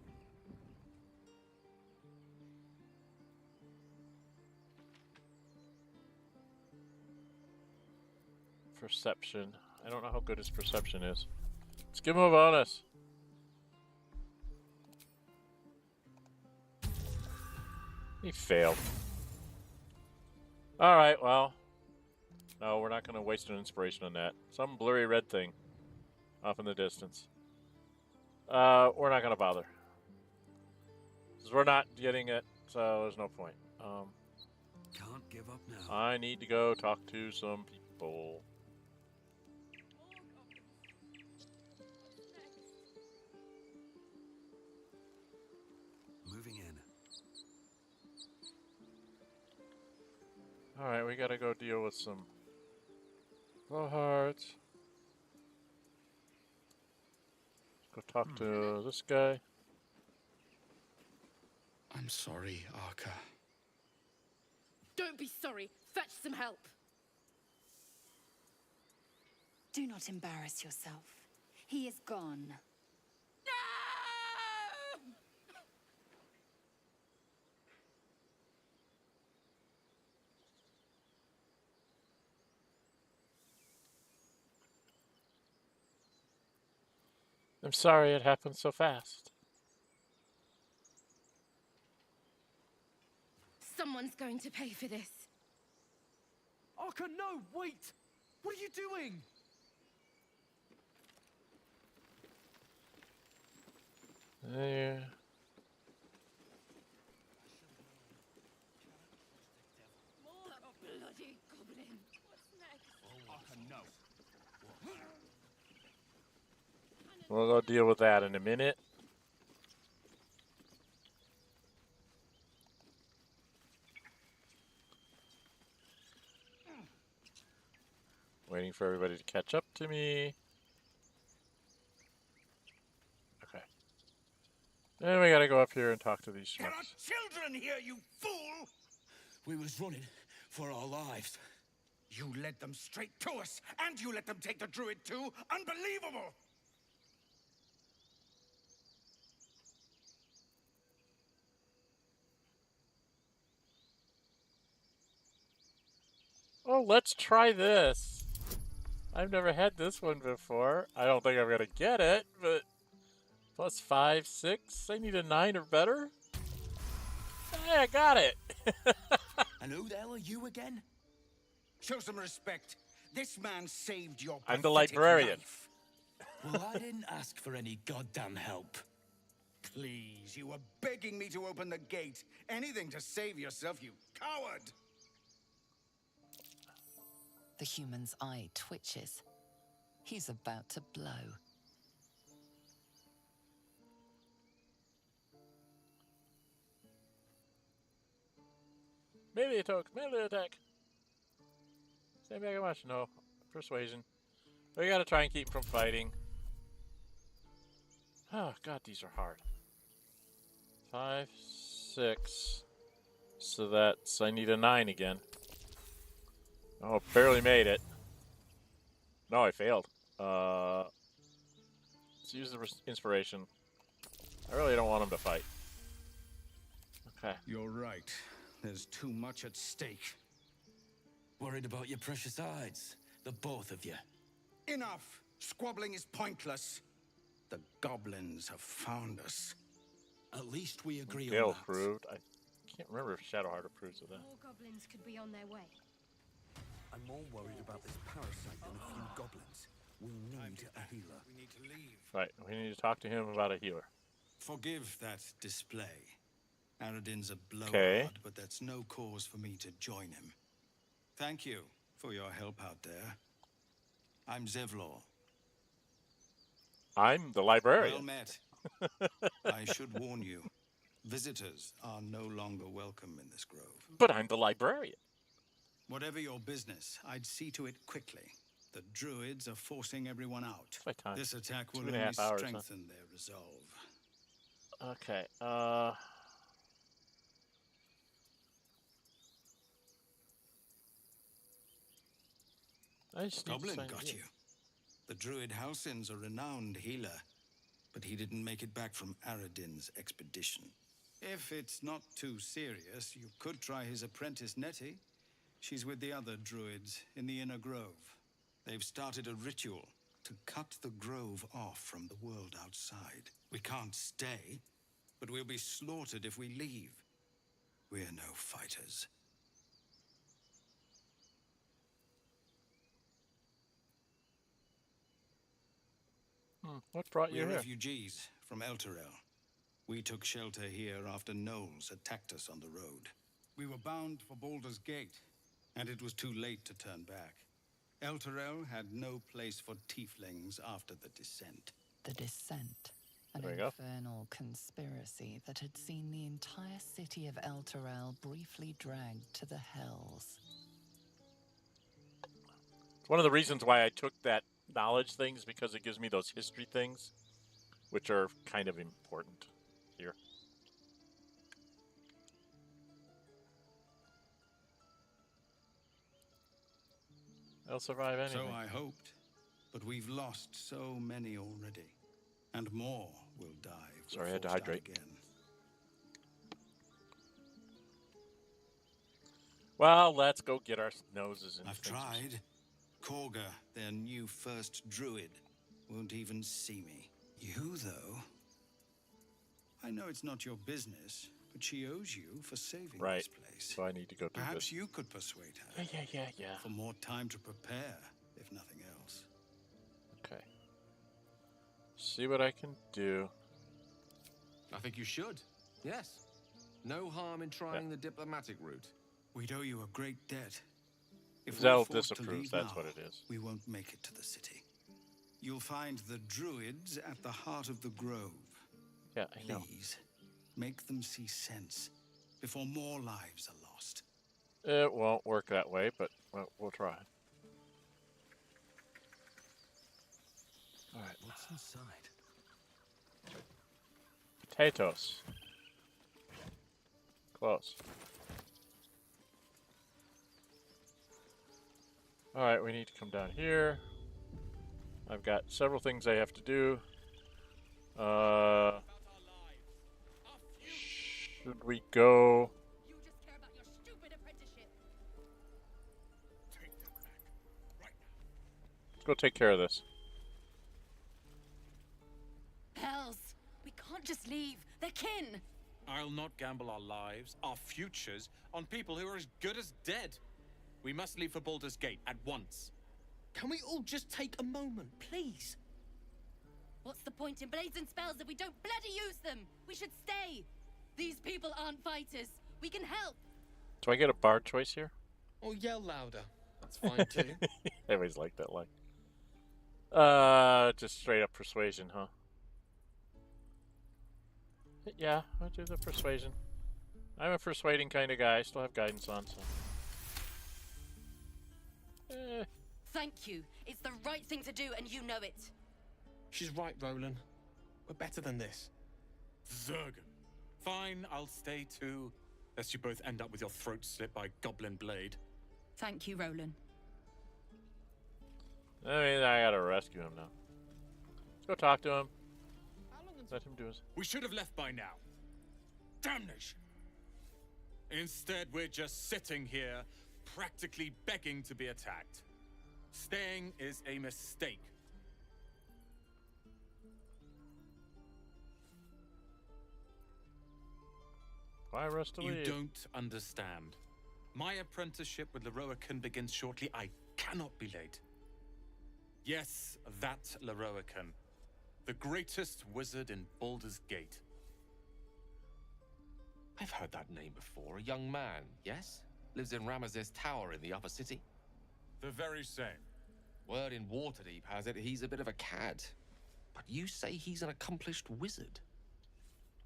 Perception. I don't know how good his perception is. Let's give him a bonus. He failed. Alright, well. No, we're not going to waste an inspiration on that. Some blurry red thing off in the distance. We're not going to bother. Because we're not getting it, so there's no point. Can't give up now. I need to go talk to some people. Moving in. Alright, we gotta go deal with some hearts. Go talk to this guy. I'm sorry, Arca. Don't be sorry. Fetch some help. Do not embarrass yourself. He is gone. I'm sorry it happened so fast. Someone's going to pay for this. Arca, no, wait! What are you doing? Yeah. More bloody goblin. What's next? Arca, no. We'll go deal with that in a minute. Waiting for everybody to catch up to me. And we gotta go up here and talk to these There are schmucks. children here, you fool! We was running for our lives. You led them straight to us, and you let them take the Druid too? Unbelievable! Oh, let's try this. I've never had this one before. I don't think I'm gonna get it, but plus 5, 6. I need a 9 or better. Hey, I got it. And who the hell are you again? Show some respect. This man saved your I'm the pathetic librarian. life. Well, I didn't ask for any goddamn help. Please, you were begging me to open the gate. Anything to save yourself, you coward! The human's eye twitches. He's about to blow. Melee attack, melee attack. Stay back and watch. No. Persuasion. We gotta try and keep him from fighting. Oh, God, these are hard. 5, 6. So that's... I need a 9 again. Oh, barely made it. No, I failed. Let's use the inspiration. I really don't want him to fight. Okay. You're right. There's too much at stake. Worried about your precious hides, the both of you. Enough! Squabbling is pointless. The goblins have found us. At least we agree Gale on that. approved. I can't remember if Shadowheart approves of that. More goblins could be on their way. I'm more worried about this parasite than a few goblins. We need a healer. We need to leave. Right, we need to talk to him about a healer. Forgive that display. Aradin's a blowhard, Okay. but that's no cause for me to join him. Thank you for your help out there. I'm Zevlor. I'm the librarian. Well met. I should warn you, visitors are no longer welcome in this grove. But I'm the librarian. Whatever your business, I'd see to it quickly. The Druids are forcing everyone out. My time. This attack will 2.5 only hours, huh? strengthen their resolve. Okay, I just need to Goblin sign got in. you. The Druid Halsin's a renowned healer, but he didn't make it back from Aradin's expedition. If it's not too serious, you could try his apprentice Nettie. She's with the other Druids in the Inner Grove. They've started a ritual to cut the grove off from the world outside. We can't stay, but we'll be slaughtered if we leave. We're no fighters. What brought you We're here? refugees from Elturel. We took shelter here after gnolls attacked us on the road. We were bound for Baldur's Gate, and it was too late to turn back. Elturel had no place for tieflings after the descent. The Descent. An There we go. infernal conspiracy that had seen the entire city of Elturel briefly dragged to the hells. One of the reasons why I took that knowledge thing is because it gives me those history things, which are kind of important here. I'll survive anything. So I hoped, but we've lost so many already, and more will die. if we're Sorry, I had to forced out hydrate. again. Well, let's go get our noses in I've things. tried. Korga, their new first druid, won't even see me. You, though, I know it's not your business, but she owes you for saving Right. this place. So I need to go do Perhaps this. you could persuade her. Yeah. For more time to prepare, if nothing else. Okay. See what I can do. I think you should. Yes. No harm in trying the diplomatic route. We'd owe you a great debt. If Zell we're forced to disapproves, leave that's now, what it is. we won't make it to the city. You'll find the Druids at the heart of the grove. Yeah, I know. Please, make them see sense before more lives are lost. It won't work that way, but we'll try. Alright, What's inside? Potatoes. Close. Alright, we need to come down here. I've got several things I have to do. Should we go... You just care about your stupid apprenticeship. Take them back, right now. Let's go take care of this. Hells! We can't just leave. They're kin! I'll not gamble our lives, our futures, on people who are as good as dead. We must leave for Baldur's Gate at once. Can we all just take a moment, please? What's the point in blades and spells if we don't bloody use them? We should stay. These people aren't fighters. We can help. Do I get a bard choice here? Or yell louder. That's fine too. I always like that line. Just straight up persuasion, huh? Yeah, I'll do the persuasion. I'm a persuading kind of guy. I still have guidance on, so... Thank you. It's the right thing to do, and you know it. She's right, Roland. We're better than this. Zergan. Fine, I'll stay too. Lest you both end up with your throats slit by goblin blade. Thank you, Roland. I mean, I gotta rescue him now. Let's go talk to him. Let him do his... We should have left by now. Damnation! Instead, we're just sitting here, practically begging to be attacked. Staying is a mistake. Why rush to leave? You don't understand. My apprenticeship with Lae'zel begins shortly. I cannot be late. Yes, that Lae'zel. The greatest wizard in Baldur's Gate. I've heard that name before. A young man, yes? Lives in Ramaz's tower in the upper city. The very same. Word in Waterdeep has it he's a bit of a cad. But you say he's an accomplished wizard.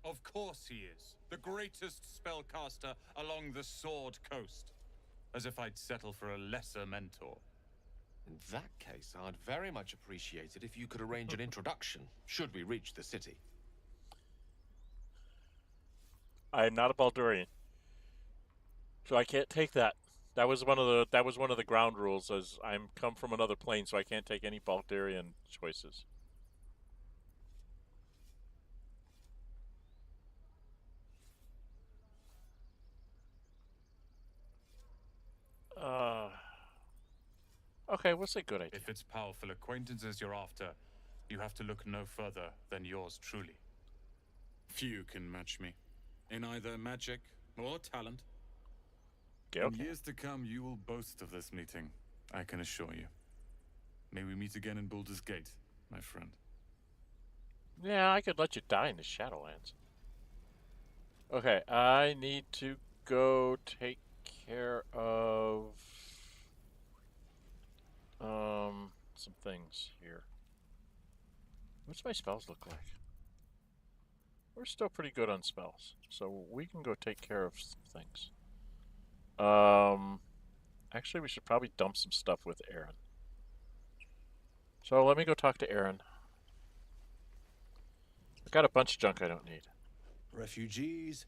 Of course he is. The greatest spellcaster along the Sword Coast. As if I'd settle for a lesser mentor. In that case, I'd very much appreciate it if you could arrange an introduction, should we reach the city. I am not a Baldurian, so I can't take that. That was one of the ground rules, as I'm come from another plane, so I can't take any Baldurian choices. Okay, what's a good idea? If it's powerful acquaintances you're after, you have to look no further than yours truly. Few can match me, in either magic or talent. Gale? In years to come, you will boast of this meeting, I can assure you. May we meet again in Baldur's Gate, my friend. Yeah, I could let you die in the Shadowlands. Okay, I need to go take care of some things here. What's my spells look like? We're still pretty good on spells, so we can go take care of some things. Actually, we should probably dump some stuff with Arron. So let me go talk to Arron. I've got a bunch of junk I don't need. Refugees,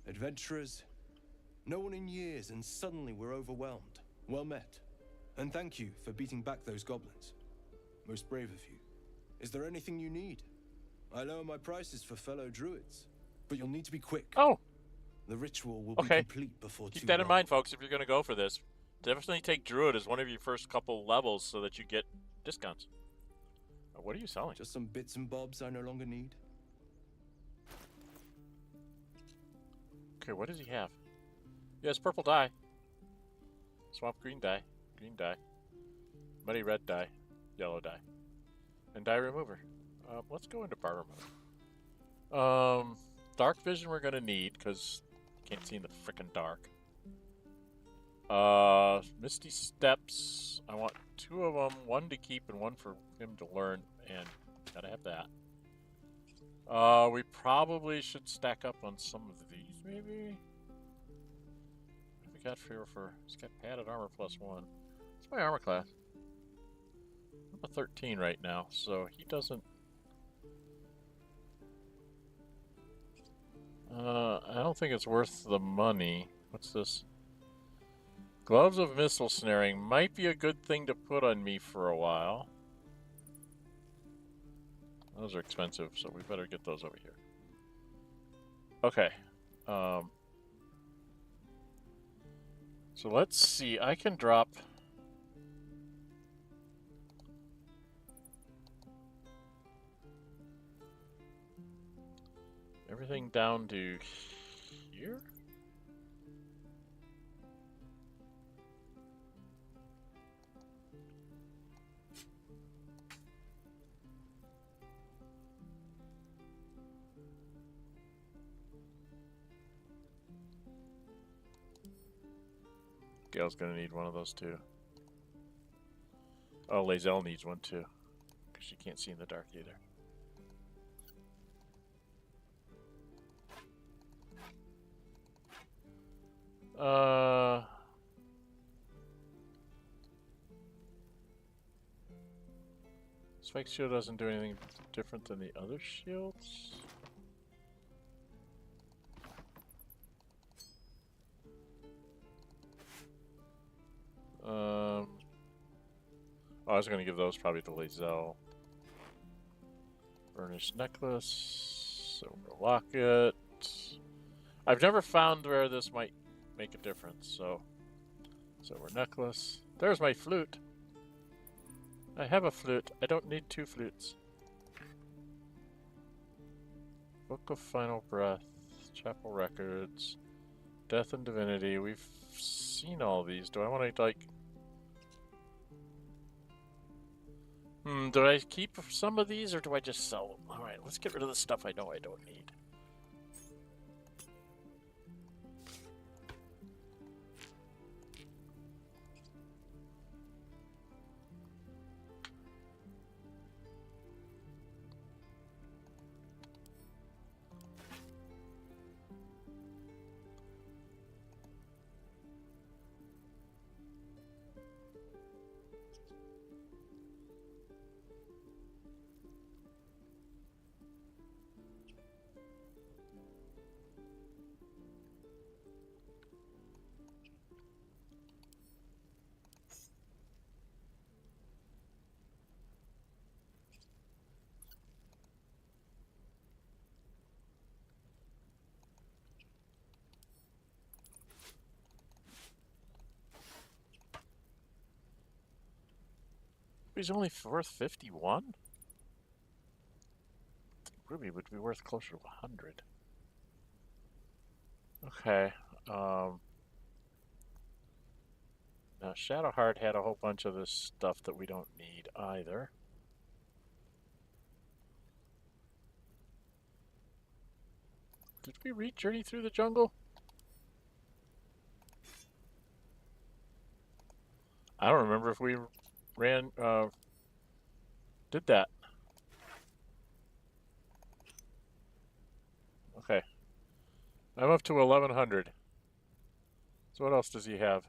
adventurers, no one in years, and suddenly we're overwhelmed. Well met. And thank you for beating back those goblins. Most brave of you. Is there anything you need? I lower my prices for fellow druids, but you'll need to be quick. Oh! The ritual will be complete before Keep too that long. in mind, folks, if you're going to go for this. Definitely take Druid as one of your first couple levels so that you get discounts. What are you selling? Just some bits and bobs I no longer need. Okay, what does he have? He has purple dye. Swamp green dye. Green dye. Muddy red dye. Yellow dye. And dye remover. Let's go into barter mode. Dark vision we're going to need, because can't see in the frickin' dark. Misty steps. I want 2 of them. 1 to keep and 1 for him to learn. And gotta have that. We probably should stack up on some of these, maybe? What have we got for he's got padded armor +1. What's my armor class? I'm a 13 right now, so he doesn't... I don't think it's worth the money. What's this? Gloves of missile snaring might be a good thing to put on me for a while. Those are expensive, so we better get those over here. Okay. So let's see. I can drop... everything down to here? Gale's gonna need one of those too. Oh, Lae'zel needs one too, because she can't see in the dark either. Spike shield doesn't do anything different than the other shields. Oh, I was gonna give those probably to Lae'zel. Burnished necklace, silver locket. I've never found where this might make a difference, so silver necklace. There's my flute. I have a flute. I don't need 2 flutes. Book of Final Breath, Chapel Records, Death and Divinity. We've seen all these. Do I want to, like... do I keep some of these, or do I just sell them? Alright, let's get rid of the stuff I know I don't need. He's only worth 51? Ruby would be worth closer to 100. Okay. Now Shadowheart had a whole bunch of this stuff that we don't need either. Did we read Journey Through the Jungle? I don't remember if we did that. Okay. I'm up to 1100. So what else does he have?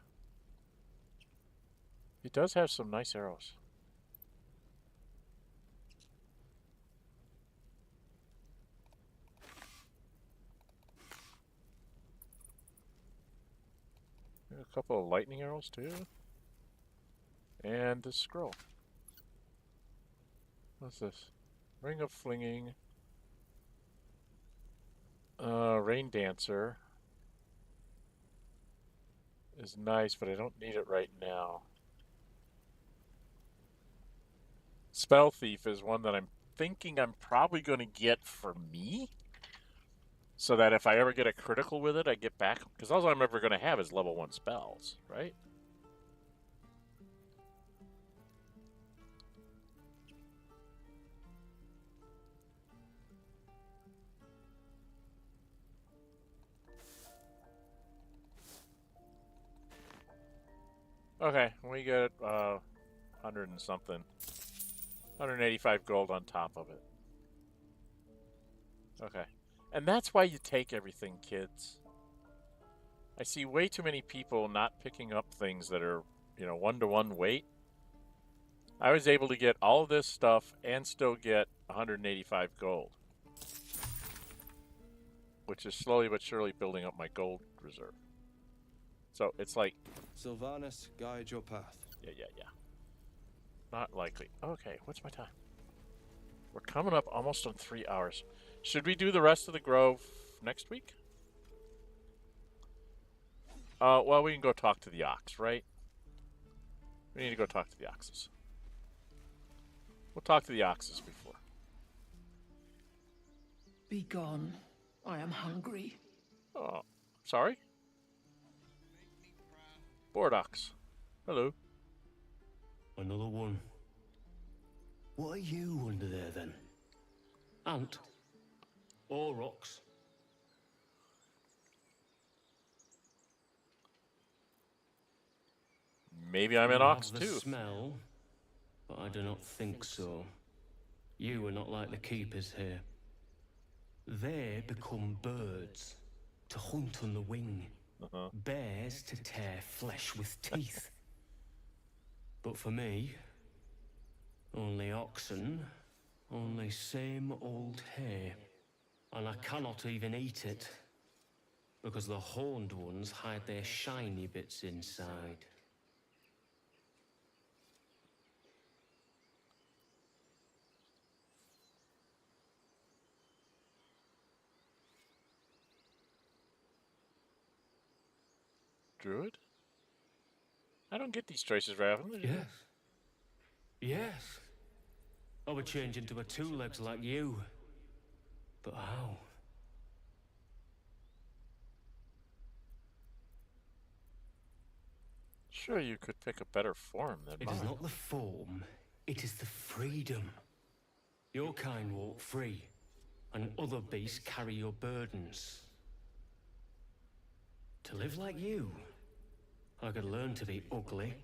He does have some nice arrows. A couple of lightning arrows too. And this scroll. What's this? Ring of Flinging. Rain Dancer is nice, but I don't need it right now. Spell Thief is one that I'm thinking I'm probably going to get for me, so that if I ever get a critical with it, I get back, because all I'm ever going to have is level 1 spells, right? Okay, we get 100 and something. 185 gold on top of it. Okay. And that's why you take everything, kids. I see way too many people not picking up things that are, you know, 1-to-1 weight. I was able to get all of this stuff and still get 185 gold which is slowly but surely building up my gold reserve. So it's like... Sylvanas, guide your path. Yeah. Not likely. Okay, what's my time? We're coming up almost on 3 hours. Should we do the rest of the grove next week? Well, we can go talk to the ox, right? We need to go talk to the oxes. We'll talk to the oxes before. Be gone. I am hungry. Oh, sorry? Bordox. Hello. Another one. What are you under there then? Ant? Or ox? Maybe I'm an ox too. The smell, but I do not think so. You are not like the keepers here. They become birds to hunt on the wing, bears to tear flesh with teeth. But for me, only oxen, only same old hay, and I cannot even eat it because the horned ones hide their shiny bits inside. Druid? I don't get these choices very often. Yes. Yes. I would change into a two-legs like you. But how? Sure, you could pick a better form than mine. It is not the form, it is the freedom. Your kind walk free, and other beasts carry your burdens. To live like you, I could learn to be ugly.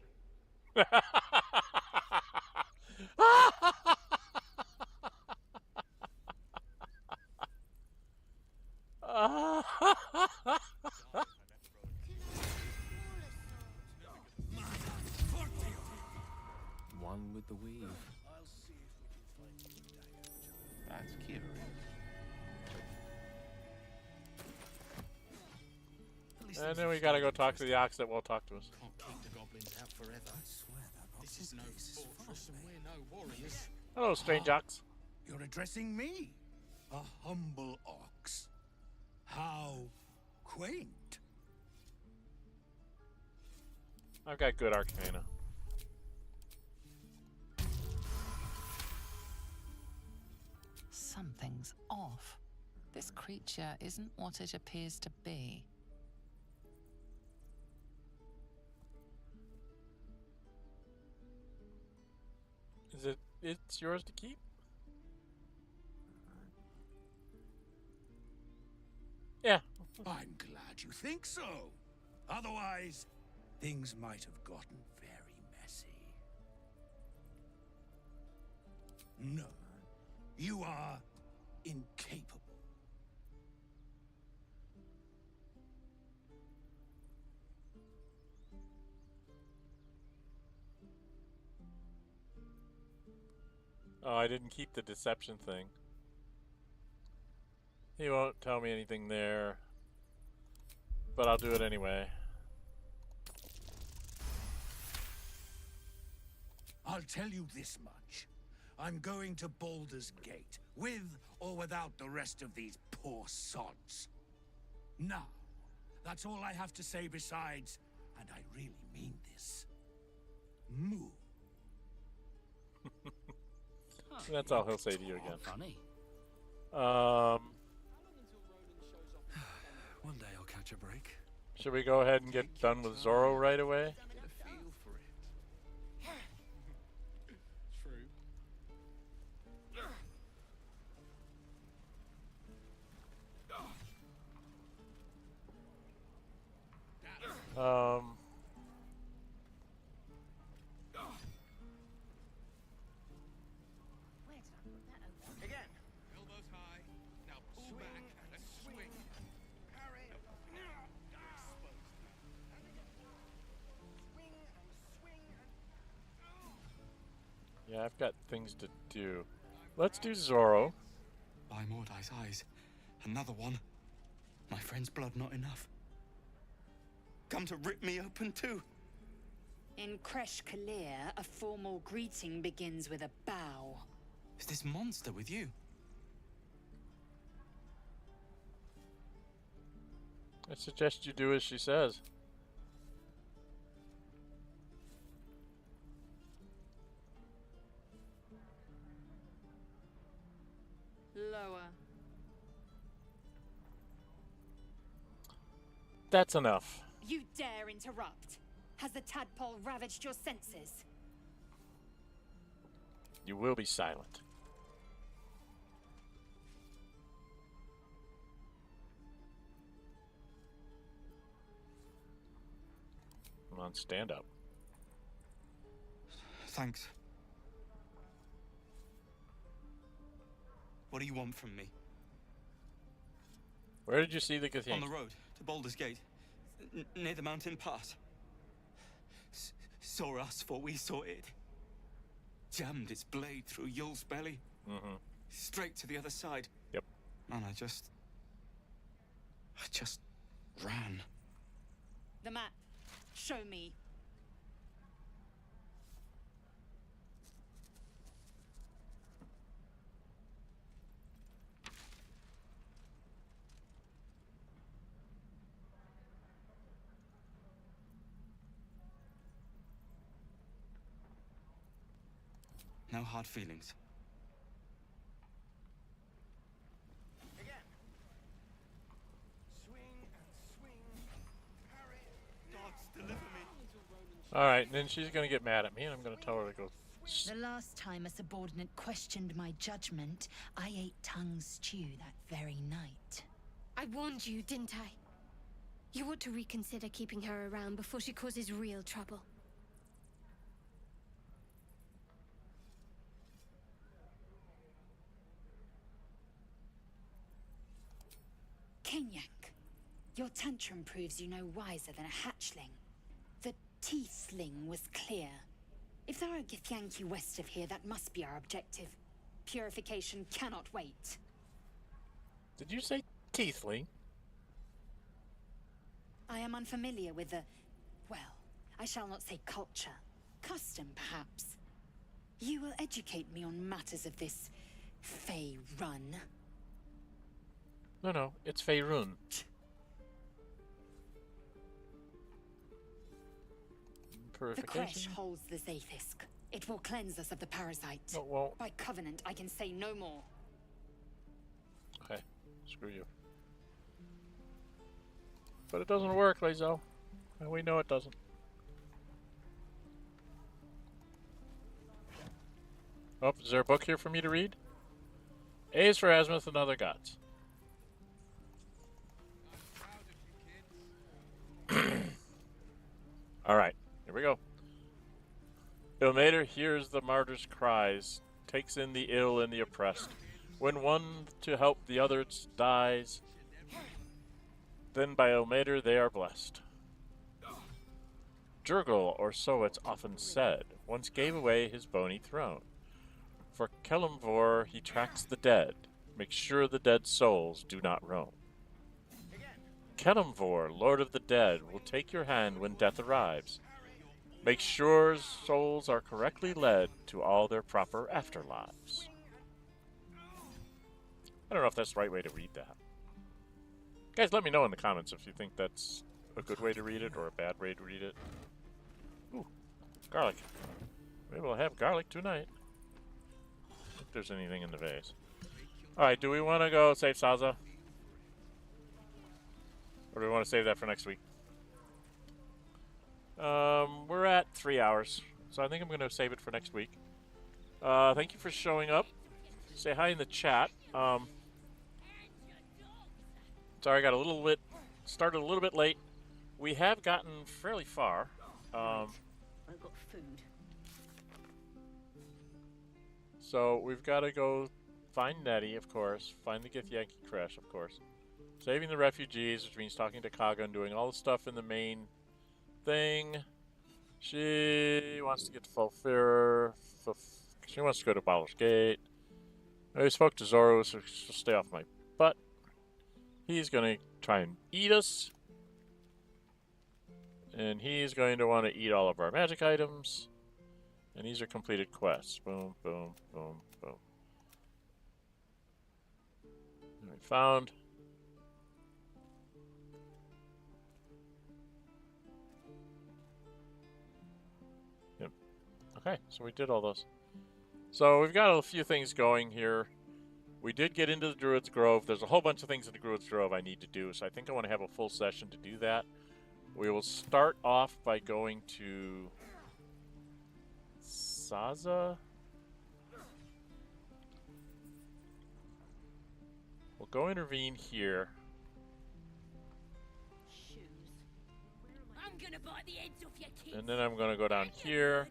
One with the weave. That's curious. And then we gotta go talk to the ox that won't talk to us. Can't keep the goblins out forever. I swear that this is no fortress and we're no warriors. Hello, strange ox. You're addressing me, a humble ox. How quaint. I've got good arcana. Something's off. This creature isn't what it appears to be. It's yours to keep? Yeah. I'm glad you think so. Otherwise, things might have gotten very messy. No, you are incapable. Oh, I didn't keep the deception thing. He won't tell me anything there. But I'll do it anyway. I'll tell you this much. I'm going to Baldur's Gate, with or without the rest of these poor sods. Now, that's all I have to say besides, and I really mean this, moo. That's all he'll say to you again. Funny. One day I'll catch a break. Should we go ahead and get done with Zorru right away? Get a feel for it. True. Again. Elbows high. Now pull back and swing. Parry. Swing and swing and... Yeah, I've got things to do. Let's do Zorru. By Mordai's eyes, another one. My friend's blood not enough? Come to rip me open too? In Kresh Kalir, a formal greeting begins with a bow. Is this monster with you? I suggest you do as she says. Lower. That's enough. You dare interrupt? Has the tadpole ravaged your senses? You will be silent. Come on, stand up. Thanks. What do you want from me? Where did you see the Githyanki? On the road to Baldur's Gate, near the mountain pass. Saw us, for we saw it. Jammed its blade through Yul's belly. Straight to the other side. Yep. And I just ran. The map. Show me. No hard feelings. Again. Swing and swing. Parry. Gods, deliver me. Alright, and then she's gonna get mad at me, and I'm gonna tell her to go. The last time a subordinate questioned my judgment, I ate tongue stew that very night. I warned you, didn't I? You ought to reconsider keeping her around before she causes real trouble. Kenyak, your tantrum proves you no wiser than a hatchling. The Teethling was clear. If there are Githyanki west of here, that must be our objective. Purification cannot wait. Did you say Teethling? I am unfamiliar with the... well, I shall not say culture. Custom, perhaps. You will educate me on matters of this... Fey run. No, it's Faerun. The Purification? Kresh holds the Zaithisk. It will cleanse us of the parasite. Oh, well. By covenant, I can say no more. Okay, screw you. But it doesn't work, Lae'zel. And we know it doesn't. Oh, is there a book here for me to read? A is for Azimuth and Other Gods. Alright, here we go. Ilmater hears the martyr's cries, takes in the ill and the oppressed. When one to help the others dies, then by Ilmater they are blessed. Jurgle, or so it's often said, once gave away his bony throne. For Kelemvor he tracks the dead, makes sure the dead souls do not roam. Kelemvor, Lord of the Dead, will take your hand when death arrives. Make sure souls are correctly led to all their proper afterlives. I don't know if that's the right way to read that. Guys, let me know in the comments if you think that's a good way to read it or a bad way to read it. Ooh, garlic. Maybe we'll have garlic tonight. If there's anything in the vase. Alright, do we want to go save Saza? Or do we want to save that for next week? We're at 3 hours, so I think I'm going to save it for next week. Thank you for showing up. Say hi in the chat. Sorry, I got started a little bit late. We have gotten fairly far. I've got food. So we've got to go find Nettie, of course. Find the Githyanki Kresh, of course. Saving the refugees, which means talking to Kaga and doing all the stuff in the main thing. She wants to get to Fulfir. She wants to go to Baldur's Gate. I spoke to Zorru, so she'll stay off my butt. He's going to try and eat us. And he's going to want to eat all of our magic items. And these are completed quests. Boom, boom, boom, boom. And we found. Yep. Okay, so we did all those. So we've got a few things going here. We did get into the Druids Grove. There's a whole bunch of things in the Druids Grove I need to do, so I think I want to have a full session to do that. We will start off by going to Saza. We'll go intervene here. I'm gonna bite the heads off your kids. And then I'm going to go down here,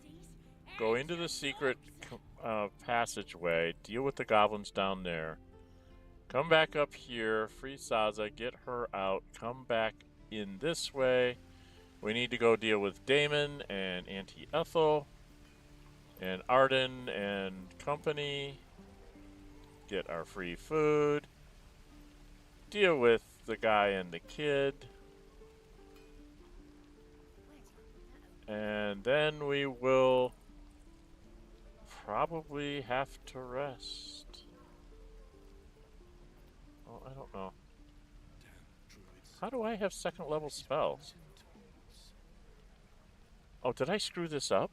go into the secret passageway, deal with the goblins down there, come back up here, free Saza, get her out, come back in this way. We need to go deal with Damon and Auntie Ethel and Arden and company, get our free food, deal with the guy and the kid, and then we will probably have to rest. Oh, I don't know. How do I have second level spells? Oh, did I screw this up?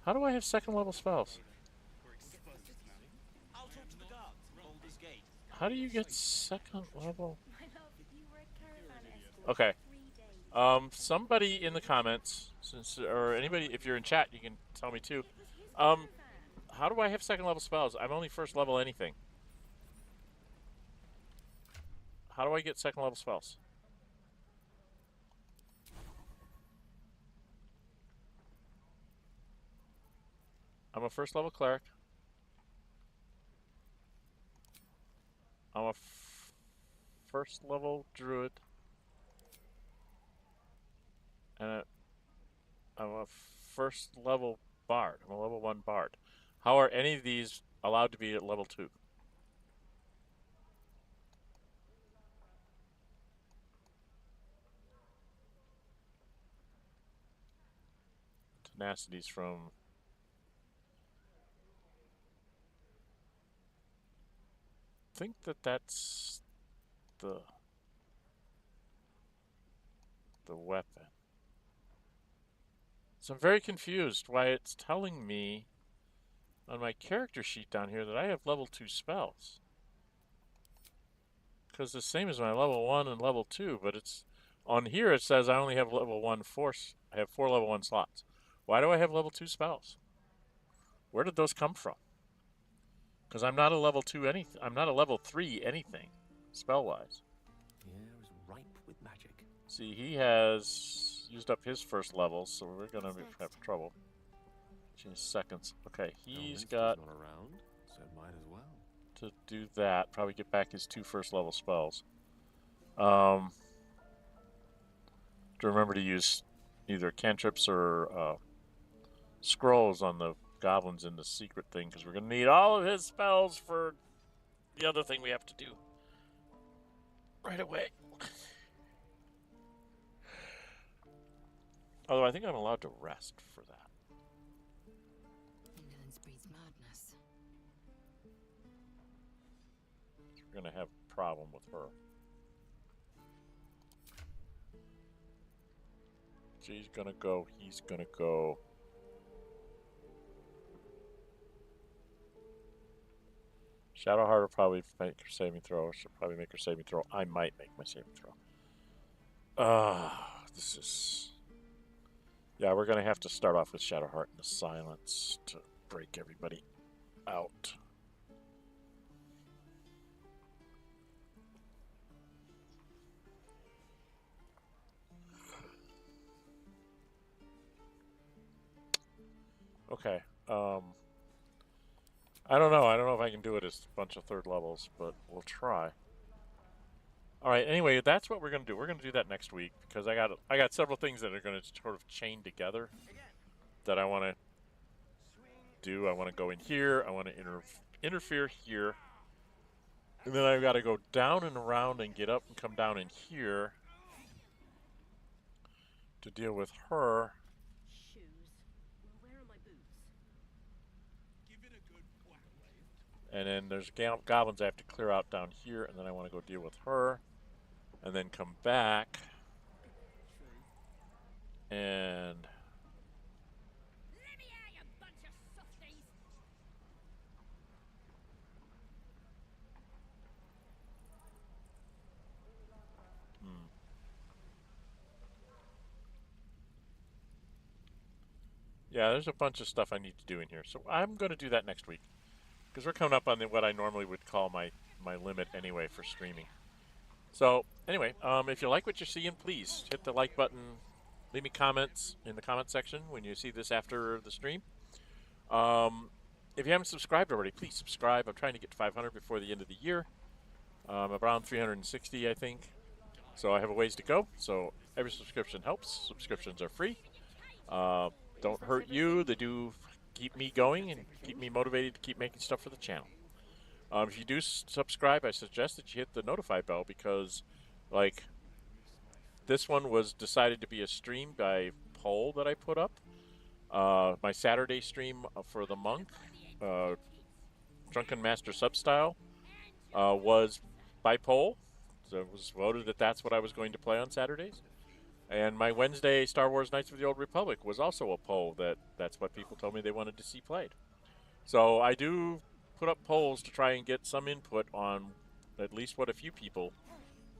How do I have second level spells? How do you get second level? Okay. Somebody in the comments, or anybody, if you're in chat, you can tell me too. How do I have second level spells? I'm only first level anything. How do I get second level spells? I'm a first level cleric. I'm a first level druid. And I'm a first level bard. I'm a level 1 bard. How are any of these allowed to be at level 2? Tenacity's from... I think that's the weapon. So I'm very confused why it's telling me on my character sheet down here that I have level 2 spells. Because the same as my level 1 and level 2, but it's on here it says I only have level 1 force. I have 4 level 1 slots. Why do I have level 2 spells? Where did those come from? Because I'm not a level 2 anything. I'm not a level 3 anything, spell-wise. The air is ripe with magic. See, he has used up his first level, so we're gonna have trouble. Just seconds. Okay, he's got not around, so might as well to do that. Probably get back his 2 first level spells. To remember to use either cantrips or scrolls on the goblins in the secret thing, because we're going to need all of his spells for the other thing we have to do right away. Although I think I'm allowed to rest for that. Indolence breeds madness. We're going to have a problem with her. She's going to go. He's going to go. Shadowheart will probably make her saving throw. She'll probably make her saving throw. I might make my saving throw. This is... Yeah, we're going to have to start off with Shadowheart in the silence to break everybody out. Okay. I don't know. I don't know if I can do it as a bunch of third levels, but we'll try. All right. Anyway, that's what we're going to do. We're going to do that next week because I got several things that are going to sort of chain together that I want to do. I want to go in here. I want to interfere here. And then I've got to go down and around and get up and come down in here to deal with her. And then there's goblins I have to clear out down here, and then I want to go deal with her. And then come back. And... Yeah, there's a bunch of stuff I need to do in here. So I'm going to do that next week. Because we're coming up on what I normally would call my limit anyway for streaming. So, anyway, if you like what you're seeing, please hit the like button. Leave me comments in the comment section when you see this after the stream. If you haven't subscribed already, please subscribe. I'm trying to get to 500 before the end of the year. Around 360, I think. So I have a ways to go. So every subscription helps. Subscriptions are free. Don't hurt you. They do keep me going and keep me motivated to keep making stuff for the channel. If you do subscribe, I suggest that you hit the notify bell because, like, this one was decided to be a stream by poll that I put up. My Saturday stream for the monk, Drunken Master Substyle, was by poll. So it was voted that that's what I was going to play on Saturdays. And my Wednesday Star Wars Knights of the Old Republic was also a poll that's what people told me they wanted to see played. So I do put up polls to try and get some input on at least what a few people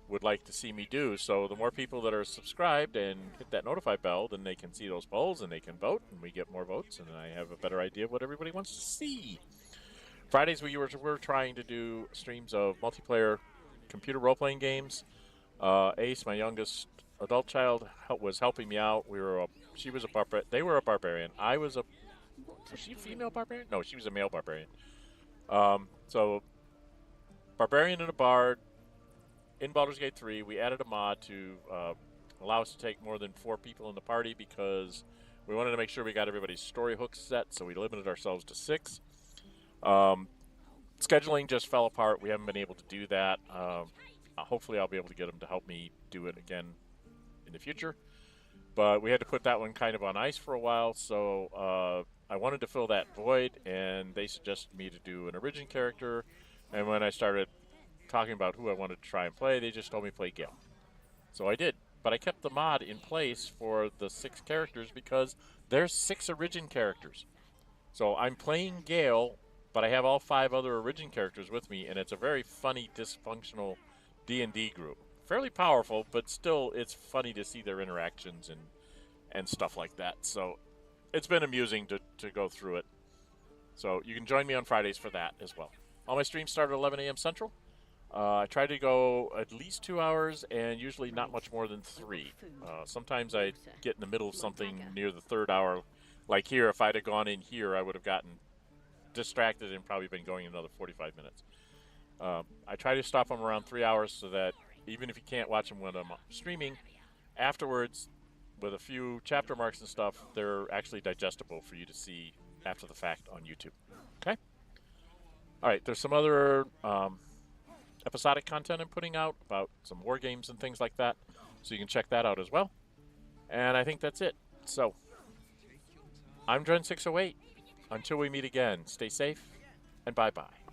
would like to see me do. So the more people that are subscribed and hit that notify bell, then they can see those polls and they can vote, and we get more votes, and I have a better idea of what everybody wants to see. Fridays we're trying to do streams of multiplayer computer role-playing games. Ace, my youngest adult child, was helping me out. She was a barbarian. They were a barbarian. Was she a female barbarian? No, she was a male barbarian. So barbarian and a bard. In Baldur's Gate 3, we added a mod to allow us to take more than 4 people in the party because we wanted to make sure we got everybody's story hooks set, so we limited ourselves to 6. Scheduling just fell apart. We haven't been able to do that. Hopefully I'll be able to get them to help me do it again in the future. But we had to put that one kind of on ice for a while, so I wanted to fill that void, and they suggested me to do an origin character. And when I started talking about who I wanted to try and play, they just told me play Gale. So I did. But I kept the mod in place for the 6 characters because there's 6 origin characters. So I'm playing Gale, but I have all 5 other origin characters with me, and it's a very funny, dysfunctional D&D group. Fairly powerful, but still it's funny to see their interactions and stuff like that. So it's been amusing to go through it. So you can join me on Fridays for that as well. All my streams start at 11 a.m. Central. I try to go at least 2 hours and usually not much more than 3. Sometimes I get in the middle of something near the 3rd hour. Like here, if I'd have gone in here, I would have gotten distracted and probably been going another 45 minutes. I try to stop them around 3 hours so that even if you can't watch them when I'm streaming, afterwards, with a few chapter marks and stuff, they're actually digestible for you to see after the fact on YouTube. Okay? All right, there's some other episodic content I'm putting out about some war games and things like that, so you can check that out as well. And I think that's it. So, I'm Dren608. Until we meet again, stay safe, and bye-bye.